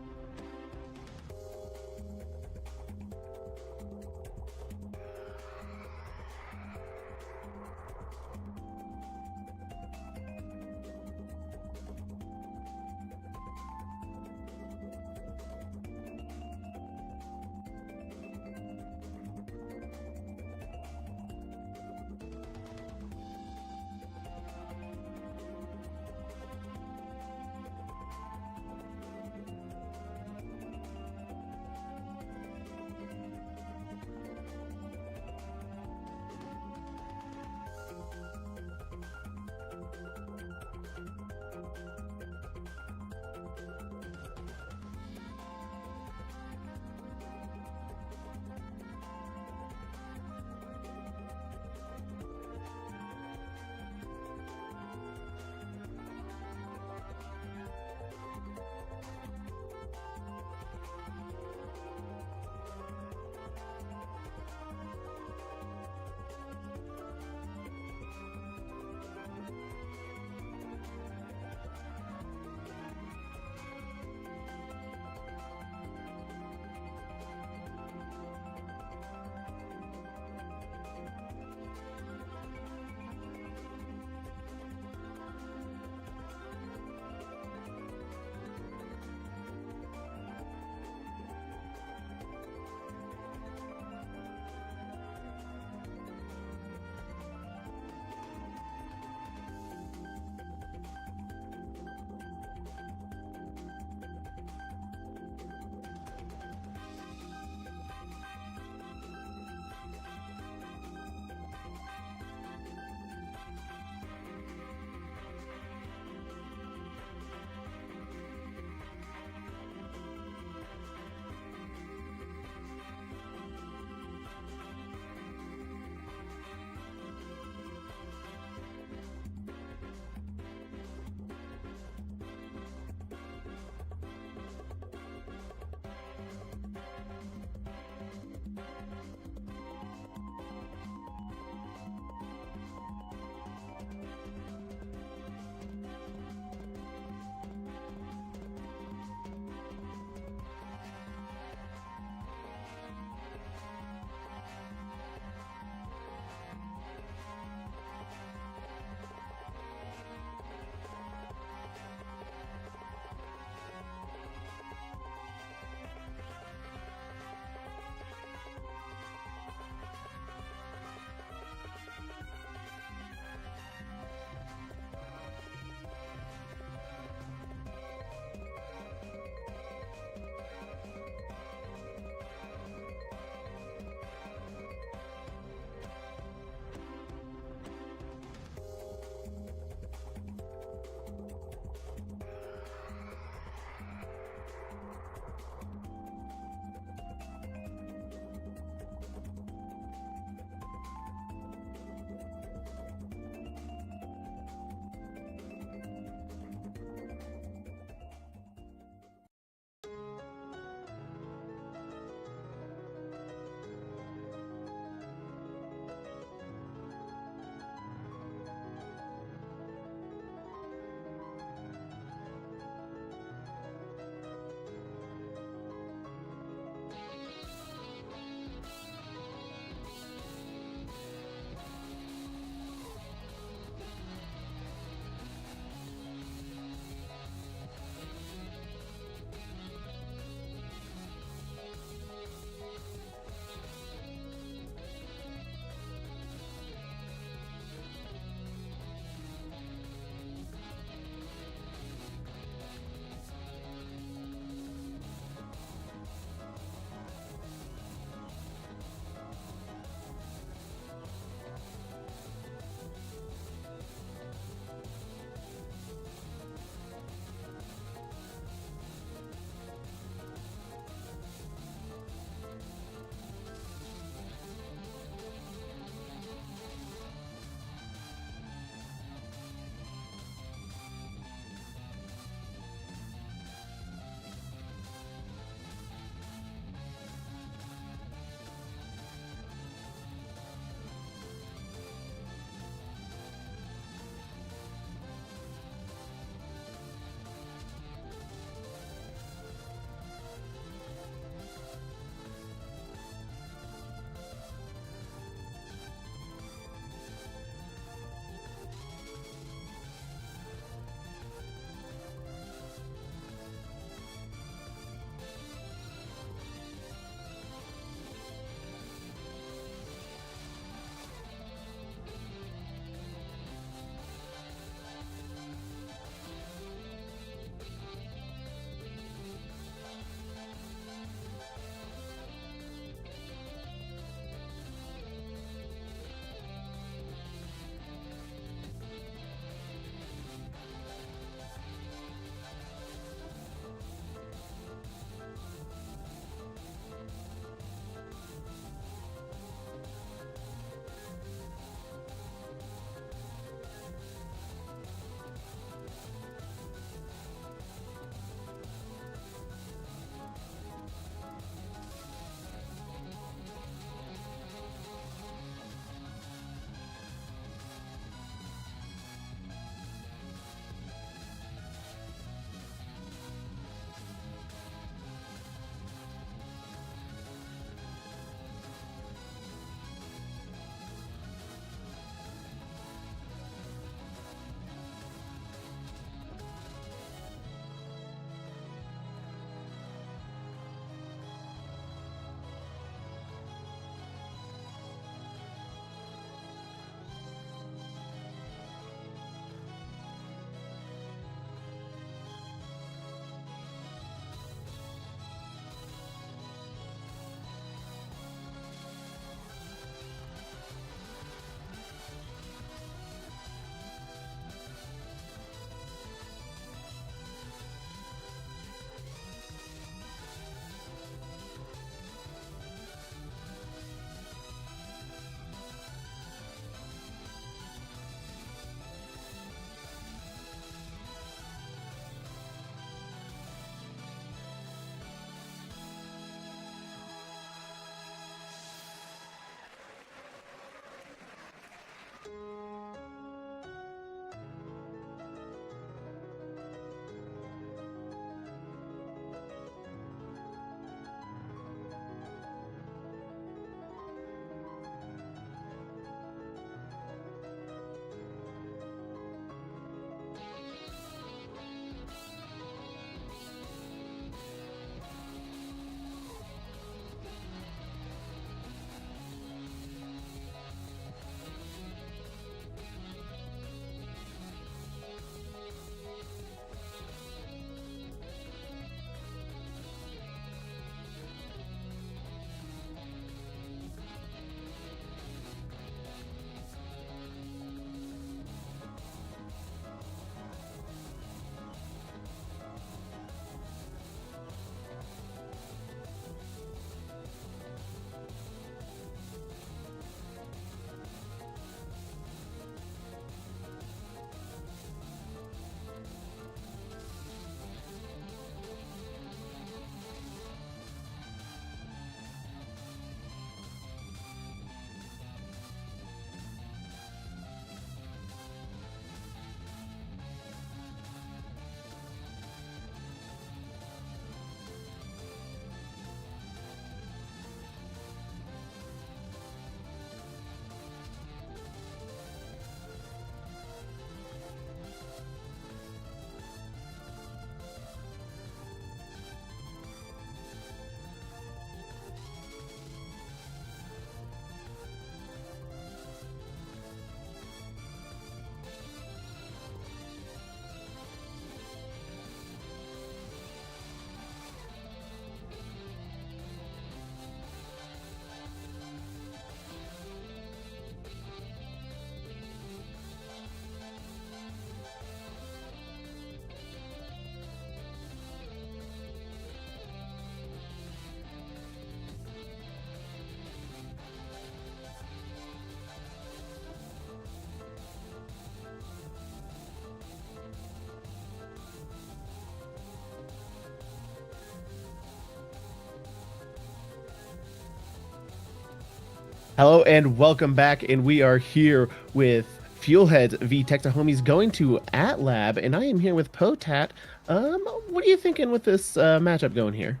Speaker 3: Hello and welcome back, and we are here with Fuelheads v Homies going to AtLab, and I am here with Potat. What are you thinking with this matchup going here?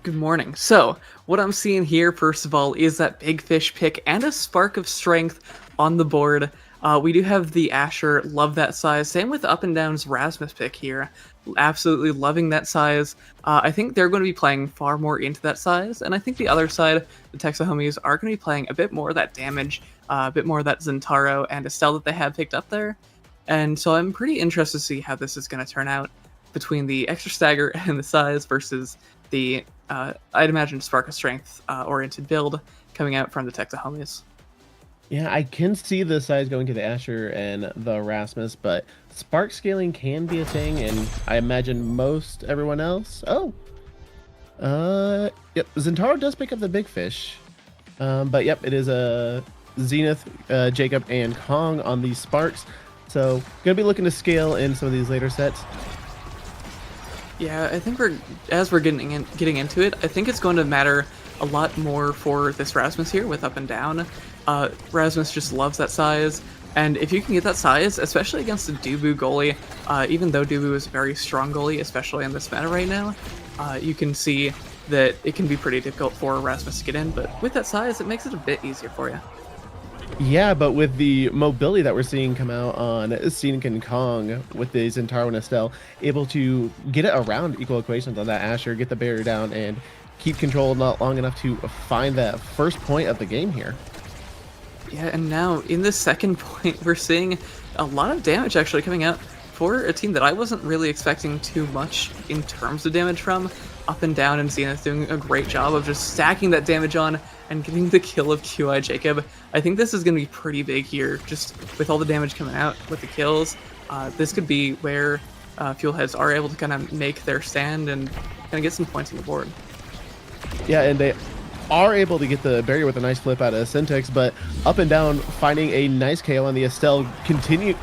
Speaker 4: Good morning. So, what I'm seeing here, first of all, is that big fish pick and a spark of strength on the board. We do have the Asher, love that size. Same with Up and Down's Rasmus pick here. Absolutely loving that size. I think they're going to be playing far more into that size, and I think the other side, the Homies, are going to be playing a bit more of that damage, a bit more of that Zentaro and Estelle that they have picked up there. And so I'm pretty interested to see how this is going to turn out between the extra stagger and the size versus the I'd imagine Spark of Strength oriented build coming out from the Homies.
Speaker 3: Yeah, I can see the size going to the Asher and the Rasmus, but spark scaling can be a thing, and I imagine most everyone else. Yep, Zentaro does pick up the big fish, but yep, it is a Zenith, Jacob, and Kong on these sparks. So gonna be looking to scale in some of these later sets.
Speaker 4: Yeah, I think as we're getting into it, I think it's going to matter a lot more for this Rasmus here with Up and Down. Rasmus just loves that size, and if you can get that size, especially against a Dubu goalie, even though Dubu is a very strong goalie, especially in this meta right now, you can see that it can be pretty difficult for Rasmus to get in, but with that size, it makes it a bit easier for you.
Speaker 3: Yeah, but with the mobility that we're seeing come out on Scenic and Kong with the Zentaro and Estelle, able to get it around equal equations on that Asher, get the barrier down, and keep control not long enough to find that first point of the game here.
Speaker 4: Yeah, and now in the second point, we're seeing a lot of damage actually coming out for a team that I wasn't really expecting too much in terms of damage from. Up and Down and Zenith doing a great job of just stacking that damage on and getting the kill of QI Jacob. I think this is going to be pretty big here, just with all the damage coming out with the kills. This could be where Fuelheads are able to kind of make their stand and kind of get some points on the board.
Speaker 3: Yeah, and they are able to get the barrier with a nice flip out of Syntax, but Up and Down finding a nice KO on the Estelle, continuing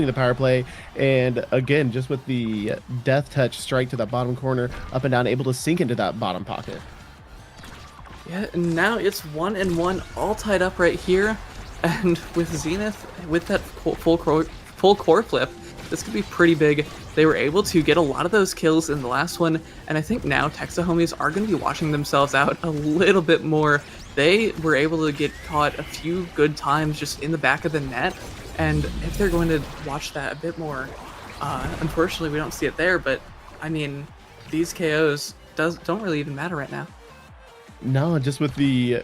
Speaker 3: the power play, and again, just with the death touch strike to that bottom corner, Up and Down able to sink into that bottom pocket.
Speaker 4: Yeah, and now it's 1-1, all tied up right here, and with Zenith, with that full core flip, this could be pretty big. They were able to get a lot of those kills in the last one, and I think now Homies are going to be watching themselves out a little bit more. They were able to get caught a few good times just in the back of the net, and if they're going to watch that a bit more, unfortunately we don't see it there, but I mean, these KOs don't really even matter right now.
Speaker 3: No, just with the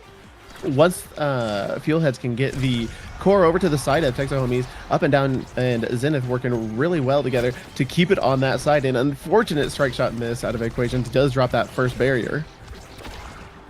Speaker 3: once Fuelheads can get the core over to the side of Homies, Up and Down and Zenith working really well together to keep it on that side. And unfortunate strike shot miss out of equations does drop that first barrier.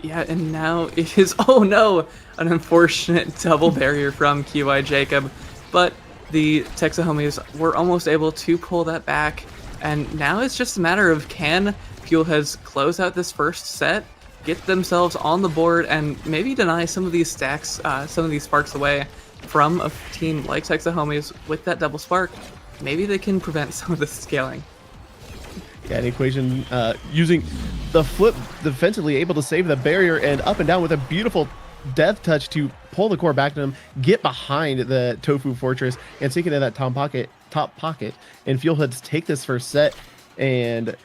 Speaker 4: Yeah, and now it is, oh no, an unfortunate double barrier from QI Jacob. But the Homies were almost able to pull that back. And now it's just a matter of, can Fuelheads close out this first set, get themselves on the board, and maybe deny some of these stacks, some of these sparks away from a team like Homies with that double spark. Maybe they can prevent some of the scaling.
Speaker 3: Yeah, an equation using the flip defensively, able to save the barrier, and Up and Down with a beautiful death touch to pull the core back to them, get behind the Tofu Fortress, and sink into that top pocket. And Fuelheads take this first set, and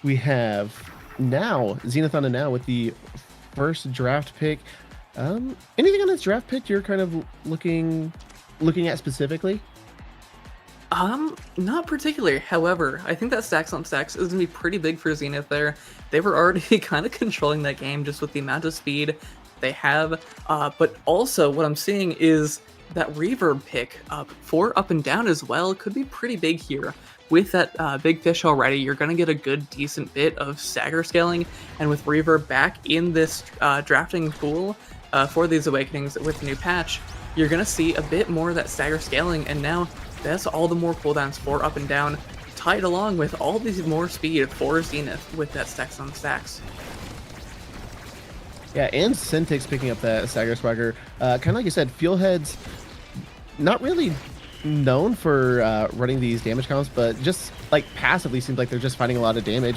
Speaker 3: we have now Zenith on a now with the first draft pick. Anything on this draft pick you're kind of looking at specifically?
Speaker 4: Not particularly. However, I think that stacks on stacks is gonna be pretty big for Zenith there. They were already kind of controlling that game just with the amount of speed they have. But also what I'm seeing is that reverb pick for Up and Down as well could be pretty big here. With that big fish already, you're going to get a good, decent bit of stagger scaling, and with reverb back in this drafting pool for these awakenings with the new patch, you're going to see a bit more of that stagger scaling, and now that's all the more cooldowns for Up and Down, tied along with all these more speed for Zenith with that stacks on stacks.
Speaker 3: Yeah, and Syntax picking up that stagger swagger. Kind of like you said, Fuelheads not really known for running these damage comps, but just like passively seems like they're just finding a lot of damage.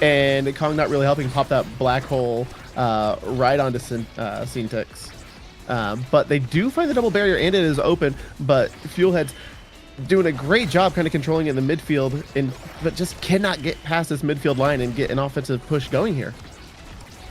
Speaker 3: And Kong not really helping pop that black hole right onto Syntax. But they do find the double barrier, and it is open, but Fuelhead's doing a great job kind of controlling it in the midfield, but just cannot get past this midfield line and get an offensive push going here.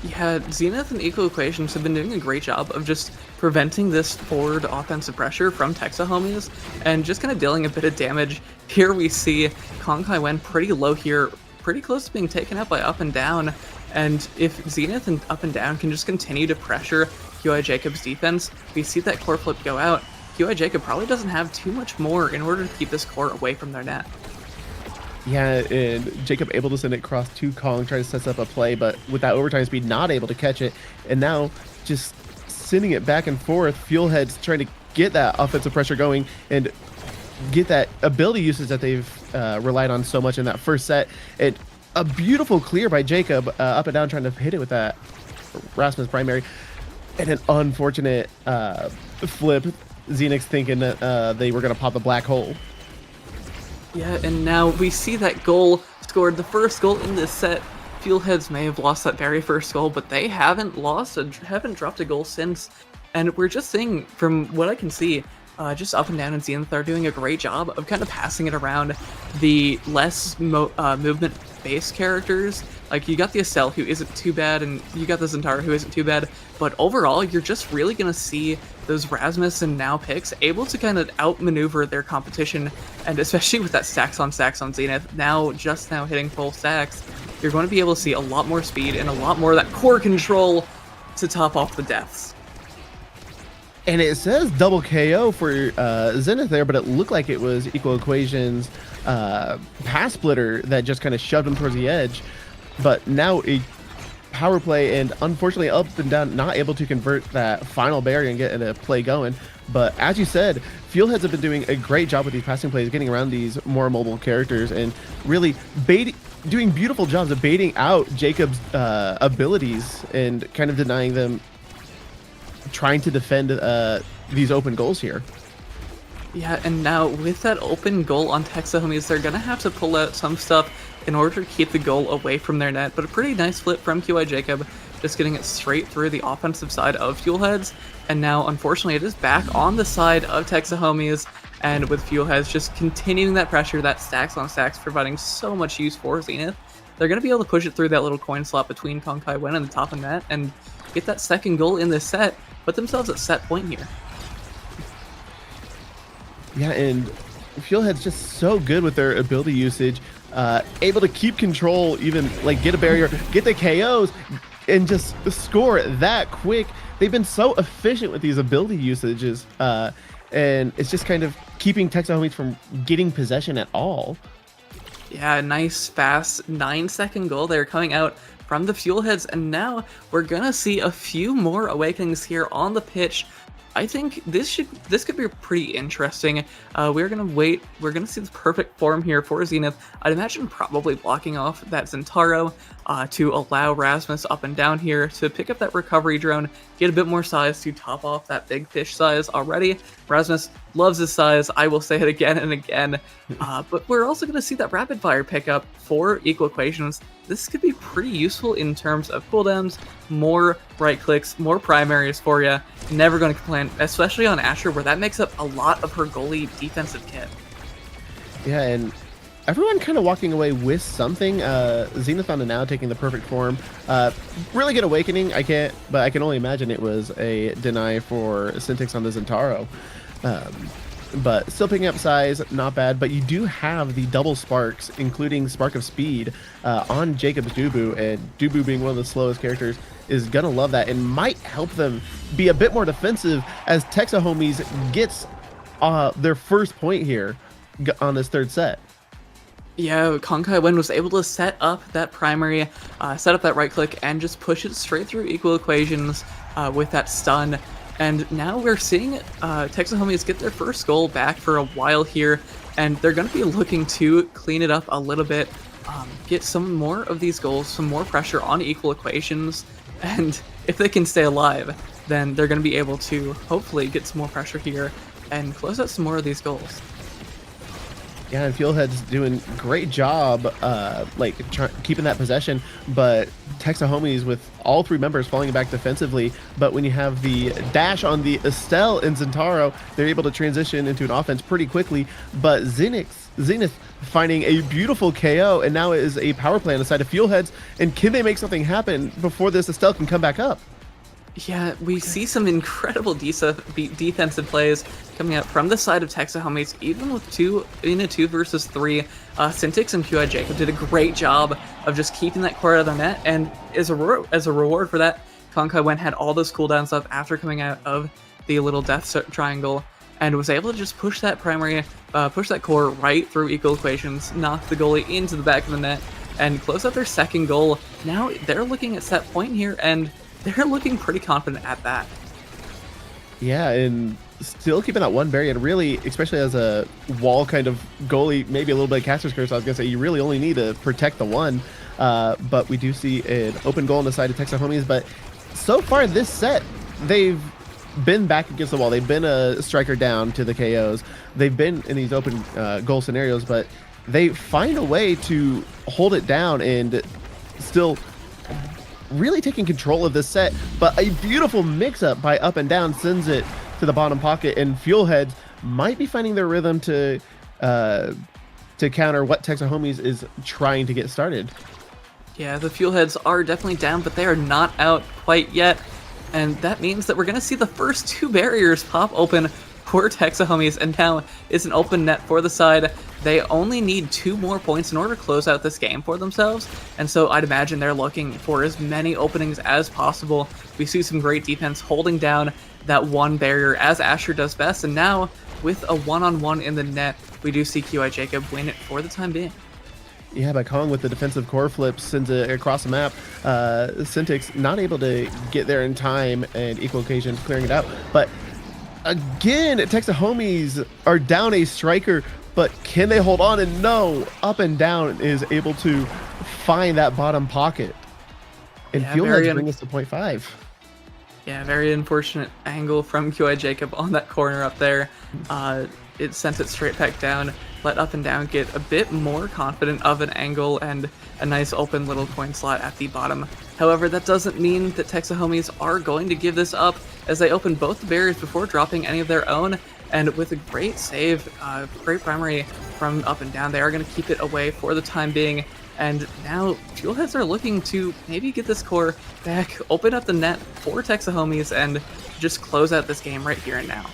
Speaker 4: Yeah, Zenith and Equal Equations have been doing a great job of just preventing this forward offensive pressure from Texa homies and just kind of dealing a bit of damage. Here we see Konkai Wen pretty low here, pretty close to being taken out by Up and Down. And if Zenith and Up and Down can just continue to pressure QI Jacob's defense, we see that core flip go out. QI Jacob probably doesn't have too much more in order to keep this core away from their net.
Speaker 3: Yeah, and Jacob able to send it across to Kong, try to set up a play, but with that overtime speed, not able to catch it. And now just sending it back and forth. Fuelhead's trying to get that offensive pressure going and get that ability usage that they've relied on so much in that first set. And a beautiful clear by Jacob, Up and Down trying to hit it with that Rasmus primary. And an unfortunate flip. Xenix thinking that they were going to pop the black hole.
Speaker 4: Yeah, and now we see that goal scored, the first goal in this set. Fuelheads may have lost that very first goal, but they haven't dropped a goal since. And we're just seeing, from what I can see, just Up and Down and Zenith are doing a great job of kind of passing it around the less movement-based characters. Like, you got the Estelle, who isn't too bad, and you got the Zentara, who isn't too bad, but overall, you're just really going to see those Rasmus and Now picks able to kind of outmaneuver their competition, and especially with that stacks on Zenith, now hitting full stacks, you're going to be able to see a lot more speed and a lot more of that core control to top off the deaths.
Speaker 3: And it says double KO for Zenith there, but it looked like it was Equal Equations pass splitter that just kind of shoved him towards the edge. But now a power play, and unfortunately Up and Down not able to convert that final barrier and get a play going. But as you said, Fuelheads have been doing a great job with these passing plays, getting around these more mobile characters and really doing beautiful jobs of baiting out Jacob's abilities and kind of denying them trying to defend these open goals here.
Speaker 4: Yeah, and now with that open goal on Texa homies, they're going to have to pull out some stuff in order to keep the goal away from their net. But a pretty nice flip from QI Jacob, just getting it straight through the offensive side of Fuelheads. And now, unfortunately, it is back on the side of Texa homies, and with Fuelheads just continuing that pressure, that stacks on stacks, providing so much use for Zenith. They're going to be able to push it through that little coin slot between Konkai Wen and the top of net and get that second goal in this set, put themselves at set point here.
Speaker 3: Yeah, and Fuelhead's just so good with their ability usage, able to keep control, even like get a barrier, get the KOs, and just score that quick. They've been so efficient with these ability usages, and it's just kind of keeping Texa homies from getting possession at all.
Speaker 4: Yeah, nice, fast 9-second goal there coming out from the Fuelheads, and now we're gonna see a few more awakenings here on the pitch. I think this could be pretty interesting. We're gonna see the perfect form here for Zenith. I'd imagine probably blocking off that Zentaro to allow Rasmus Up and Down here to pick up that recovery drone, get a bit more size to top off that big fish size already. Rasmus loves his size, I will say it again and again. But we're also gonna see that rapid fire pickup for Equal Equations. This could be pretty useful in terms of cooldowns, more right clicks, more primaries for you. Never going to complain, especially on Asher, where that makes up a lot of her goalie defensive kit.
Speaker 3: Yeah, and everyone kind of walking away with something. Zenith on the Now taking the perfect form. Really good awakening. But I can only imagine it was a deny for Syntax on the Zentaro. But still picking up size, not bad. But you do have the double sparks, including Spark of Speed, on Jacob's Dubu, and Dubu being one of the slowest characters is gonna love that and might help them be a bit more defensive as Texa homies gets their first point here on this third set.
Speaker 4: Yeah, Konkai Wen was able to set up that primary, set up that right click, and just push it straight through Equal Equations with that stun. And now we're seeing Texa homies get their first goal back for a while here, and they're going to be looking to clean it up a little bit, get some more of these goals, some more pressure on Equal Equations, and if they can stay alive, then they're going to be able to hopefully get some more pressure here and close out some more of these goals.
Speaker 3: Yeah, and Fieldhead's doing great job, like keeping that possession. But Texahomies with all 3 members falling back defensively. But when you have the dash on the Estelle and Zentaro, they're able to transition into an offense pretty quickly. But Zenith finding a beautiful KO, and now it is a power play on the side of Fieldheads. And can they make something happen before this Estelle can come back up?
Speaker 4: Yeah, we see some incredible defensive plays coming out from the side of Texahomies, even with in a 2 versus 3. Syntix and QI Jacob did a great job of just keeping that core out of the net, and as a reward for that, Konkai Wen had all those cooldowns up after coming out of the little death triangle, and was able to just push that core right through equal equations, knock the goalie into the back of the net, and close out their second goal. Now they're looking at set point here, and they're looking pretty confident at that.
Speaker 3: Yeah, and still keeping that one barrier, and really, especially as a wall kind of goalie, maybe a little bit of catcher's curse, I was going to say, you really only need to protect the one. But we do see an open goal on the side of Texahomies. But so far this set, they've been back against the wall. They've been a striker down to the KOs. They've been in these open goal scenarios, but they find a way to hold it down and still really taking control of this set. But a beautiful mix-up by Up and Down sends it to the bottom pocket, and Fuelheads might be finding their rhythm to counter what Texahomies is trying to get started.
Speaker 4: Yeah, the Fuelheads are definitely down, but they are not out quite yet, and that means that we're going to see the first 2 barriers pop open for Texahomies, and now it's an open net for the side. They only need 2 more points in order to close out this game for themselves, and so I'd imagine they're looking for as many openings as possible. We see some great defense holding down that one barrier as Asher does best, and now with a one-on-one in the net, we do see QI Jacob win it for the time being.
Speaker 3: Yeah, but Kong with the defensive core flip sends it across the map. Syntix not able to get there in time, and equal occasions clearing it out. But again, Texahomies are down a striker, but can they hold on? And no, Up and Down is able to find that bottom pocket. And
Speaker 4: Yeah,
Speaker 3: Fuelheads bring us to 0.5.
Speaker 4: Yeah, very unfortunate angle from QI Jacob on that corner up there. It sent it straight back down, let Up and Down get a bit more confident of an angle and a nice open little coin slot at the bottom. However, that doesn't mean that Texahomies are going to give this up, as they open both the barriers before dropping any of their own, and with a great save, great primary from Up and Down, they are going to keep it away for the time being. And now Fuelheads are looking to maybe get this core back, open up the net for Texahomies, and just close out this game right here and now.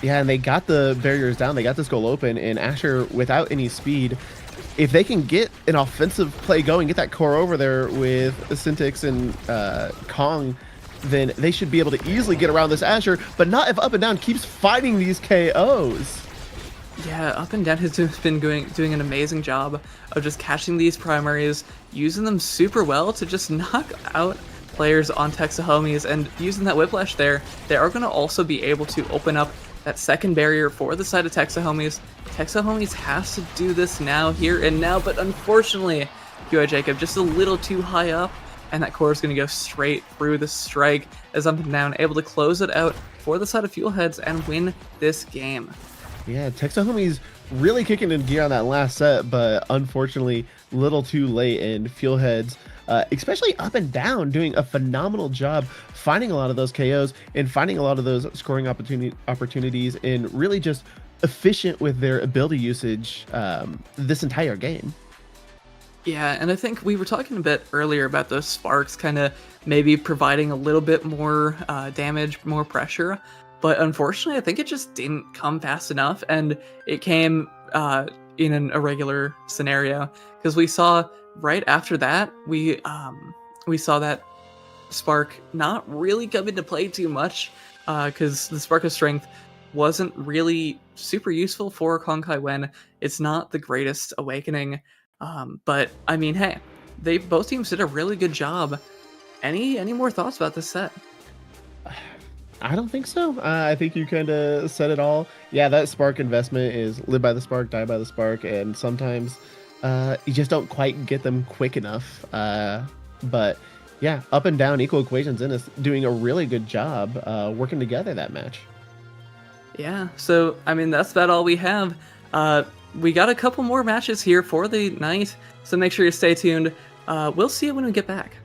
Speaker 3: Yeah, and they got the barriers down. They got this goal open, and Asher, without any speed, if they can get an offensive play going, get that core over there with Syntix and Kong, then they should be able to easily get around this Asher, but not if Up and Down keeps fighting these KOs.
Speaker 4: Yeah, Up and Down has just been doing an amazing job of just catching these primaries, using them super well to just knock out players on Texahomies, and using that whiplash there, they are going to also be able to open up that second barrier for the side of Texahomies. Texahomies has to do this now, here and now, but unfortunately, QI Jacob just a little too high up, and that core is going to go straight through the strike as Up and Down able to close it out for the side of Fuelheads and win this game.
Speaker 3: Yeah, Texahomies really kicking in gear on that last set, but unfortunately, little too late, and Fuelheads, especially Up and Down, doing a phenomenal job finding a lot of those KOs and finding a lot of those scoring opportunities, and really just efficient with their ability usage this entire game.
Speaker 4: Yeah, and I think we were talking a bit earlier about those sparks kind of maybe providing a little bit more damage, more pressure. But unfortunately, I think it just didn't come fast enough, and it came in an irregular scenario, because we saw right after that we saw that spark not really come into play too much, because the spark of strength wasn't really super useful for Konkai Wen. It's not the greatest awakening, but I mean, hey, both teams did a really good job. Any more thoughts about this set?
Speaker 3: I don't think so. I think you kind of said it all. Yeah, that spark investment is live by the spark, die by the spark, and sometimes you just don't quite get them quick enough. But yeah, Up and Down, equal equations in us, doing a really good job working together that match.
Speaker 4: Yeah, so I mean, that's about all we have. we got a couple more matches here for the night, so make sure you stay tuned. We'll see you when we get back.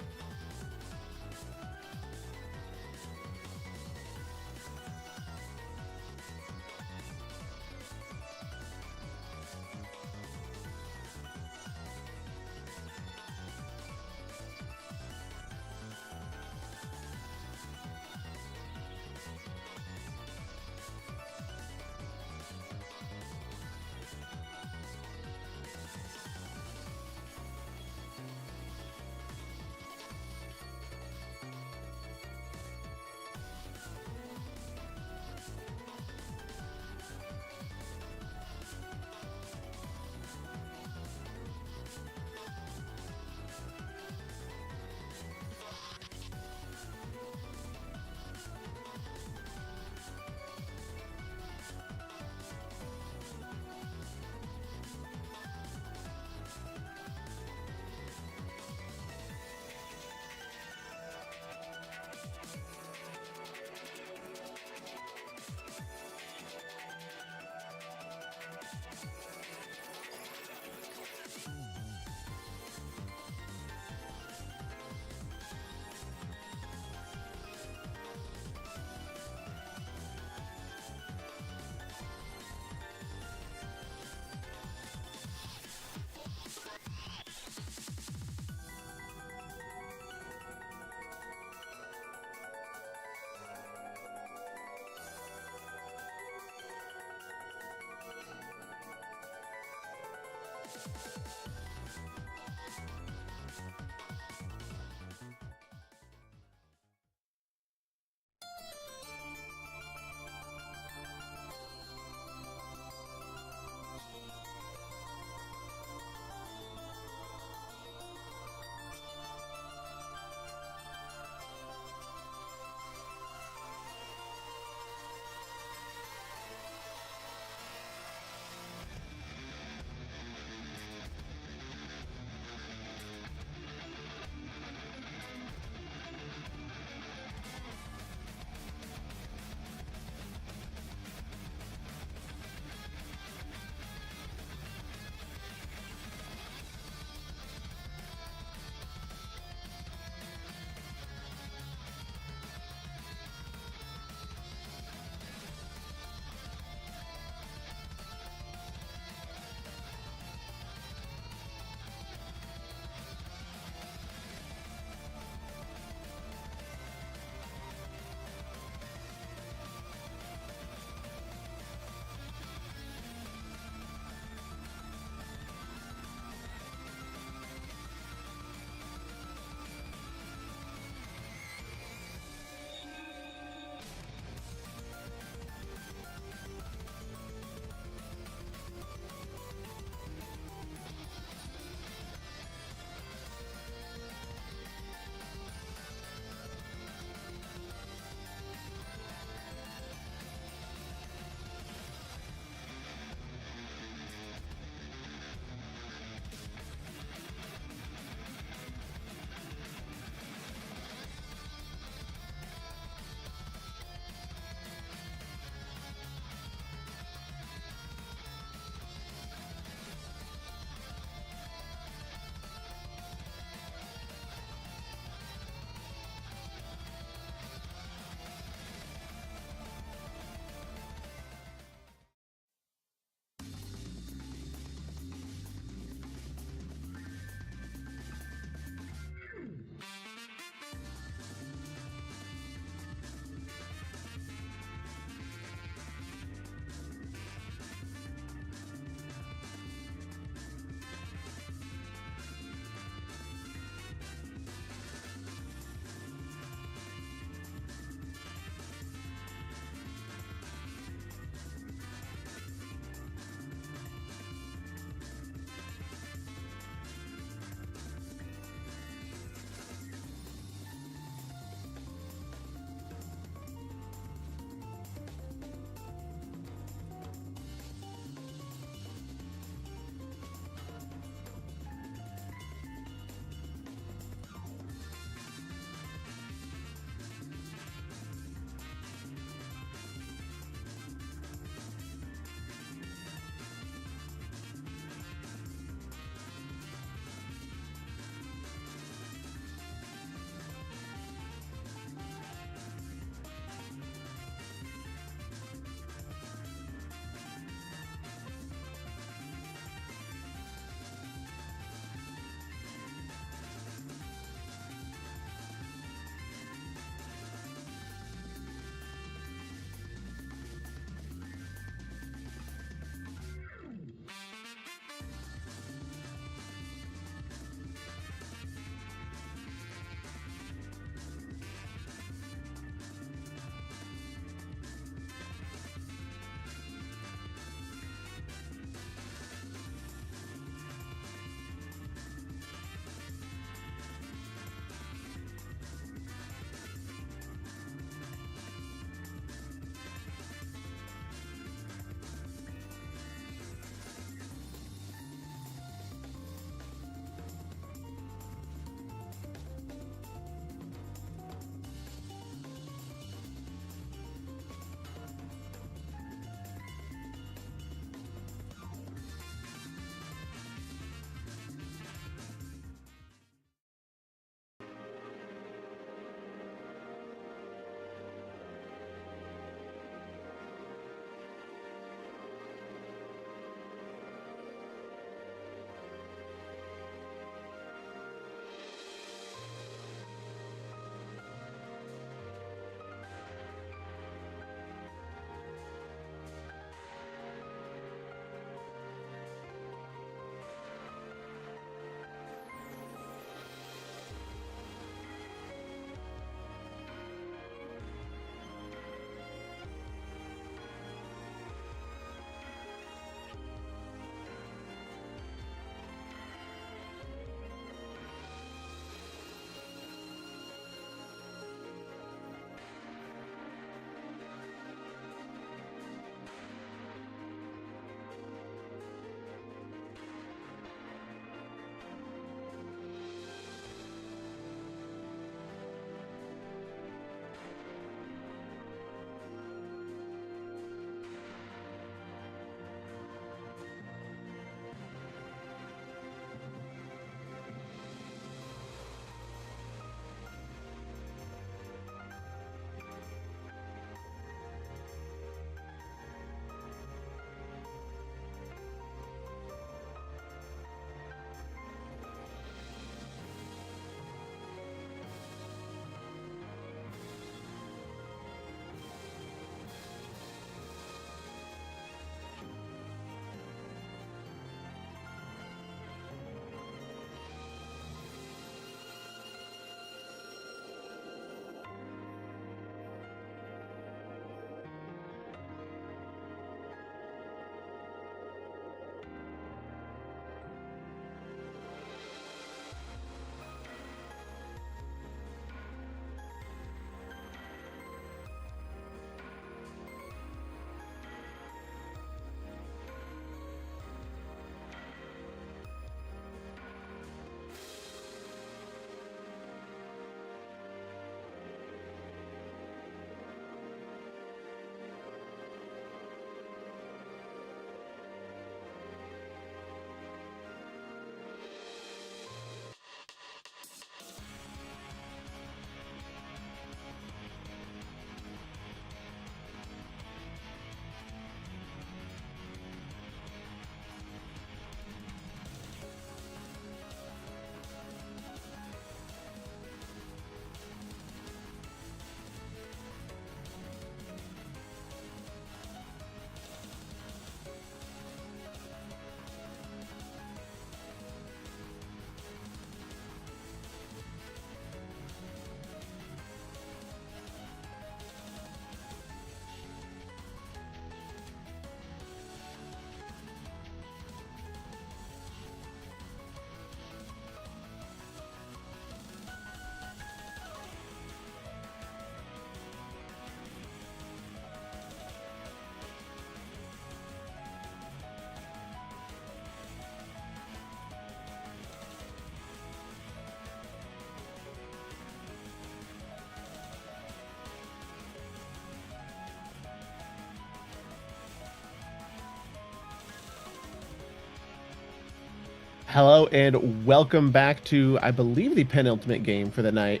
Speaker 3: Hello and welcome back to, I believe, the penultimate game for the night,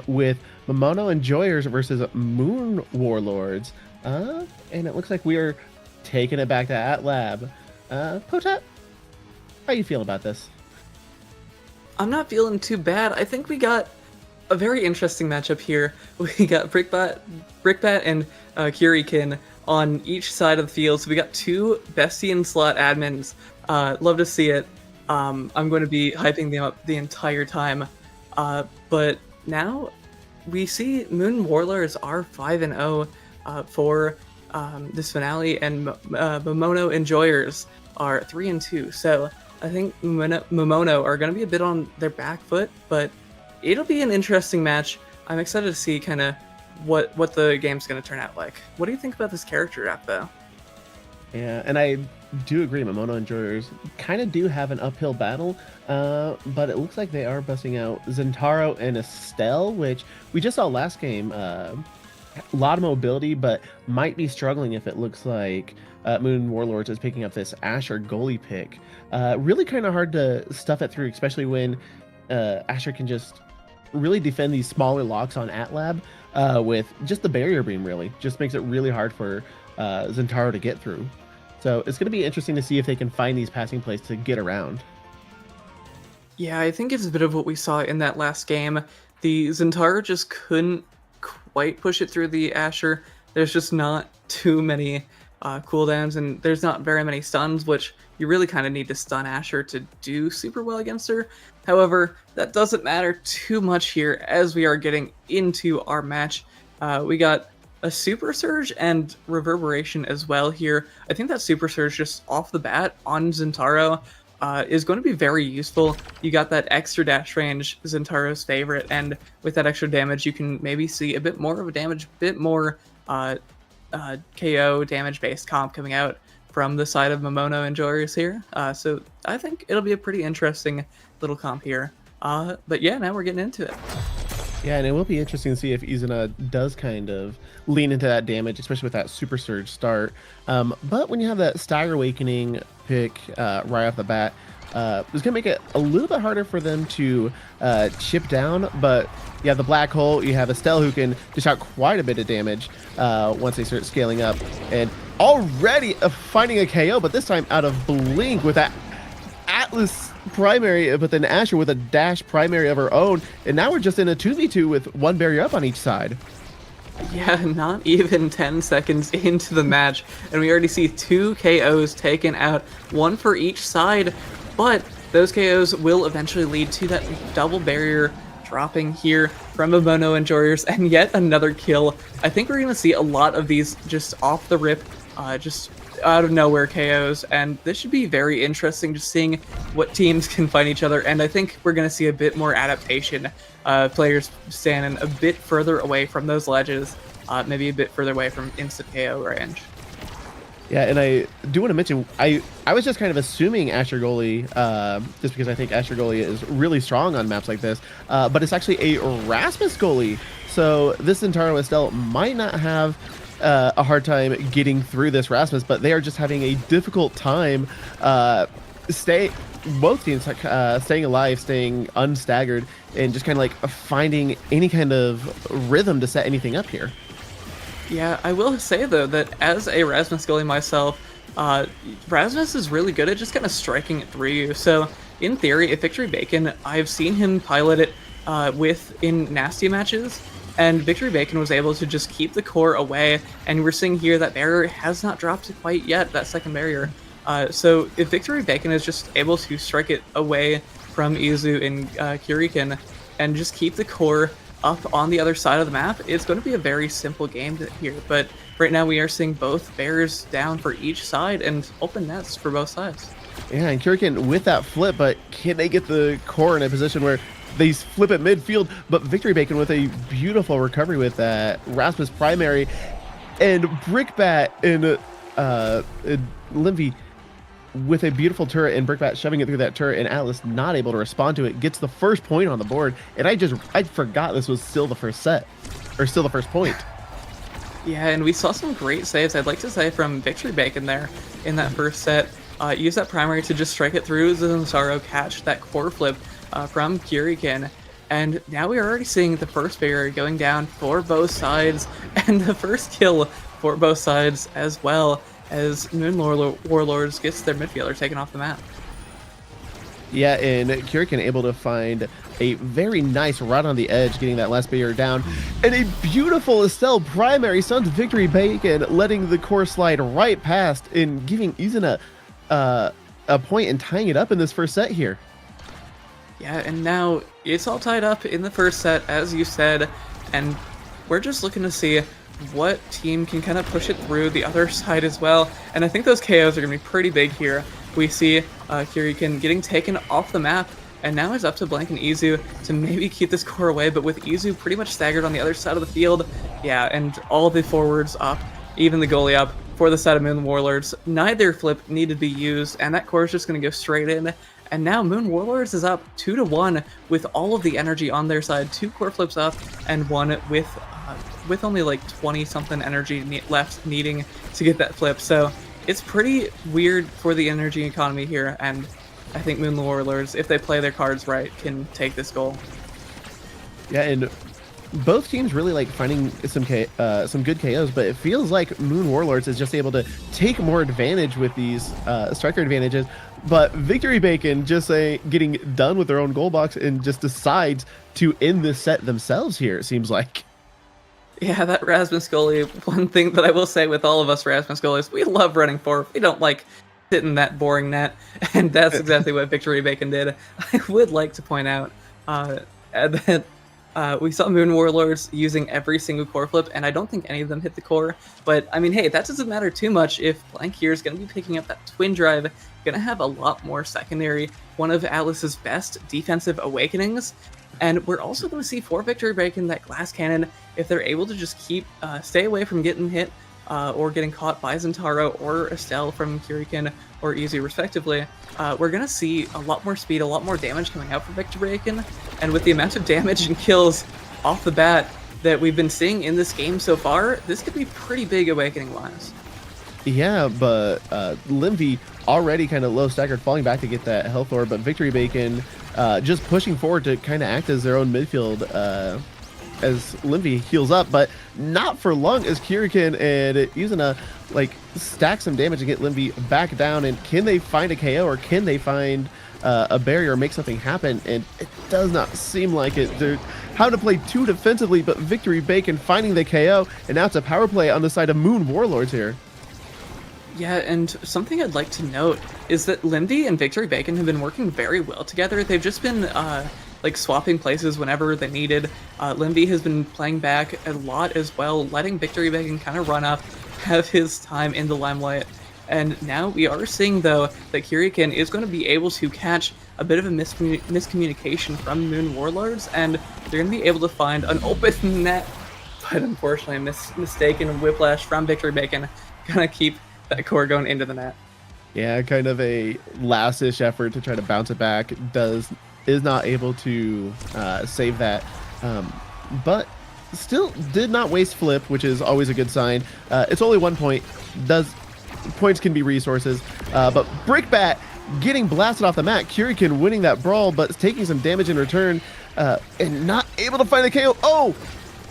Speaker 3: with Momono Enjoyers versus Moon Warlords. And it looks like we are taking it back to AtLab. Potat, how you feel about this?
Speaker 4: I'm not feeling too bad. I think we got a very interesting matchup here. We got Brickbat and Kurikin on each side of the field. So we got two Bestian slot admins. Love to see it. I'm going to be hyping them up the entire time. But now we see Moon Warlords are 5-0 for this finale, and Momono Enjoyers are 3-2. So I think Momono are going to be a bit on their back foot, but it'll be an interesting match. I'm excited to see kind of what the game's going to turn out like. What do you think about this character draft, though?
Speaker 3: Yeah, and I do agree. Momono Enjoyers kind of do have an uphill battle, but it looks like they are busting out Zentaro and Estelle, which we just saw last game. A lot of mobility, but might be struggling if it looks like Moon Warlords is picking up this Asher goalie pick. Really kind of hard to stuff it through, especially when Asher can just really defend these smaller locks on AtLab with just the barrier beam. Really just makes it really hard for Zentaro to get through. So it's going to be interesting to see if they can find these passing plays to get around.
Speaker 4: Yeah, I think it's a bit of what we saw in that last game. The Zentaro just couldn't quite push it through the Asher. There's just not too many cooldowns, and there's not very many stuns, which you really kind of need to stun Asher to do super well against her. However, that doesn't matter too much here as we are getting into our match. We got a Super Surge and Reverberation as well here. I think that Super Surge just off the bat on Zentaro is going to be very useful. You got that extra dash range, Zentaro's favorite, and with that extra damage, you can maybe see a bit more of a damage, bit more KO damage-based comp coming out from the side of Momono Enjoyers here. So I think it'll be a pretty interesting little comp here. But yeah, now we're getting into it.
Speaker 3: Yeah, and it will be interesting to see if Izuna does kind of lean into that damage, especially with that Super Surge start. But when you have that Stagger Awakening pick right off the bat, it's going to make it a little bit harder for them to chip down. But you have the Black Hole, you have Estelle who can dish out quite a bit of damage once they start scaling up. And already finding a KO, but this time out of Blink with that Atlas primary, but then Asher with a dash primary of her own, and now we're just in a 2v2 with one barrier up on each side.
Speaker 4: Yeah, not even 10 seconds into the match, and we already see 2 KOs taken out, one for each side, but those KOs will eventually lead to that double barrier dropping here from Momono Enjoyers, and yet another kill. I think we're going to see a lot of these just off the rip, just out of nowhere KOs, and this should be very interesting, just seeing what teams can find each other. And I think we're going to see a bit more adaptation, players standing a bit further away from those ledges, maybe a bit further away from instant KO range.
Speaker 3: Yeah, and I do want to mention, I was just kind of assuming Asher goalie, just because I think Asher goalie is really strong on maps like this, but it's actually a Rasmus goalie, so this Zentaro Estelle might not have a hard time getting through this Rasmus, but they are just having a difficult time both teams staying alive, staying unstaggered, and just kind of like finding any kind of rhythm to set anything up here.
Speaker 4: Yeah, I will say though that as a Rasmus goalie myself, Rasmus is really good at just kind of striking it through you. So in theory, if Victory Bacon, I've seen him pilot it in nasty matches, and Victory Bacon was able to just keep the core away, and we're seeing here that barrier has not dropped quite yet, that second barrier. So if Victory Bacon is just able to strike it away from Izu and Kurikin and just keep the core up on the other side of the map, it's going to be a very simple game here. But right now we are seeing both barriers down for each side and open nets for both sides.
Speaker 3: Yeah, and Kurikin with that flip, but can they get the core in a position where they flip at midfield? But Victory Bacon with a beautiful recovery with that Rasmus primary, and Brickbat and Limvy with a beautiful turret, and Brickbat shoving it through that turret, and Atlas not able to respond to it, gets the first point on the board. And I forgot this was still the first set, or still the first point.
Speaker 4: Yeah, and we saw some great saves, I'd like to say, from Victory Bacon there in that first set. use that primary to just strike it through. Zanzaro catch that core flip from Kyrikin. And now we are already seeing the first barrier going down for both sides, and the first kill for both sides as well, as Moon Warlords gets their midfielder taken off the map.
Speaker 3: Yeah, and Kyrikin able to find a very nice right on the edge, getting that last barrier down. And a beautiful Estelle primary Suns victory bacon, letting the core slide right past and giving Izuna a point and tying it up in this first set here.
Speaker 4: Yeah, and now it's all tied up in the first set, as you said, and we're just looking to see what team can kind of push it through the other side as well. And I think those KOs are going to be pretty big here. We see Kyrikin getting taken off the map, and now it's up to Blank and Izu to maybe keep this core away, but with Izu pretty much staggered on the other side of the field, yeah, and all the forwards up, even the goalie up for the side of Moon Warlords. Neither flip needed to be used, and that core is just going to go straight in. And now Moon Warlords is up 2-1 with all of the energy on their side. 2 core flips up and 1 with only like 20-something energy left needing to get that flip. So it's pretty weird for the energy economy here, and I think Moon Warlords, if they play their cards right, can take this goal.
Speaker 3: Yeah, and both teams really like finding some good KOs, but it feels like Moon Warlords is just able to take more advantage with these striker advantages. But Victory Bacon just getting done with their own goal box and just decides to end this set themselves here, it seems like.
Speaker 4: Yeah, that Rasmus goalie, one thing that I will say with all of us Rasmus goalies, we love running forward. We don't like sitting in that boring net, and that's exactly what Victory Bacon did. I would like to point out that we saw Moon Warlords using every single core flip, and I don't think any of them hit the core. But, I mean, hey, that doesn't matter too much if Blank here is going to be picking up that twin drive, going to have a lot more secondary, one of Atlas's best defensive awakenings. And we're also going to see for Victory Bacon that glass cannon, if they're able to just stay away from getting hit or getting caught by Zentaro or Estelle from Kyrikin or Easy respectively, we're going to see a lot more speed, a lot more damage coming out for Victory Bacon. And with the amount of damage and kills off the bat that we've been seeing in this game so far, this could be pretty big awakening-wise.
Speaker 3: Yeah, but Limvy already kind of low staggered, falling back to get that health orb, but Victory Bacon just pushing forward to kind of act as their own midfield as Limvy heals up, but not for long as Kyrikin and Izuna like stack some damage and get Limvy back down. And can they find a KO, or can they find a barrier or make something happen? And it does not seem like it. They're how to play too defensively, but Victory Bacon finding the KO, and now it's a power play on the side of Moon Warlords here.
Speaker 4: Yeah, and something I'd like to note is that Limby and Victory Bacon have been working very well together. They've just been like swapping places whenever they needed. Limby has been playing back a lot as well, letting Victory Bacon kind of run up, have his time in the limelight. And now we are seeing, though, that Kyrikin is going to be able to catch a bit of a miscommunication from Moon Warlords, and they're going to be able to find an open net. But unfortunately, a mistaken whiplash from Victory Bacon going to keep that core going into the net.
Speaker 3: Yeah, kind of a last-ish effort to try to bounce it back. Is not able to save that, but still did not waste flip, which is always a good sign. It's only 1 point. Points can be resources, but Brickbat getting blasted off the mat. Kyrikin winning that brawl, but taking some damage in return, and not able to find the KO. Oh,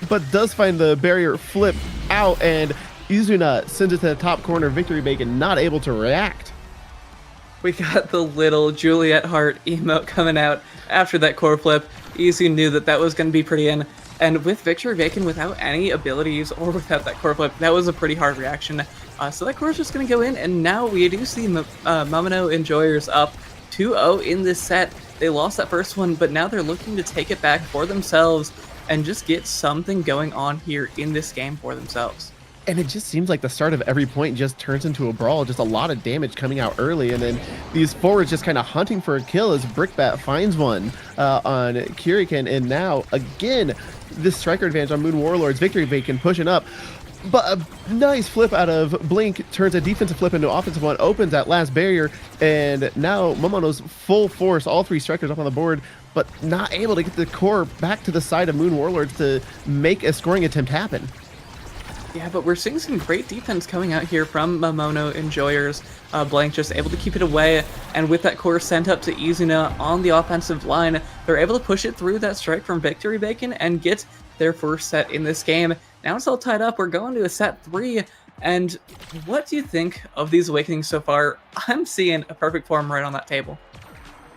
Speaker 3: but does find the barrier flip out, and Izuna sends it to the top corner. Victory Bacon not able to react.
Speaker 4: We got the little Juliet Heart emote coming out after that core flip. Izu knew that that was going to be pretty in. And with Victory Bacon without any abilities or without that core flip, that was a pretty hard reaction. So that core is just going to go in, and now we do see Mamano Enjoyers up 2-0 in this set. They lost that first one, but now they're looking to take it back for themselves and just get something going on here in this game for themselves.
Speaker 3: And it just seems like the start of every point just turns into a brawl, just a lot of damage coming out early, and then these forwards just kind of hunting for a kill as Brickbat finds one on Kyrikin, and now, again, this striker advantage on Moon Warlords. Victory Bacon pushing up, but a nice flip out of Blink turns a defensive flip into an offensive one, opens that last barrier, and now Momono's full force, all three strikers up on the board, but not able to get the core back to the side of Moon Warlords to make a scoring attempt happen.
Speaker 4: Yeah, but we're seeing some great defense coming out here from Momono Enjoyers. Blank just able to keep it away, and with that core sent up to Izuna on the offensive line, they're able to push it through that strike from Victory Bacon and get their first set in this game. Now it's all tied up. We're going to a set 3, and what do you think of these awakenings so far? I'm seeing a perfect form right on that table.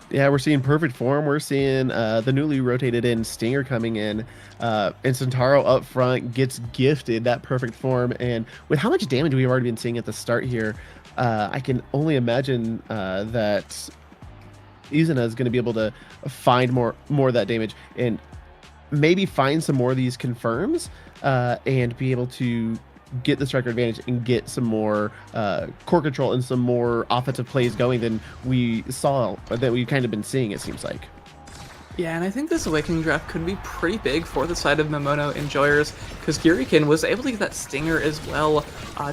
Speaker 3: Yeah, we're seeing perfect form. We're seeing the newly rotated in Stinger coming in, and Centauro up front gets gifted that perfect form. And with how much damage we've already been seeing at the start here, I can only imagine that Izuna is going to be able to find more of that damage and maybe find some more of these confirms and be able to get the striker advantage and get some more core control and some more offensive plays going than we saw, that we've kind of been seeing, it seems like.
Speaker 4: Yeah, and I think this Awakening draft could be pretty big for the side of Momono Enjoyers, because Kyrikin was able to get that Stinger as well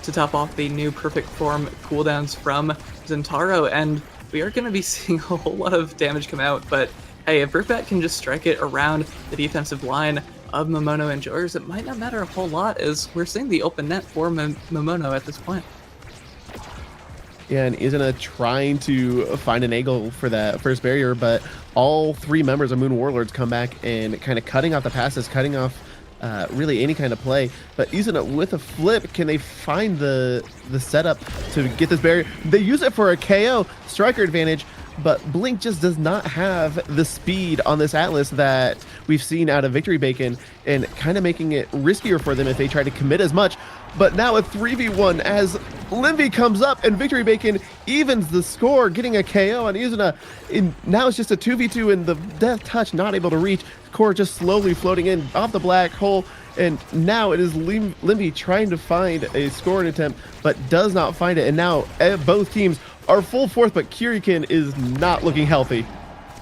Speaker 4: to top off the new Perfect Form cooldowns from Zentaro, and we are going to be seeing a whole lot of damage come out, but hey, if Brickbat can just strike it around the defensive line of Momono Enjoyers, it might not matter a whole lot, as we're seeing the open net for Momono at this point.
Speaker 3: Yeah, and Izuna trying to find an angle for that first barrier, but all 3 members of Moon Warlords come back and kind of cutting off the passes, cutting off really any kind of play. But Izuna with a flip, can they find the setup to get this barrier? They use it for a KO, striker advantage, but Blink just does not have the speed on this Atlas that we've seen out of Victory Bacon, and kind of making it riskier for them if they try to commit as much. But now a 3v1 as Limby comes up and Victory Bacon evens the score, getting a KO on Izuna. Now it's just a 2v2 and the Death Touch not able to reach. Core just slowly floating in off the black hole. And now it is Limby trying to find a scoring attempt, but does not find it. And now both teams are full force, but Kyrikin is not looking healthy.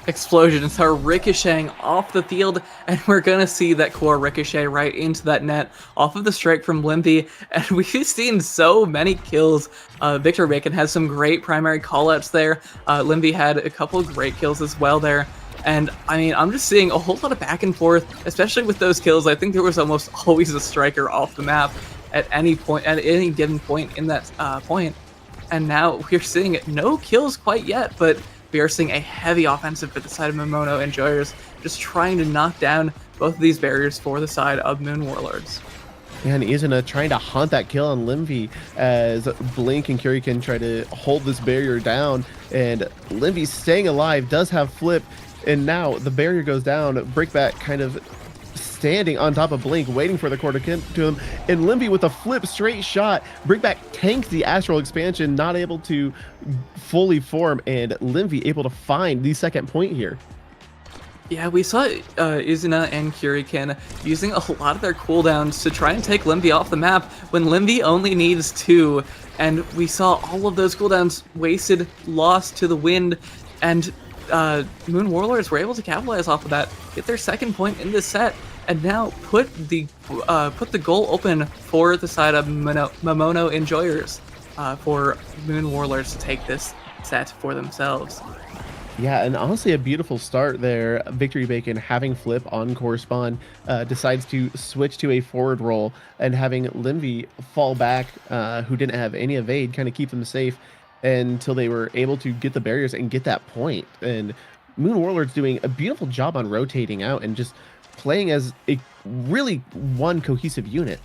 Speaker 4: Explosions are ricocheting off the field, and we're gonna see that core ricochet right into that net off of the strike from Limpy, and we've seen so many kills. Victor Bacon has some great primary callouts there. Limpy had a couple of great kills as well there. And I mean, I'm just seeing a whole lot of back and forth, especially with those kills. I think there was almost always a striker off the map at any point, at any given point in that point. And now we're seeing no kills quite yet, but we are seeing a heavy offensive for the side of Momono Enjoyers, just trying to knock down both of these barriers for the side of Moon Warlords.
Speaker 3: And Izuna trying to hunt that kill on Limby as Blink and Kyrikin try to hold this barrier down. And Limby staying alive, does have flip, and now the barrier goes down. Brickbat kind of standing on top of Blink, waiting for the core to come to him. And Limby with a flip straight shot. Brickbat tanks the Astral Expansion, not able to fully form, and Limby able to find the second point here.
Speaker 4: Yeah, we saw Izuna and Kyrikin using a lot of their cooldowns to try and take Limby off the map when Limby only needs 2. And we saw all of those cooldowns wasted, lost to the wind, and Moon Warlords were able to capitalize off of that, get their second point in this set, and now put the goal open for the side of Momono Enjoyers for Moon Warlords to take this set for themselves.
Speaker 3: Yeah, and honestly, a beautiful start there. Victory Bacon having flip on correspond, decides to switch to a forward roll, and having Limby fall back, who didn't have any evade, kind of keep them safe until they were able to get the barriers and get that point. And Moon Warlord's doing a beautiful job on rotating out and just playing as a really one cohesive unit.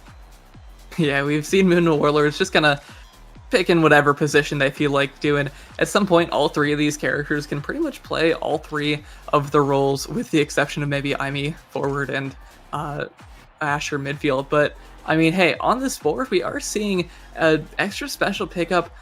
Speaker 4: Yeah, we've seen Moon Warlords just kind of pick in whatever position they feel like doing. At some point, all 3 of these characters can pretty much play all 3 of the roles, with the exception of maybe Aimi forward and Asher midfield. But I mean, hey, on this board, we are seeing an extra special pickup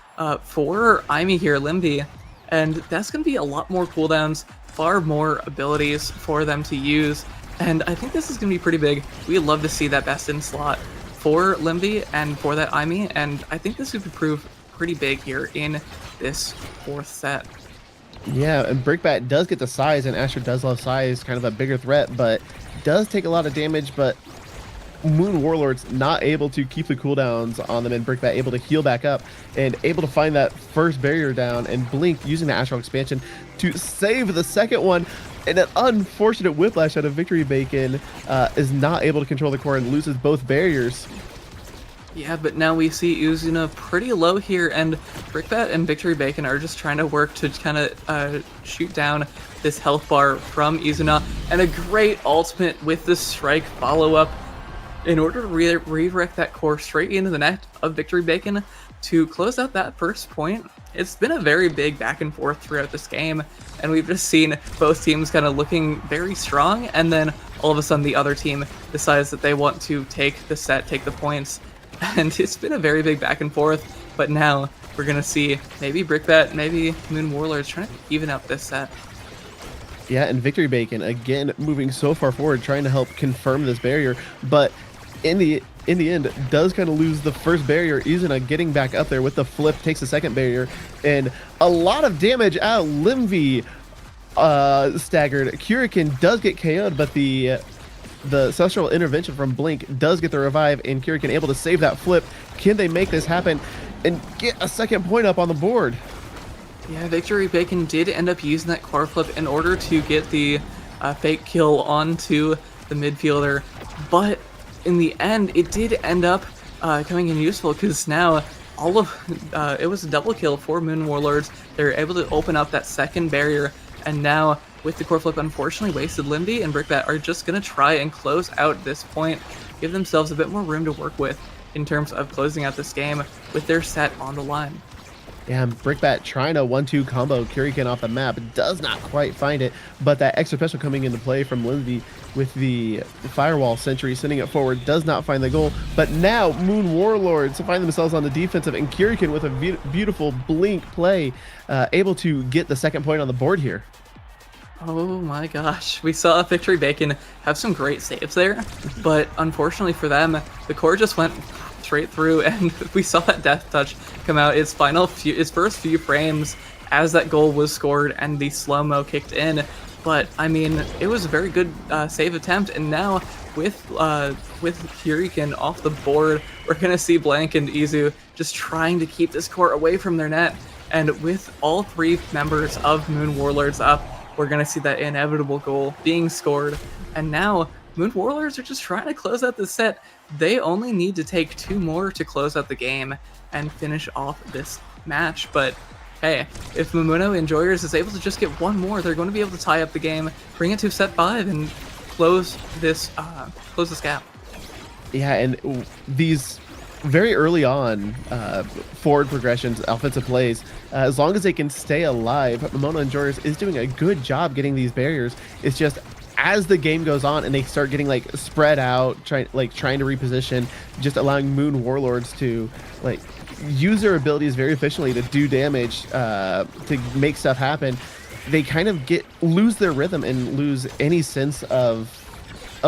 Speaker 4: for Aimi here, Limby, and that's going to be a lot more cooldowns, far more abilities for them to use. And I think this is going to be pretty big. We'd love to see that best in slot for Limby and for that Aimi, and I think this could prove pretty big here in this 4th set.
Speaker 3: Yeah, and Brickbat does get the size, and Asher does love size, kind of a bigger threat, but does take a lot of damage. But Moon Warlord's not able to keep the cooldowns on them, and Brickbat able to heal back up and able to find that first barrier down, and Blink using the Astral Expansion to save the second one. And an unfortunate whiplash out of Victory Bacon is not able to control the core and loses both barriers.
Speaker 4: Yeah, but now we see Uzuna pretty low here, and Brickbat and Victory Bacon are just trying to work to kind of shoot down this health bar from Uzuna, and a great ultimate with the strike follow-up in order to redirect that core straight into the net of Victory Bacon to close out that first point. It's been a very big back and forth throughout this game, and we've just seen both teams kind of looking very strong, and then all of a sudden the other team decides that they want to take the set, take the points, and it's been a very big back and forth. But now we're gonna see maybe Brickbat, maybe Moon Warlords trying to even up this set.
Speaker 3: Yeah, and Victory Bacon again moving so far forward, trying to help confirm this barrier, but in the end does kind of lose the first barrier. Izuna getting back up there with the flip, takes the second barrier, and a lot of damage out. Limvi staggered. Kurikan does get KO'd, but the Celestial Intervention from Blink does get the revive, and Kurikan able to save that flip. Can they make this happen and get a second point up on the board?
Speaker 4: Yeah, Victory Bacon did end up using that core flip in order to get the fake kill onto the midfielder, but in the end, it did end up coming in useful, because now all of it was a double kill for Moon Warlords. They're able to open up that second barrier, and now with the core flip, unfortunately wasted, Limby and Brickbat are just going to try and close out this point, give themselves a bit more room to work with in terms of closing out this game with their set on the line.
Speaker 3: Yeah, Brickbat trying to 1-2 combo Kurikan off the map, does not quite find it, but that extra special coming into play from Lindsay with the Firewall Sentry sending it forward does not find the goal. But now Moon Warlords find themselves on the defensive, and Kurikan with a beautiful blink play, able to get the second point on the board here.
Speaker 4: Oh my gosh, we saw Victory Bacon have some great saves there, but unfortunately for them, the core just went straight through, and we saw that death touch come out its first few frames as that goal was scored and the slow-mo kicked in. But I mean, it was a very good save attempt, and now with Kurikan off the board, we're gonna see Blank and Izu just trying to keep this core away from their net, and with all three members of Moon Warlords up, we're gonna see that inevitable goal being scored, and now Moon Warlords are just trying to close out the set. They only need to take 2 more to close out the game and finish off this match. But hey, if Momono Enjoyers is able to just get 1 more, they're going to be able to tie up the game, bring it to set 5, and close this gap.
Speaker 3: Yeah, and these very early on forward progressions, offensive plays, as long as they can stay alive, Momono Enjoyers is doing a good job getting these barriers. It's just as the game goes on and they start getting like spread out, trying to reposition, just allowing Moon Warlords to like use their abilities very efficiently to do damage, to make stuff happen, they kind of lose their rhythm and lose any sense of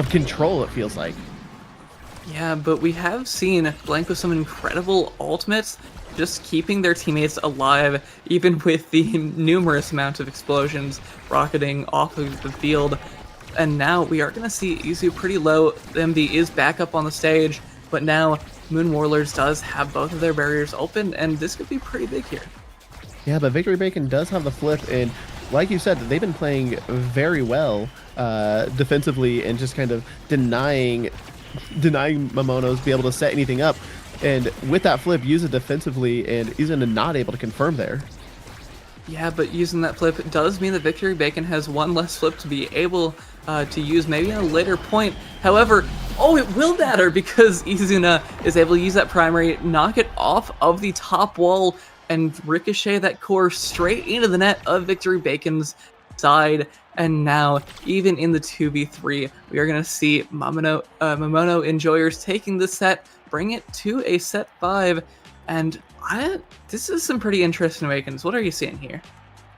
Speaker 3: control, it feels like.
Speaker 4: Yeah, but we have seen Blank with some incredible ultimates, just keeping their teammates alive, even with the numerous amount of explosions rocketing off of the field. And now we are going to see Izu pretty low. MD is back up on the stage, but now Moon Warlords does have both of their barriers open, and this could be pretty big here.
Speaker 3: Yeah, but Victory Bacon does have the flip, and like you said, they've been playing very well defensively and just kind of denying Momono's be able to set anything up. And with that flip, use it defensively, and Izuna not able to confirm there.
Speaker 4: Yeah, but using that flip does mean that Victory Bacon has 1 less flip to be able to use maybe at a later point. However, it will matter, because Izuna is able to use that primary, knock it off of the top wall, and ricochet that core straight into the net of Victory Bacon's side. And now, even in the 2v3, we are going to see Momono Enjoyers taking the set, bring it to a set 5, and this is some pretty interesting awakens. What are you seeing here?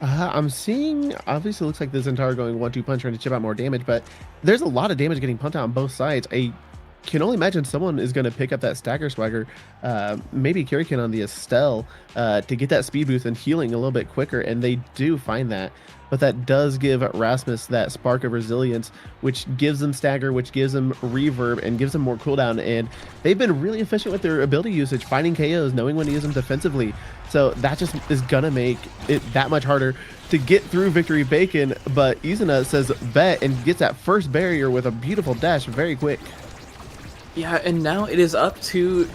Speaker 3: I'm seeing, obviously, it looks like this entire going 1-2 punch, trying to chip out more damage, but there's a lot of damage getting pumped out on both sides. I can only imagine someone is going to pick up that Stagger Swagger, maybe Kurikan on the Estelle, to get that speed boost and healing a little bit quicker, and they do find that. But that does give Rasmus that spark of resilience, which gives them stagger, which gives them reverb, and gives them more cooldown. And they've been really efficient with their ability usage, finding KOs, knowing when to use them defensively. So that just is going to make it that much harder to get through Victory Bacon. But Izuna says bet and gets that first barrier with a beautiful dash very quick.
Speaker 4: Yeah, and now it is up to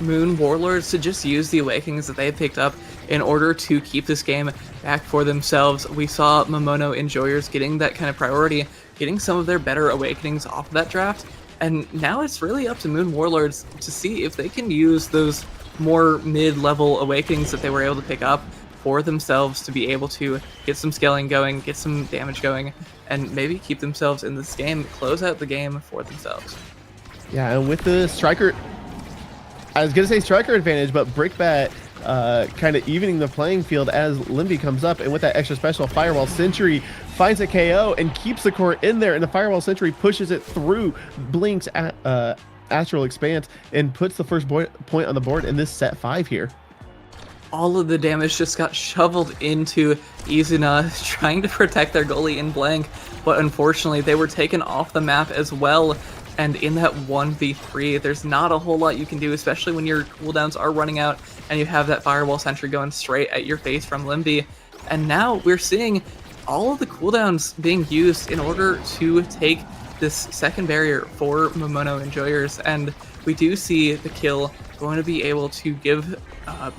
Speaker 4: Moon Warlords to just use the awakenings that they have picked up in order to keep this game back for themselves. We saw Momono Enjoyers getting that kind of priority, getting some of their better awakenings off of that draft, and now it's really up to Moon Warlords to see if they can use those more mid-level awakenings that they were able to pick up for themselves to be able to get some scaling going, get some damage going, and maybe keep themselves in this game, close out the game for themselves.
Speaker 3: Yeah, and with the striker, I was going to say striker advantage, but Brickbat kind of evening the playing field as Limby comes up, and with that extra special, Firewall Sentry finds a KO and keeps the core in there, and the Firewall Sentry pushes it through Blink's Astral Expanse and puts the first point on the board in this set 5 here.
Speaker 4: All of the damage just got shoveled into Izuna, trying to protect their goalie in blank, but unfortunately they were taken off the map as well. And in that 1v3, there's not a whole lot you can do, especially when your cooldowns are running out and you have that Firewall Sentry going straight at your face from Limby. And now we're seeing all of the cooldowns being used in order to take this second barrier for Momono Enjoyers. And we do see the kill going to be able to give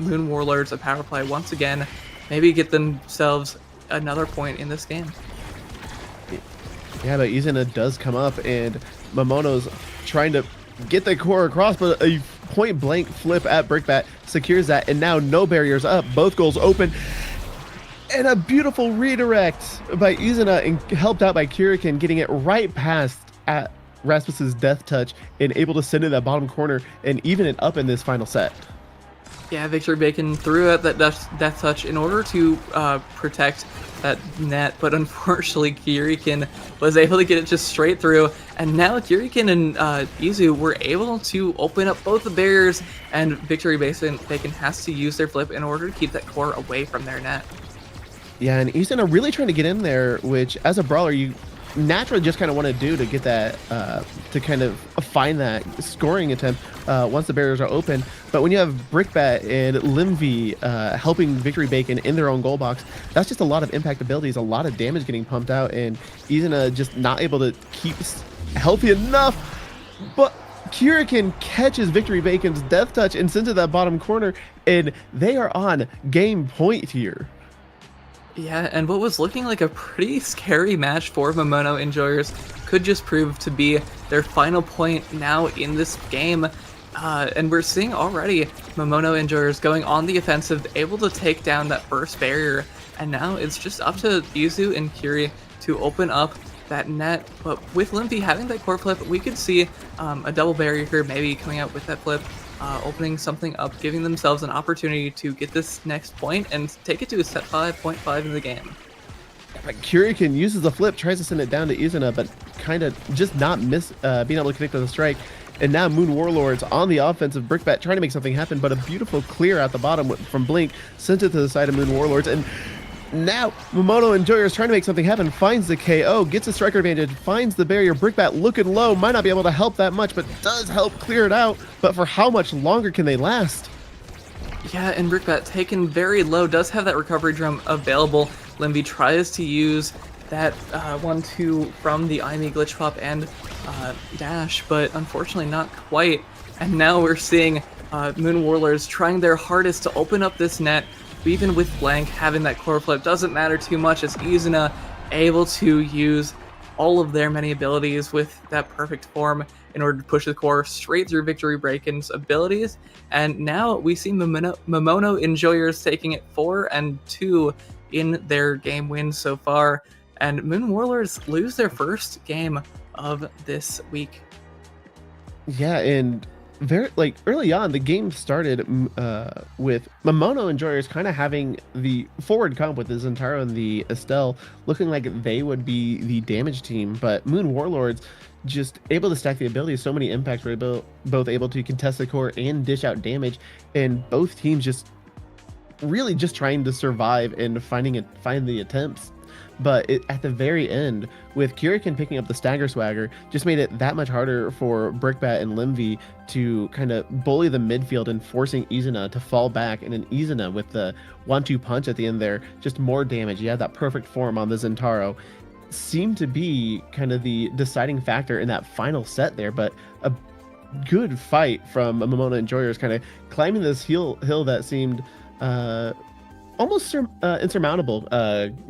Speaker 4: Moon Warlords a power play once again, maybe get themselves another point in this game.
Speaker 3: Yeah, but Izuna does come up, and Momono's trying to get the core across, but a point blank flip at Brickbat secures that, and now no barriers up, both goals open, and a beautiful redirect by Izuna and helped out by Kurikan, getting it right past at Rasmus's death touch and able to send in that bottom corner and even it up in this final set.
Speaker 4: Yeah, Victory Bacon threw out that death touch in order to protect that net, but unfortunately Kurikan was able to get it just straight through, and now Kurikan and Izu were able to open up both the barriers, and Victory Bacon has to use their flip in order to keep that core away from their net.
Speaker 3: Yeah, and Izuna really trying to get in there, which as a brawler you naturally just kind of want to do to get that to kind of find that scoring attempt once the barriers are open. But when you have Brickbat and Limvy helping Victory Bacon in their own goal box, that's just a lot of impact abilities, a lot of damage getting pumped out, and Izuna just not able to keep healthy enough. But Kurikan catches Victory Bacon's death touch and sends it to that bottom corner, and they are on game point here.
Speaker 4: Yeah, and what was looking like a pretty scary match for Momono Enjoyers could just prove to be their final point now in this game. And we're seeing already Momono Enjoyers going on the offensive, able to take down that first barrier. And now it's just up to Izu and Kiri to open up that net. But with Limpy having that core flip, we could see a double barrier here maybe coming out with that flip. Opening something up, giving themselves an opportunity to get this next point and take it to a set 5.5 in the game.
Speaker 3: But Kurikan uses the flip, tries to send it down to Izuna, but kind of just not being able to connect with the strike. And now Moon Warlords on the offensive, Brickbat trying to make something happen, but a beautiful clear at the bottom from Blink sent it to the side of Moon Warlords. And now Momono Enjoyers trying to make something happen, finds the KO, gets a striker advantage, finds the barrier. Brickbat looking low, might not be able to help that much, but does help clear it out. But for how much longer can they last?
Speaker 4: Yeah, and Brickbat taken very low, does have that recovery drum available. Limby tries to use that 1-2 from the IME glitch pop and dash, but unfortunately not quite. And now we're seeing Moon Warlords trying their hardest to open up this net. Even with Blank having that core flip doesn't matter too much, as Izuna able to use all of their many abilities with that perfect form in order to push the core straight through Victory Breakin's abilities. And now we see Momono Enjoyers taking it 4-2 in their game wins so far, and Moon Warlords lose their first game of this week.
Speaker 3: Yeah, and very early on the game started with Momono Enjoyers kind of having the forward comp with the Zentaro and the Estelle looking like they would be the damage team, but Moon Warlords just able to stack the abilities, so many impacts, were both able to contest the core and dish out damage, and both teams just really just trying to survive and find the attempts. But at the very end, with Kurikan picking up the stagger swagger, just made it that much harder for Brickbat and Limvy to kind of bully the midfield and forcing Izuna to fall back. And then Izuna with the 1-2 punch at the end there, just more damage. You had that perfect form on the Zentaro. Seemed to be kind of the deciding factor in that final set there, but a good fight from Momona Enjoyers, kind of climbing this hill that seemed almost insurmountable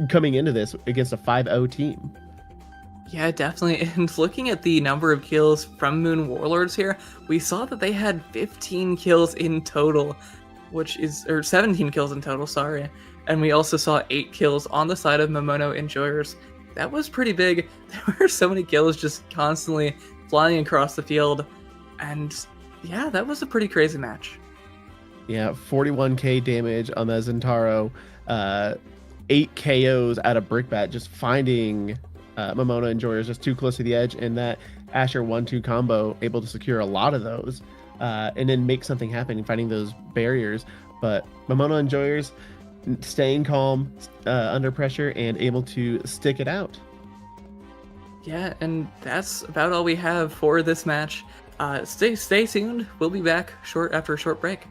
Speaker 3: coming into this against a 5-0 team.
Speaker 4: Yeah, definitely. And looking at the number of kills from Moon Warlords here, we saw that they had 15 kills in total, or 17 kills in total, sorry. And we also saw 8 kills on the side of Momono Enjoyers. That was pretty big. There were so many kills just constantly flying across the field. And yeah, that was a pretty crazy match.
Speaker 3: Yeah, 41k damage on the Zentaro, 8 KOs out of Brickbat, just finding Momona Enjoyers just too close to the edge, and that Asher 1-2 combo able to secure a lot of those, and then make something happen, finding those barriers. But Momona Enjoyers staying calm under pressure and able to stick it out.
Speaker 4: Yeah, and that's about all we have for this match. Stay tuned. We'll be back after a short break.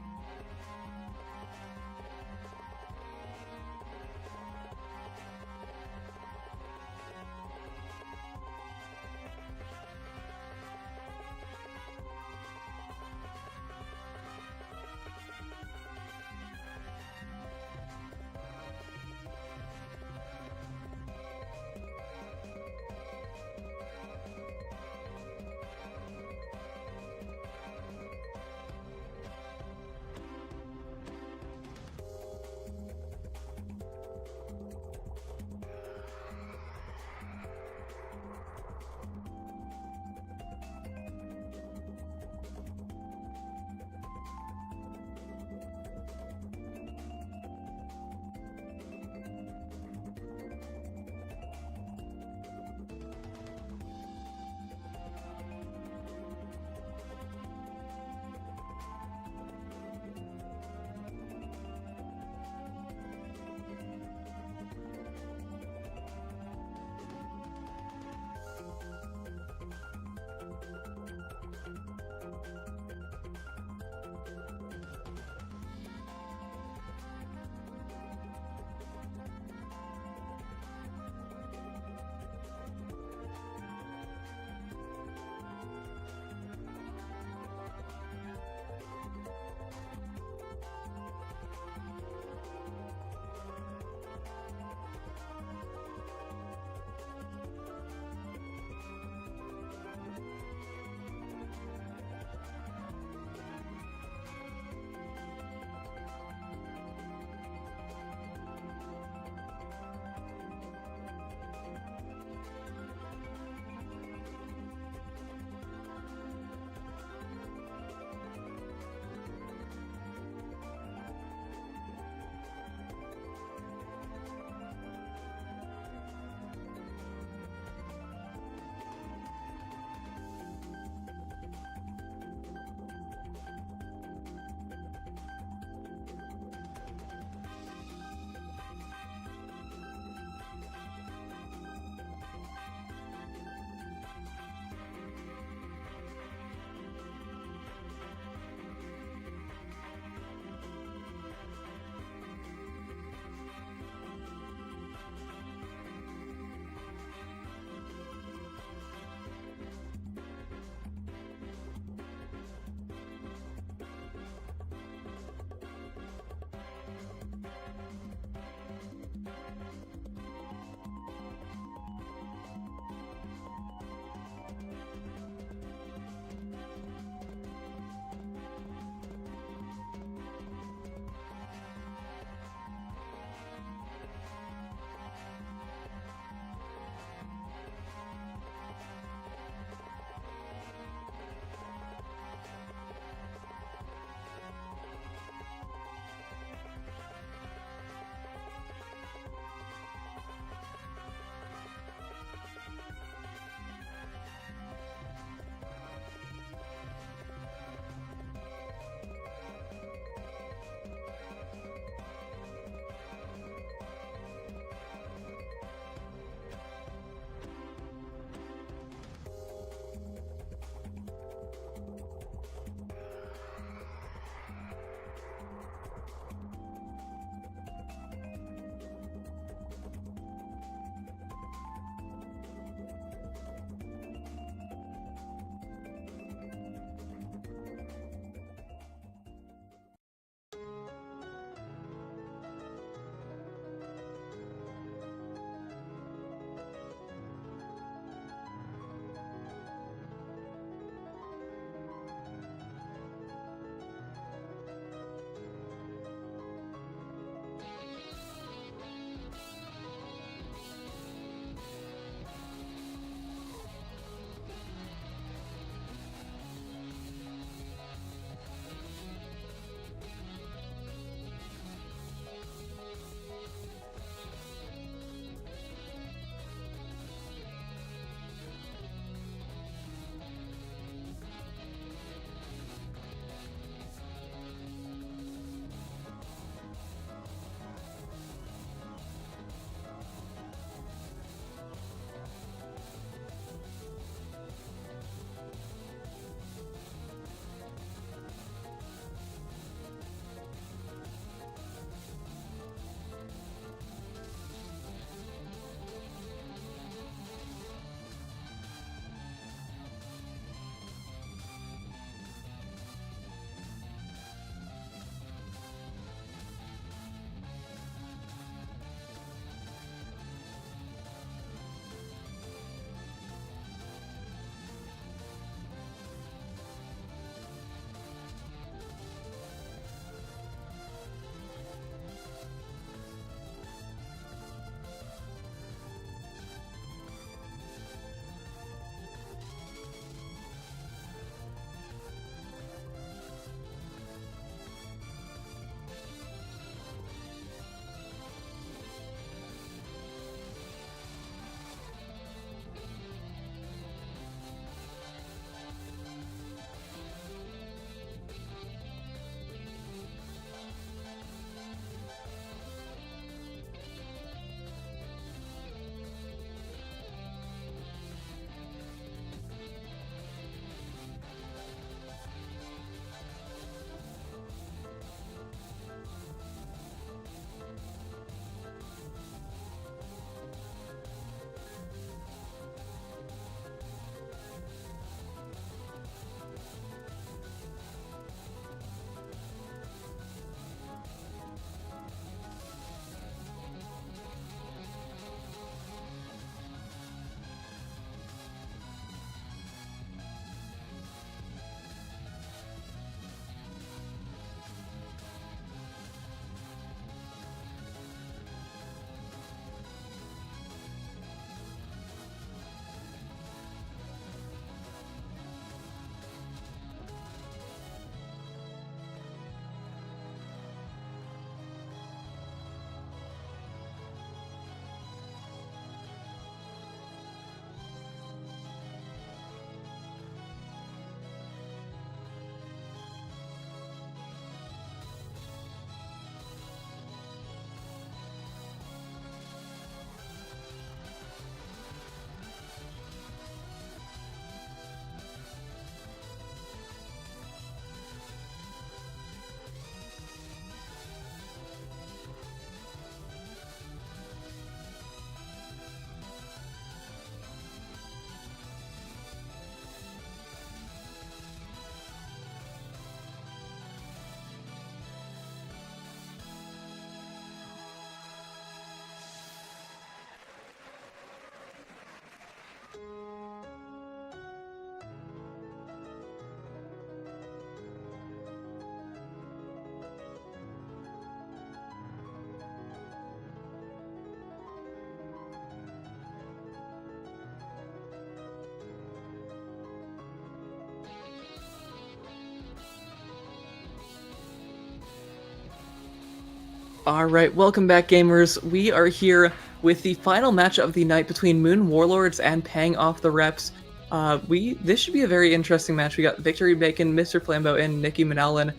Speaker 4: All right, welcome back, gamers. We are here with the final match of the night between Moon Warlords and Pang Off the Reps. This should be a very interesting match. We got Victory Bacon, Mr. Flambeau, and Nikki Manalin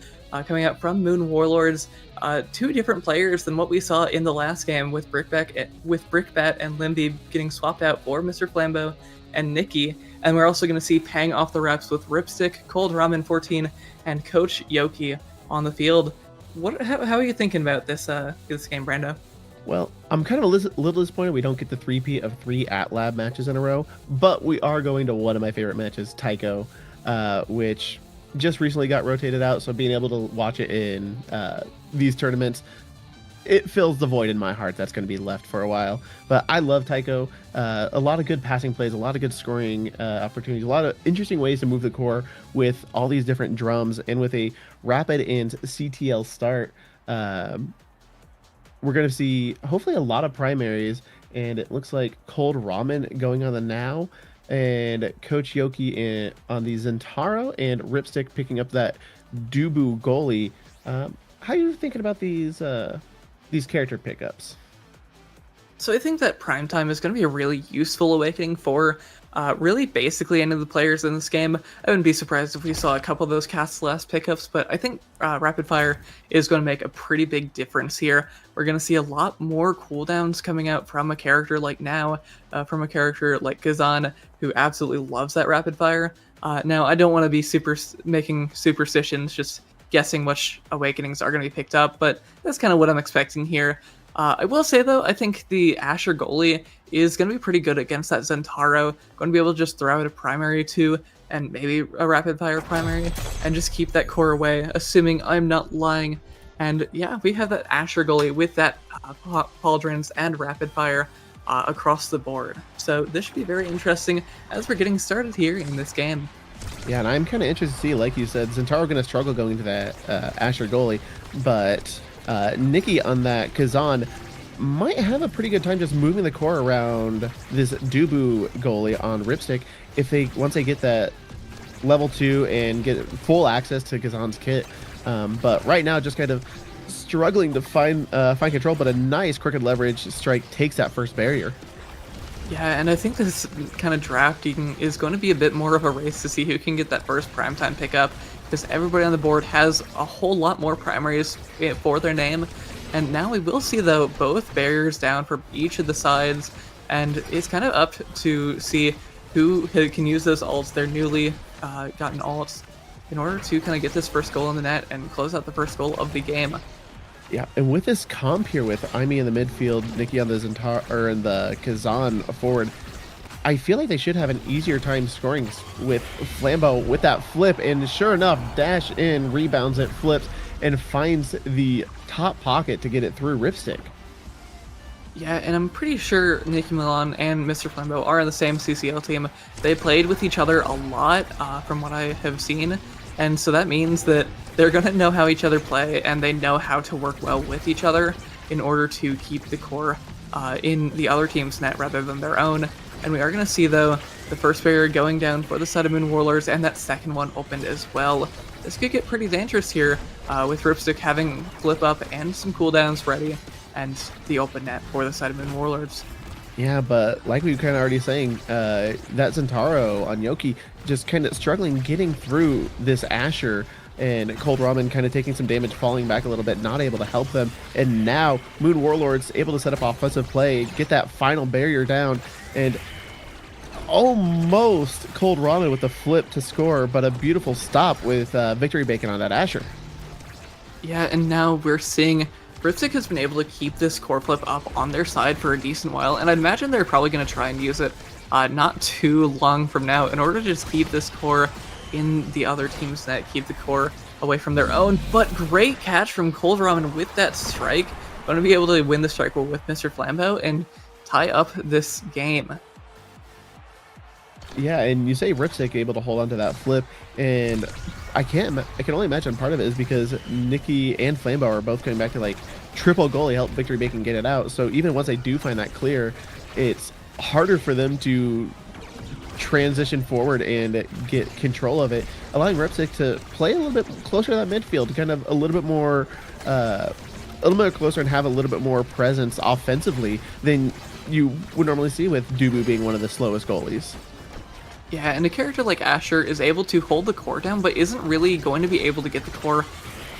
Speaker 4: coming out from Moon Warlords. Two different players than what we saw in the last game with Brickbat and Limby getting swapped out for Mr. Flambeau and Nikki. And we're also going to see Pang Off the Reps with Ripstick, Cold Ramen 14, and Coach Yoki on the field. How are you thinking about this game, Brando?
Speaker 3: Well, I'm kind of a little disappointed we don't get the three-peat of 3 at-lab matches in a row, but we are going to one of my favorite matches, Tycho, which just recently got rotated out, so being able to watch it in these tournaments, it fills the void in my heart that's going to be left for a while. But I love Tycho. A lot of good passing plays, a lot of good scoring opportunities, a lot of interesting ways to move the core with all these different drums, and with a rapid and CTL start. We're going to see hopefully a lot of primaries, and it looks like Cold Ramen going on the now, and Coach Yoki on the Zentaro, and Ripstick picking up that Dubu goalie. How are you thinking about these character pickups?
Speaker 4: So I think that Primetime is going to be a really useful awakening for really basically any of the players in this game. I wouldn't be surprised if we saw a couple of those Cast Last pickups, but I think Rapid Fire is going to make a pretty big difference here. We're going to see a lot more cooldowns coming out from a character like Now, from a character like Gazan, who absolutely loves that Rapid Fire. Now, I don't want to be making superstitions, just guessing which awakenings are going to be picked up, but that's kind of what I'm expecting here. I will say, though, I think the Asher goalie is going to be pretty good against that Zentaro. Going to be able to just throw out a primary 2 and maybe a rapid fire primary and just keep that core away, assuming I'm not lying. And yeah, we have that Asher goalie with that pauldrons and rapid fire across the board. So this should be very interesting as we're getting started here in this game.
Speaker 3: Yeah, and I'm kind of interested to see, like you said, Zentaro going to struggle going to that Asher goalie, but Nikki on that Kazan might have a pretty good time just moving the core around this Dubu goalie on Ripstick once they get that level 2 and get full access to Kazan's kit. But right now, just kind of struggling to find control, but a nice crooked leverage strike takes that first barrier.
Speaker 4: Yeah, and I think this kind of drafting is going to be a bit more of a race to see who can get that first primetime pickup, because everybody on the board has a whole lot more primaries for their name. And now we will see, though, both barriers down for each of the sides, and it's kind of up to see who can use those ults, their newly gotten ults, in order to kind of get this first goal in the net and close out the first goal of the game.
Speaker 3: Yeah, and with this comp here with Aimee in the midfield, Nikki on the Zentaro and the Kazan forward, I feel like they should have an easier time scoring with Flambeau with that flip, and sure enough, dash in, rebounds it, flips, and finds the top pocket to get it through Ripstick.
Speaker 4: Yeah, and I'm pretty sure Nikki Milan and Mr. Flambeau are on the same CCL team. They played with each other a lot, from what I have seen, and so that means that they're going to know how each other play, and they know how to work well with each other in order to keep the core in the other team's net rather than their own. And we are going to see, though, the first barrier going down for the side of Moon Warlords, and that second one opened as well. This could get pretty dangerous here, with Ripstick having flip up and some cooldowns ready, and the open net for the side of Moon Warlords.
Speaker 3: Yeah, but like we were kind of already saying, that Zentaro on Yoki just kind of struggling getting through this Asher, and Cold Ramen kind of taking some damage, falling back a little bit, not able to help them. And now Moon Warlords able to set up offensive play, get that final barrier down, and almost Cold Ramen with the flip to score, but a beautiful stop with Victory Bacon on that Asher.
Speaker 4: Yeah, and now we're seeing Ripstick has been able to keep this core flip up on their side for a decent while, and I'd imagine they're probably going to try and use it not too long from now in order to just keep this core in the other team's net, keep the core away from their own. But great catch from Cold Ramen with that strike. Going to be able to win the strike war with Mr. Flambeau and tie up this game.
Speaker 3: Yeah, and you say Ripstick able to hold on to that flip, and I can only imagine part of it is because Nikki and Flambeau are both coming back to like triple goalie help Victory Bacon get it out. So even once they do find that clear, it's harder for them to transition forward and get control of it, allowing Ripstick to play a little bit closer to that midfield, kind of a little bit more a little bit closer and have a little bit more presence offensively than you would normally see with Dubu being one of the slowest goalies.
Speaker 4: Yeah, and a character like Asher is able to hold the core down, but isn't really going to be able to get the core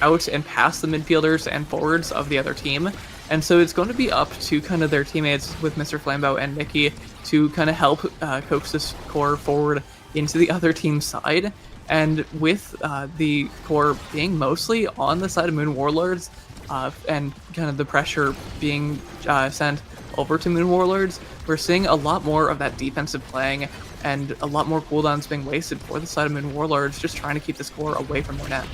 Speaker 4: out and past the midfielders and forwards of the other team. And so it's going to be up to kind of their teammates with Mr. Flambeau and Nikki to kind of help coax this core forward into the other team's side. And with the core being mostly on the side of Moon Warlords and kind of the pressure being sent over to Moon Warlords, we're seeing a lot more of that defensive playing and a lot more cooldowns being wasted for the side of Moon Warlords, just trying to keep this core away from their net.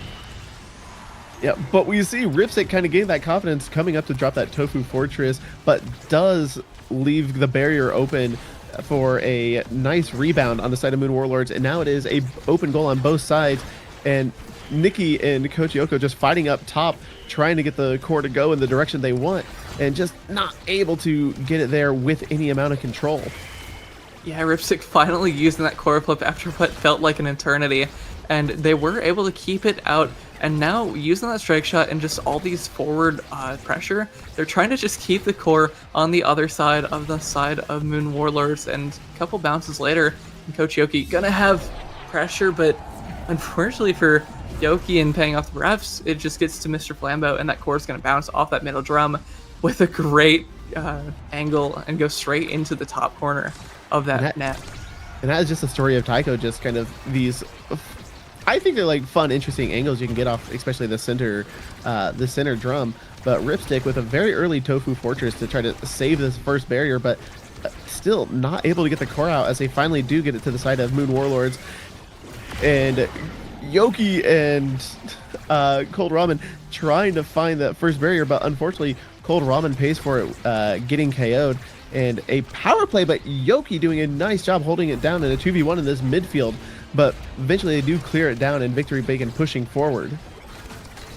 Speaker 3: Yeah, but we see Ripstick kind of gain that confidence coming up to drop that Tofu Fortress, but does leave the barrier open for a nice rebound on the side of Moon Warlords, and now it is a open goal on both sides, and Nikki and Coach Yoko just fighting up top, trying to get the core to go in the direction they want, and just not able to get it there with any amount of control.
Speaker 4: Yeah, Ripstick finally using that core flip after what felt like an eternity, and they were able to keep it out. And now, using that strike shot and just all these forward pressure, they're trying to just keep the core on the other side of Moon Warlords. And a couple bounces later, Coach Yoki gonna have pressure, but unfortunately for Yoki and paying off the refs, it just gets to Mr. Flambeau, and that core is gonna bounce off that middle drum with a great angle and go straight into the top corner of that net.
Speaker 3: And that is just the story of Taiko, just kind of these, I think they're like fun, interesting angles you can get off, especially the center drum. But Ripstick with a very early Tofu Fortress to try to save this first barrier, but still not able to get the core out as they finally do get it to the side of Moon Warlords. And Yoki and Cold Ramen trying to find that first barrier, but unfortunately Cold Ramen pays for it, getting KO'd. And a power play, but Yoki doing a nice job holding it down in a 2v1 in this midfield. But eventually they do clear it down, and Victory Bacon pushing forward.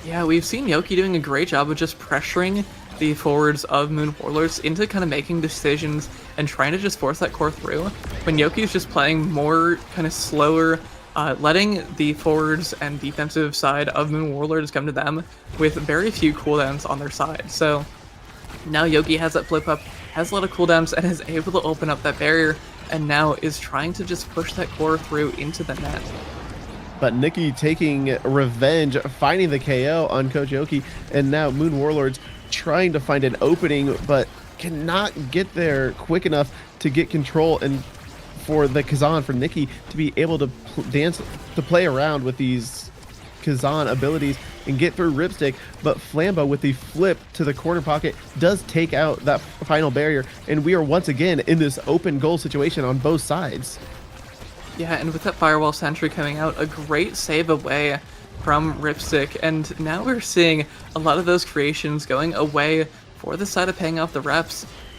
Speaker 4: Yeah, we've seen Yoki doing a great job of just pressuring the forwards of Moon Warlords into kind of making decisions and trying to just force that core through. When Yoki's just playing more kind of slower, letting the forwards and defensive side of Moon Warlords come to them with very few cooldowns on their side. So now Yoki has that flip up, has a lot of cooldowns, and is able to open up that barrier, and now is trying to just push that core through into the net.
Speaker 3: But Nikki taking revenge, finding the KO on Coach Yoki, and now Moon Warlords trying to find an opening, but cannot get there quick enough to get control, and for the Kazan, for Nikki to be able to play around with these Kazan abilities and get through Ripstick. But Flambeau with the flip to the corner pocket does take out that final barrier, and we are once again in this open goal situation on both sides.
Speaker 4: Yeah, and with that Firewall Sentry coming out, a great save away from Ripstick, and now we're seeing a lot of those creations going away for the side of paying off the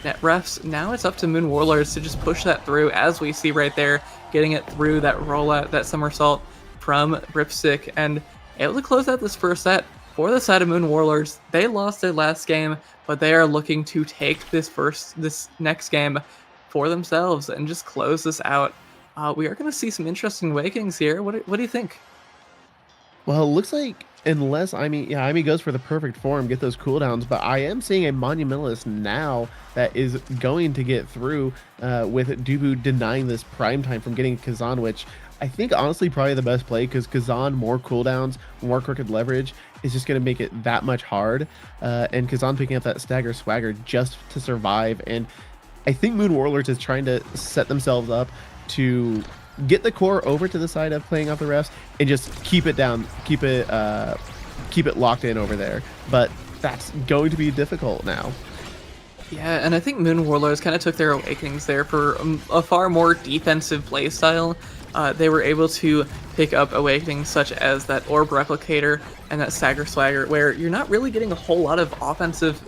Speaker 4: net refs. Now it's up to Moon Warlords to just push that through, as we see right there, getting it through that rollout, that somersault from Ripstick, and able to close out this first set for the side of Moon Warlords. They lost their last game, but they are looking to take this next game for themselves and just close this out. We are going to see some interesting awakenings here. What do you think?
Speaker 3: Well, it looks like unless Aimi goes for the perfect form, get those cooldowns, but I am seeing a Monumentalist now that is going to get through with Dubu denying this prime time from getting Kazan, which I think honestly probably the best play, because Kazan, more cooldowns, more crooked leverage is just going to make it that much hard. And Kazan picking up that stagger swagger just to survive. And I think Moon Warlords is trying to set themselves up to get the core over to the side of playing off the refs and just keep it down, keep it locked in over there. But that's going to be difficult now.
Speaker 4: Yeah, and I think Moon Warlords kind of took their awakenings there for a far more defensive playstyle. They were able to pick up awakenings such as that Orb Replicator and that Stagger Swagger, where you're not really getting a whole lot of offensive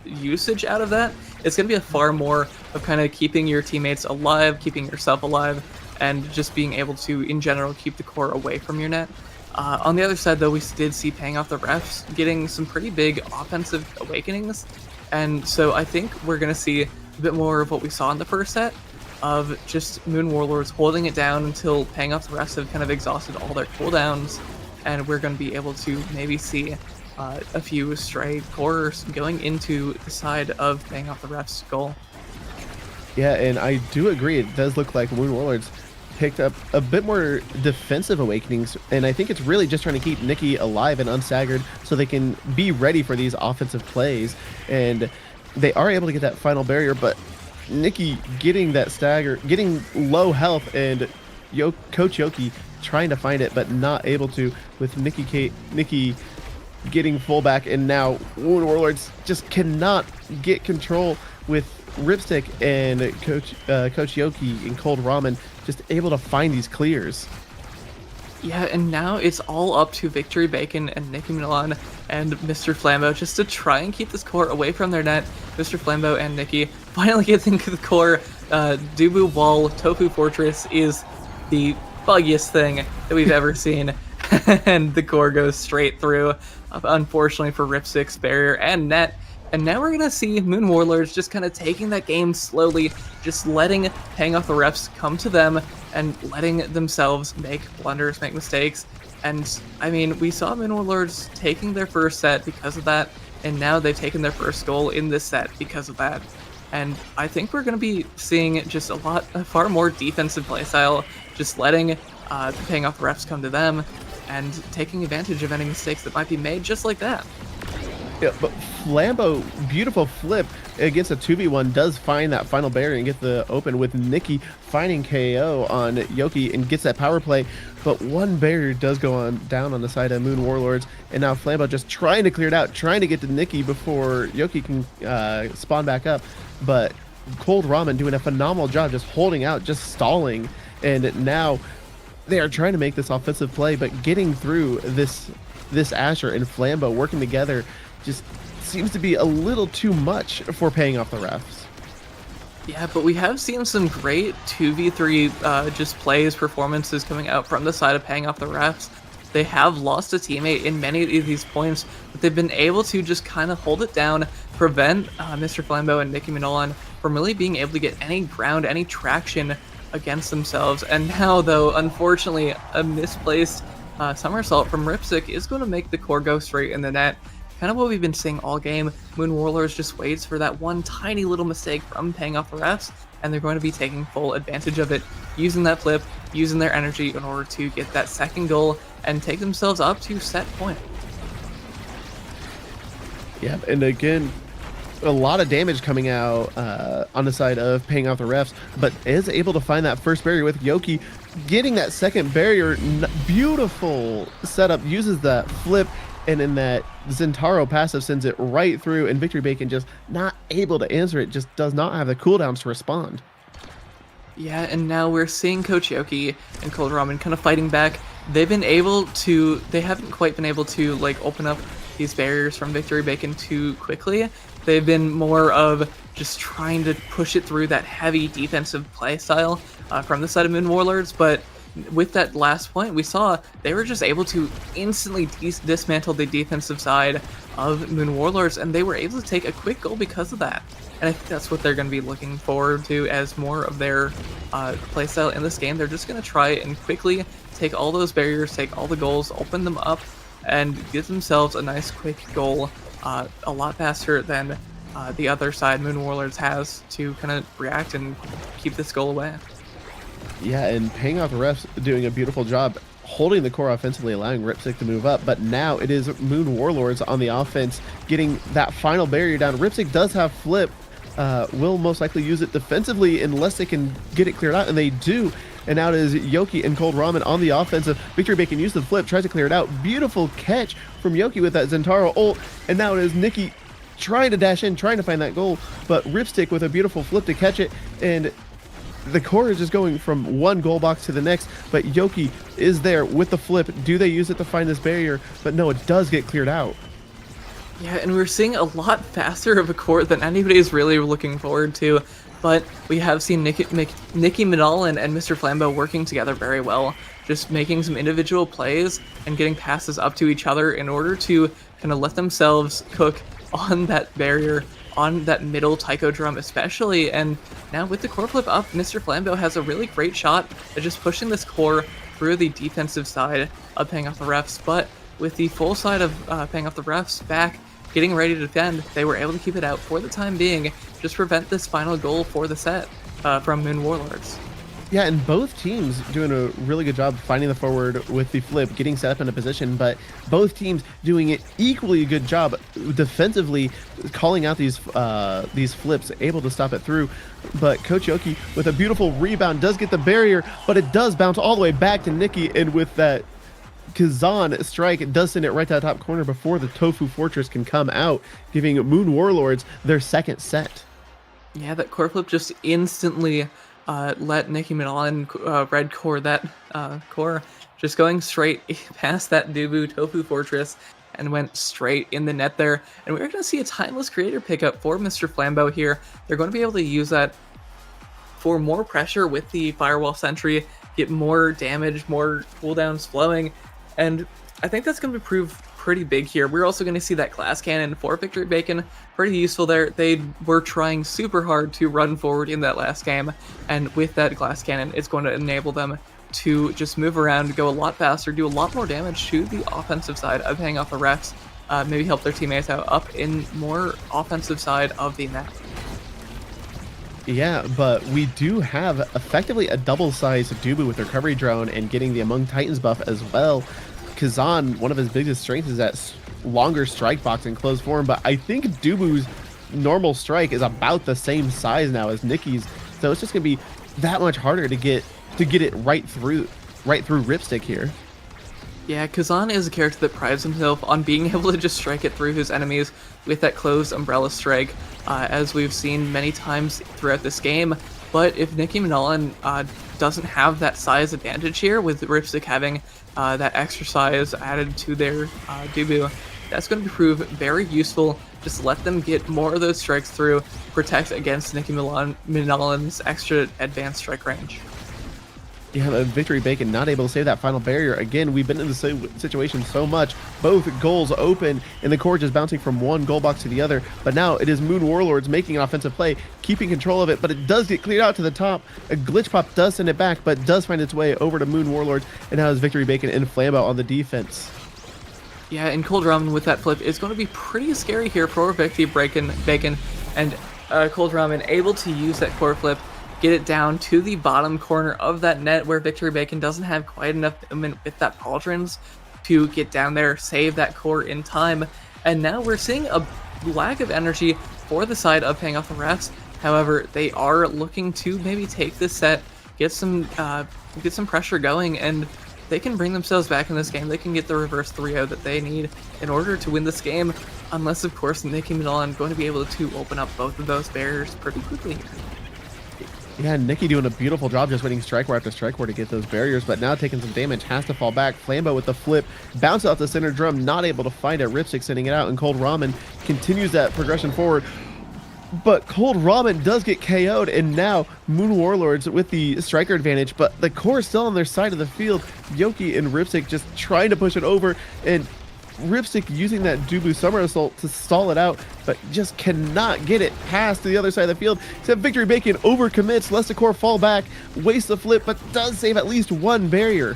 Speaker 4: usage out of that. It's going to be a far more of kind of keeping your teammates alive, keeping yourself alive, and just being able to, in general, keep the core away from your net. On the other side, though, we did see paying off the refs getting some pretty big offensive awakenings, and so I think we're going to see a bit more of what we saw in the first set, of just Moon Warlords holding it down until paying off the refs have kind of exhausted all their cooldowns, and we're going to be able to maybe see a few stray cores going into the side of paying off the ref's goal.
Speaker 3: Yeah, and I do agree. It does look like Moon Warlords picked up a bit more defensive awakenings, and I think it's really just trying to keep Nikki alive and unstaggered so they can be ready for these offensive plays. And they are able to get that final barrier, but Nikki getting that stagger, getting low health, and Coach Yoki trying to find it, but not able to, with Nikki getting full back, and now Moon Warlords just cannot get control with Ripstick and Coach Yoki and Cold Ramen just able to find these clears.
Speaker 4: Yeah, and now it's all up to Victory Bacon and Nicki Milan and Mr. Flambeau just to try and keep this core away from their net. Mr. Flambeau and Nikki finally gets into the core. Dubu Wall Tofu Fortress is the buggiest thing that we've ever seen. And the core goes straight through, unfortunately for Ripstick's barrier and net. And now we're going to see Moon Warlords just kind of taking that game slowly, just letting Paying Off the Refs come to them and letting themselves make blunders, make mistakes. And, I mean, we saw Moon Warlords taking their first set because of that, and now they've taken their first goal in this set because of that. And I think we're going to be seeing just a far more defensive playstyle, just letting Paying Off the Refs come to them and taking advantage of any mistakes that might be made just like that.
Speaker 3: Yeah, but Flambeau, beautiful flip against a 2v1, does find that final barrier and get the open with Nikki finding KO on Yoki and gets that power play. But one barrier does go down on the side of Moon Warlords, and now Flambeau just trying to clear it out, trying to get to Nikki before Yoki can spawn back up. But Cold Ramen doing a phenomenal job just holding out, just stalling, and now they are trying to make this offensive play, but getting through this Asher and Flambeau working together just seems to be a little too much for Paying Off the Refs.
Speaker 4: Yeah, but we have seen some great 2v3 just plays, performances coming out from the side of Paying Off the Refs. They have lost a teammate in many of these points, but they've been able to just kind of hold it down, prevent Mr. Flambeau and Nicki Minolan from really being able to get any ground, any traction against themselves. And now, though, unfortunately, a misplaced somersault from Ripstick is going to make the core go straight in the net. Kind of what we've been seeing all game. Moon Warlords just waits for that one tiny little mistake from Paying Off the Refs, and they're going to be taking full advantage of it, using that flip, using their energy in order to get that second goal and take themselves up to set point.
Speaker 3: Yeah, and again, a lot of damage coming out on the side of Paying Off the Refs, but is able to find that first barrier with Yoki getting that second barrier. Beautiful setup, uses that flip, and in that Zentaro passive sends it right through, and Victory Bacon just not able to answer it, just does not have the cooldowns to respond.
Speaker 4: Yeah, and now we're seeing Coach Yoki and Cold Ramen kind of fighting back. They haven't quite been able to like open up these barriers from Victory Bacon too quickly. They've been more of just trying to push it through that heavy defensive play style from the side of Moon Warlords, but with that last point, we saw they were just able to instantly dismantle the defensive side of Moon Warlords, and they were able to take a quick goal because of that. And I think that's what they're going to be looking forward to as more of their playstyle in this game. They're just going to try and quickly take all those barriers, take all the goals, open them up, and give themselves a nice quick goal a lot faster than the other side, Moon Warlords, has to kind of react and keep this goal away.
Speaker 3: Yeah, and Paying Off the Refs doing a beautiful job holding the core offensively, allowing Ripstick to move up. But now it is Moon Warlords on the offense getting that final barrier down. Ripstick does have flip, will most likely use it defensively unless they can get it cleared out, and they do. And now it is Yoki and Cold Ramen on the offensive. Victory Bacon uses the flip, tries to clear it out. Beautiful catch from Yoki with that Zentaro ult, and now it is Nikki trying to dash in, trying to find that goal, but Ripstick with a beautiful flip to catch it, and the core is just going from one goal box to the next, but Yoki is there with the flip. Do they use it to find this barrier? But no, it does get cleared out.
Speaker 4: Yeah, and we're seeing a lot faster of a core than anybody is really looking forward to, but we have seen Nicki Minolan and Mr. Flambeau working together very well, just making some individual plays and getting passes up to each other in order to kind of let themselves cook on that barrier, on that middle taiko drum especially. And now with the core flip up, Mr. Flambeau has a really great shot at just pushing this core through the defensive side of Paying Off the Refs, but with the full side of paying off the refs back, getting ready to defend, they were able to keep it out for the time being, just prevent this final goal for the set from Moon Warlords.
Speaker 3: Yeah, and both teams doing a really good job finding the forward with the flip, getting set up in a position, but both teams doing an equally good job defensively, calling out these flips, able to stop it through. But Coach Yoki with a beautiful rebound does get the barrier, but it does bounce all the way back to Nikki, and with that Kazan strike, it does send it right to the top corner before the Tofu Fortress can come out, giving Moon Warlords their second set.
Speaker 4: Yeah, that core flip just instantly let Nicki Minaj red core that core, just going straight past that Dubu Tofu Fortress and went straight in the net there. And we're going to see a timeless creator pickup for Mr. Flambeau here. They're going to be able to use that for more pressure with the Firewall Sentry, get more damage, more cooldowns flowing, and I think that's going to prove pretty big here. We're also going to see that glass cannon for Victory Bacon, pretty useful there. They were trying super hard to run forward in that last game, and with that glass cannon, it's going to enable them to just move around, go a lot faster, do a lot more damage to the offensive side of hanging off the refs, maybe help their teammates out up in more offensive side of the map.
Speaker 3: Yeah, but we do have effectively a double-sized Dubu with recovery drone and getting the Among Titans buff as well. Kazan, one of his biggest strengths is that longer strike box in closed form, but I think Dubu's normal strike is about the same size now as Nikki's, so it's just gonna be that much harder to get it right through Ripstick here.
Speaker 4: Yeah, Kazan is a character that prides himself on being able to just strike it through his enemies with that closed umbrella strike, as we've seen many times throughout this game. But if Nicki Minaj doesn't have that size advantage here, with Ripstick having that extra size added to their Dubu, that's going to prove very useful. Just let them get more of those strikes through, protect against Nicki Minaj's extra advanced strike range.
Speaker 3: Yeah, Victory Bacon not able to save that final barrier. Again, we've been in this situation so much. Both goals open, and the core just bouncing from one goal box to the other. But now it is Moon Warlords making an offensive play, keeping control of it, but it does get cleared out to the top. A glitch pop does send it back, but does find its way over to Moon Warlords, and now is Victory Bacon and Flambeau on the defense.
Speaker 4: Yeah, and Cold Ramen with that flip is going to be pretty scary here for Victory Bacon, and Cold Ramen able to use that core flip, get it down to the bottom corner of that net where Victory Bacon doesn't have quite enough movement with that pauldrons to get down there, save that core in time. And now we're seeing a lack of energy for the side of paying off the refs. However, they are looking to maybe take this set, get some pressure going, and they can bring themselves back in this game. They can get the reverse 3-0 that they need in order to win this game, unless, of course, Nicki Minaj going to be able to open up both of those barriers pretty quickly here.
Speaker 3: Yeah, Nikki doing a beautiful job just waiting strike war after strike war to get those barriers, but now taking some damage, has to fall back. Flambeau with the flip, bounce off the center drum, not able to find it. Ripstick sending it out, and Cold Ramen continues that progression forward. But Cold Ramen does get KO'd, and now Moon Warlords with the striker advantage, but the core is still on their side of the field. Yoki and Ripstick just trying to push it over, and Ripstick using that Dubu Summer Assault to stall it out, but just cannot get it past to the other side of the field. Except Victory Bacon overcommits, lets the core fall back, wastes the flip, but does save at least one barrier.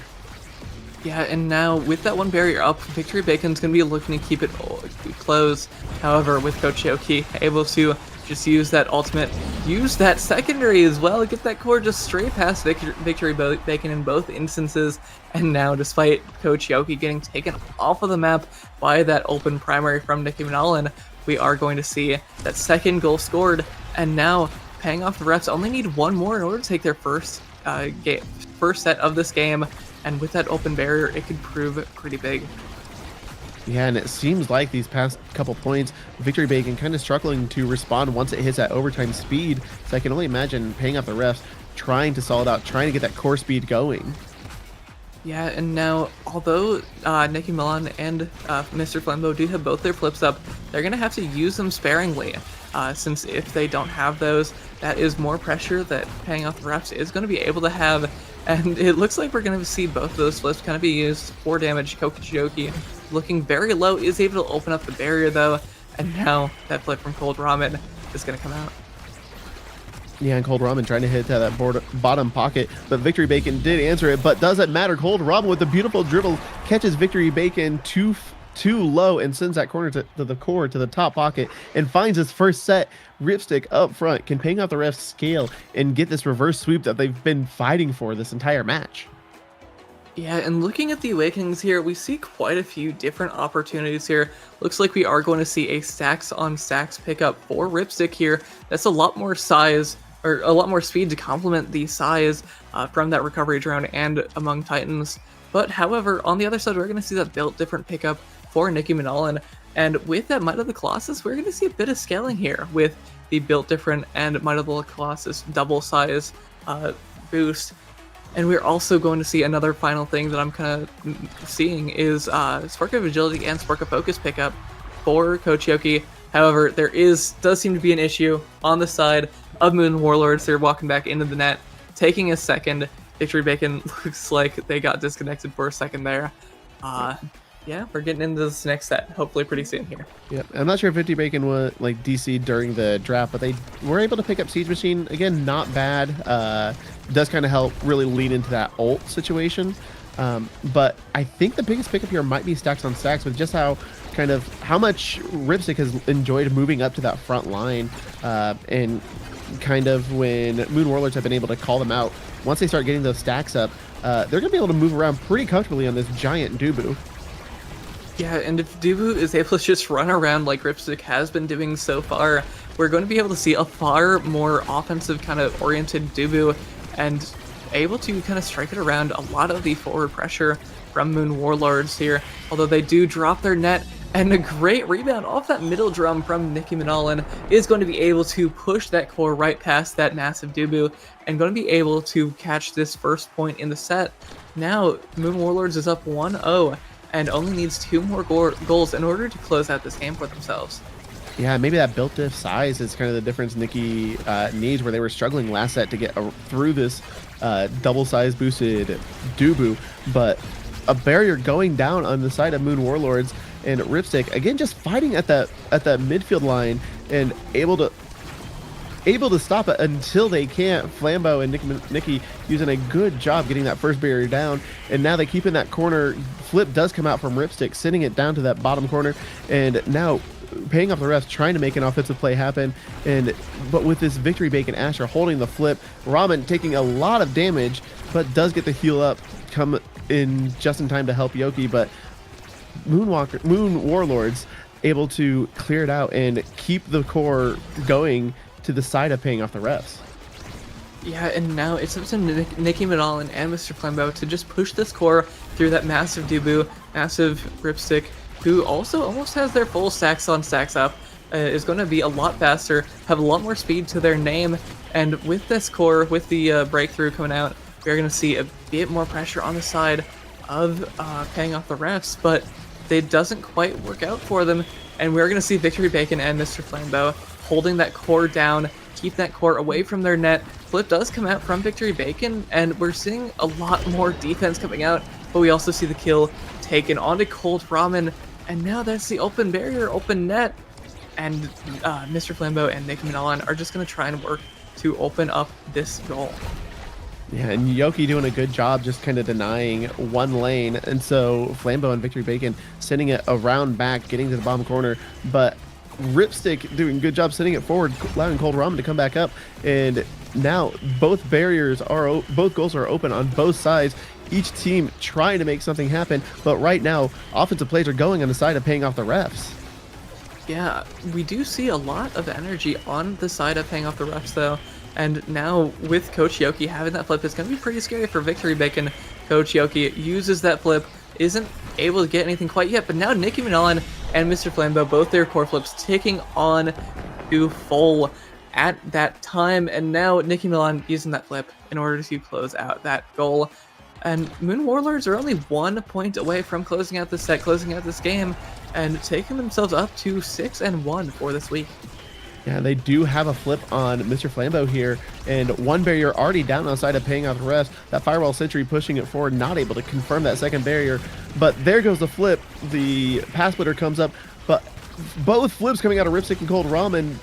Speaker 4: Yeah, and now with that one barrier up, Victory Bacon's going to be looking to keep it closed. However, with Coach Yoki able to just use that ultimate, use that secondary as well, get that core just straight past Victory Bacon in both instances. And now, despite Coach Yoki getting taken off of the map by that open primary from Nicki Minaj, we are going to see that second goal scored. And now, paying off the refs only need one more in order to take their first set of this game. And with that open barrier, it could prove pretty big.
Speaker 3: Yeah, and it seems like these past couple points, Victory Bacon kind of struggling to respond once it hits that overtime speed. So I can only imagine paying off the refs, trying to stall it out, trying to get that core speed going.
Speaker 4: Yeah, and now, although Nicki Minaj and Mr. Flambeau do have both their flips up, they're going to have to use them sparingly, since if they don't have those, that is more pressure that paying off the refs is going to be able to have. And it looks like we're going to see both of those flips kind of be used for damage. Coach Yoki looking very low, is able to open up the barrier though, and now that flip from Cold Ramen is going to come out.
Speaker 3: Yeah, and Cold Ramen trying to hit that bottom pocket, but Victory Bacon did answer it, but doesn't matter. Cold Ramen with a beautiful dribble catches Victory Bacon too low and sends that corner to the core to the top pocket and finds his first set. Ripstick up front can ping off the ref's scale and get this reverse sweep that they've been fighting for this entire match.
Speaker 4: Yeah, and looking at the Awakenings here, we see quite a few different opportunities here. Looks like we are going to see a stacks on stacks pickup for Ripstick here. That's a lot more size, or a lot more speed to complement the size from that recovery drone and among Titans. But however, on the other side, we're going to see that built different pickup for Nicki Minalin. And with that Might of the Colossus, we're going to see a bit of scaling here with the built different and Might of the Colossus double size boost. And we're also going to see another final thing that I'm kind of seeing is Spark of Agility and Spark of Focus pickup for Coach Yoki. However, there does seem to be an issue on the side of Moon Warlords. They're walking back into the net, taking a second. Victory Bacon looks like they got disconnected for a second there. Yeah, we're getting into this next set, hopefully pretty soon here.
Speaker 3: Yep, I'm not sure if 50 Bacon was like DC during the draft, but they were able to pick up Siege Machine. Again, not bad. Does kind of help really lean into that ult situation. But I think the biggest pickup here might be stacks on stacks with just how much Ripstick has enjoyed moving up to that front line. And kind of when Moon Warlords have been able to call them out, once they start getting those stacks up, they're going to be able to move around pretty comfortably on this giant Dubu.
Speaker 4: Yeah, and if Dubu is able to just run around like Ripstick has been doing so far, we're going to be able to see a far more offensive kind of oriented Dubu and able to kind of strike it around a lot of the forward pressure from Moon Warlords here. Although they do drop their net, and a great rebound off that middle drum from Nicki Minalin is going to be able to push that core right past that massive Dubu and going to be able to catch this first point in the set. Now, Moon Warlords is up 1-0 and only needs 2 more goals in order to close out this game for themselves.
Speaker 3: Yeah, maybe that built diff size is kind of the difference Nikki needs, where they were struggling last set to get through this double size boosted Dubu, but a barrier going down on the side of Moon Warlords, and Ripstick again just fighting at that midfield line and able to stop it until they can't. Flambeau and Nikki using a good job getting that first barrier down, and now they keep in that corner. Flip does come out from Ripstick, sending it down to that bottom corner, and now paying off the refs, trying to make an offensive play happen. But with this Victory Bacon Asher holding the flip, Ramen taking a lot of damage, but does get the heal up, come in just in time to help Yoki. But Moon Warlords able to clear it out and keep the core going to the side of paying off the refs.
Speaker 4: Yeah, and now it's up to Nicki Minalin and Mr. Flambeau to just push this core through that massive Dubu, massive Ripstick, who also almost has their full stacks on stacks up, is going to be a lot faster, have a lot more speed to their name, and with this core, with the breakthrough coming out, we're going to see a bit more pressure on the side of paying off the refs, but it doesn't quite work out for them, and we're going to see Victory Bacon and Mr. Flambeau holding that core down, keep that core away from their net. Flip does come out from Victory Bacon, and we're seeing a lot more defense coming out, but we also see the kill taken onto Cold Ramen, and now that's the open barrier, open net, and Mr. Flambeau and Nicki Minalin are just going to try and work to open up this goal.
Speaker 3: Yeah, and Yoki doing a good job just kind of denying one lane, and so Flambeau and Victory Bacon sending it around back, getting to the bottom corner, but Ripstick doing a good job sending it forward, allowing Cold Ramen to come back up, and now both goals are open on both sides. Each team trying to make something happen, but right now offensive plays are going on the side of paying off the refs.
Speaker 4: Yeah, we do see a lot of energy on the side of paying off the refs though, and now with Coach Yoki having that flip, it's going to be pretty scary for Victory Bacon. Coach Yoki uses that flip, isn't able to get anything quite yet, but now Nicki Minalin and Mr. Flambeau, both their core flips ticking on to full at that time, and now Nicki Minalin using that flip in order to close out that goal. And Moon Warlords are only 1 point away from closing out this set, closing out this game, and taking themselves up to 6-1 for this week.
Speaker 3: Yeah, they do have a flip on Mr. Flambeau here, and one barrier already down on the side of paying off the refs. That Firewall Sentry pushing it forward, not able to confirm that second barrier, but there goes the flip. The pass splitter comes up, but both flips coming out of Ripstick and Cold Ramen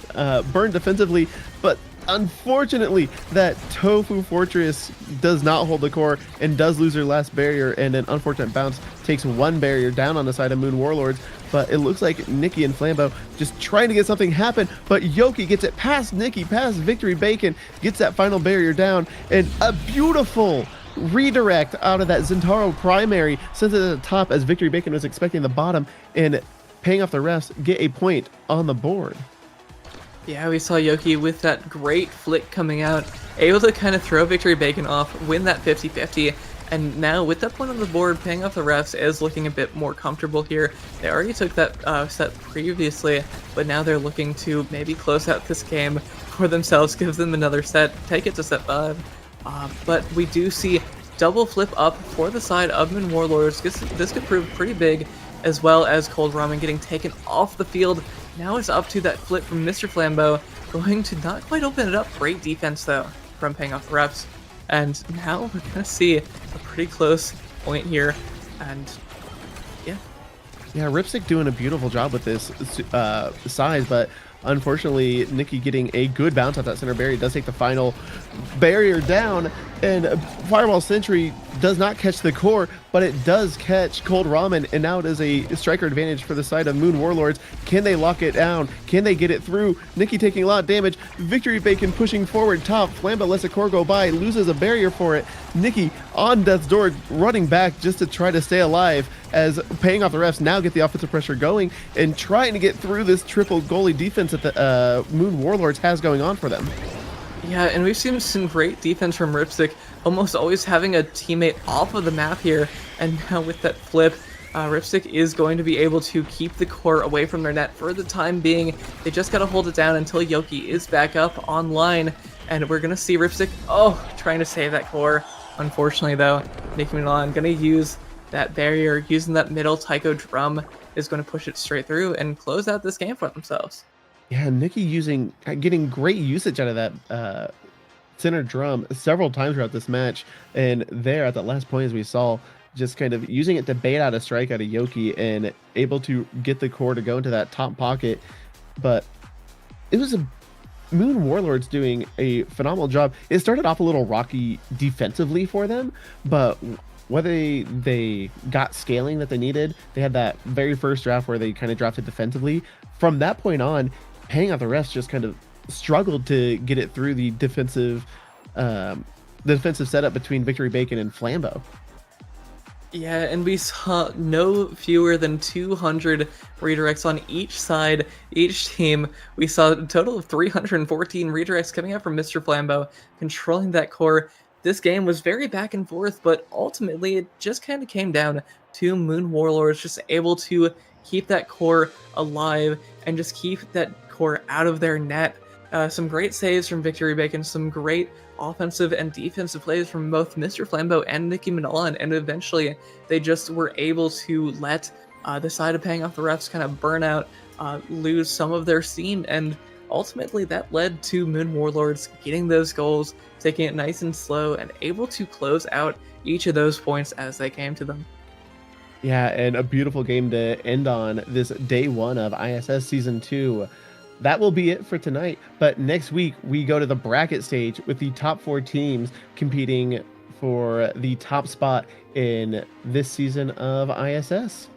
Speaker 3: burn defensively, but unfortunately, that Tofu Fortress does not hold the core and does lose their last barrier, and an unfortunate bounce takes one barrier down on the side of Moon Warlords. But it looks like Nikki and Flambeau just trying to get something happen, but Yoki gets it past Nikki, past Victory Bacon, gets that final barrier down, and a beautiful redirect out of that Zentaro primary, sends it to the top as Victory Bacon was expecting the bottom, and paying off the refs, get a point on the board.
Speaker 4: Yeah, we saw Yoki with that great flick coming out, able to kind of throw Victory Bacon off, win that 50-50, and now with that point on the board, paying off the refs is looking a bit more comfortable here. They already took that set previously, but now they're looking to maybe close out this game for themselves, give them another set, take it to set 5. But we do see double flip up for the side of Moon Warlords. This could prove pretty big, as well as Cold Ramen getting taken off the field. Now it's up to that flip from Mr. Flambeau, going to not quite open it up. Great defense, though, from paying off the refs. And now we're going to see a pretty close point here. And yeah.
Speaker 3: Yeah, Ripstick doing a beautiful job with this size, but unfortunately, Nikki getting a good bounce off that center barrier does take the final barrier down, and Fireball Sentry does not catch the core, but it does catch Cold Ramen, and now it is a striker advantage for the side of Moon Warlords. Can they lock it down? Can they get it through? Nikki taking a lot of damage. Victory Bacon pushing forward top. Flambeau lets the core go by, loses a barrier for it. Nikki on death's door, running back just to try to stay alive, as paying off the refs now get the offensive pressure going and trying to get through this triple goalie defense that the Moon Warlords has going on for them.
Speaker 4: Yeah, and we've seen some great defense from Ripstick, almost always having a teammate off of the map here, and now with that flip, Ripstick is going to be able to keep the core away from their net for the time being. They just got to hold it down until Yoki is back up online, and we're going to see Ripstick, trying to save that core. Unfortunately, though, Nicki Milan going to use that barrier, using that middle Taiko drum, is going to push it straight through and close out this game for themselves.
Speaker 3: Yeah, Nikki getting great usage out of that center drum several times throughout this match, and there at that last point, as we saw, just kind of using it to bait out a strike out of Yoki and able to get the core to go into that top pocket. But it was a Moon Warlords doing a phenomenal job. It started off a little rocky defensively for them, but whether they got scaling that they needed, they had that very first draft where they kind of dropped it defensively. From that point on, paying off the refs just kind of struggled to get it through the defensive setup between Victory Bacon and Flambeau.
Speaker 4: Yeah, and we saw no fewer than 200 redirects on each side, each team. We saw a total of 314 redirects coming out from Mr. Flambeau, controlling that core. This game was very back and forth, but ultimately it just kind of came down to Moon Warlords just able to keep that core alive and just keep that core out of their net. Some great saves from Victory Bacon, some great offensive and defensive plays from both Mr. Flambeau and Nicki Milan, and eventually they just were able to let the side of paying off the refs kind of burn out, lose some of their steam, and ultimately that led to Moon Warlords getting those goals, taking it nice and slow, and able to close out each of those points as they came to them.
Speaker 3: Yeah, and a beautiful game to end on this day 1 of ISS Season 2. That will be it for tonight, but next week we go to the bracket stage with the top 4 teams competing for the top spot in this season of ISS.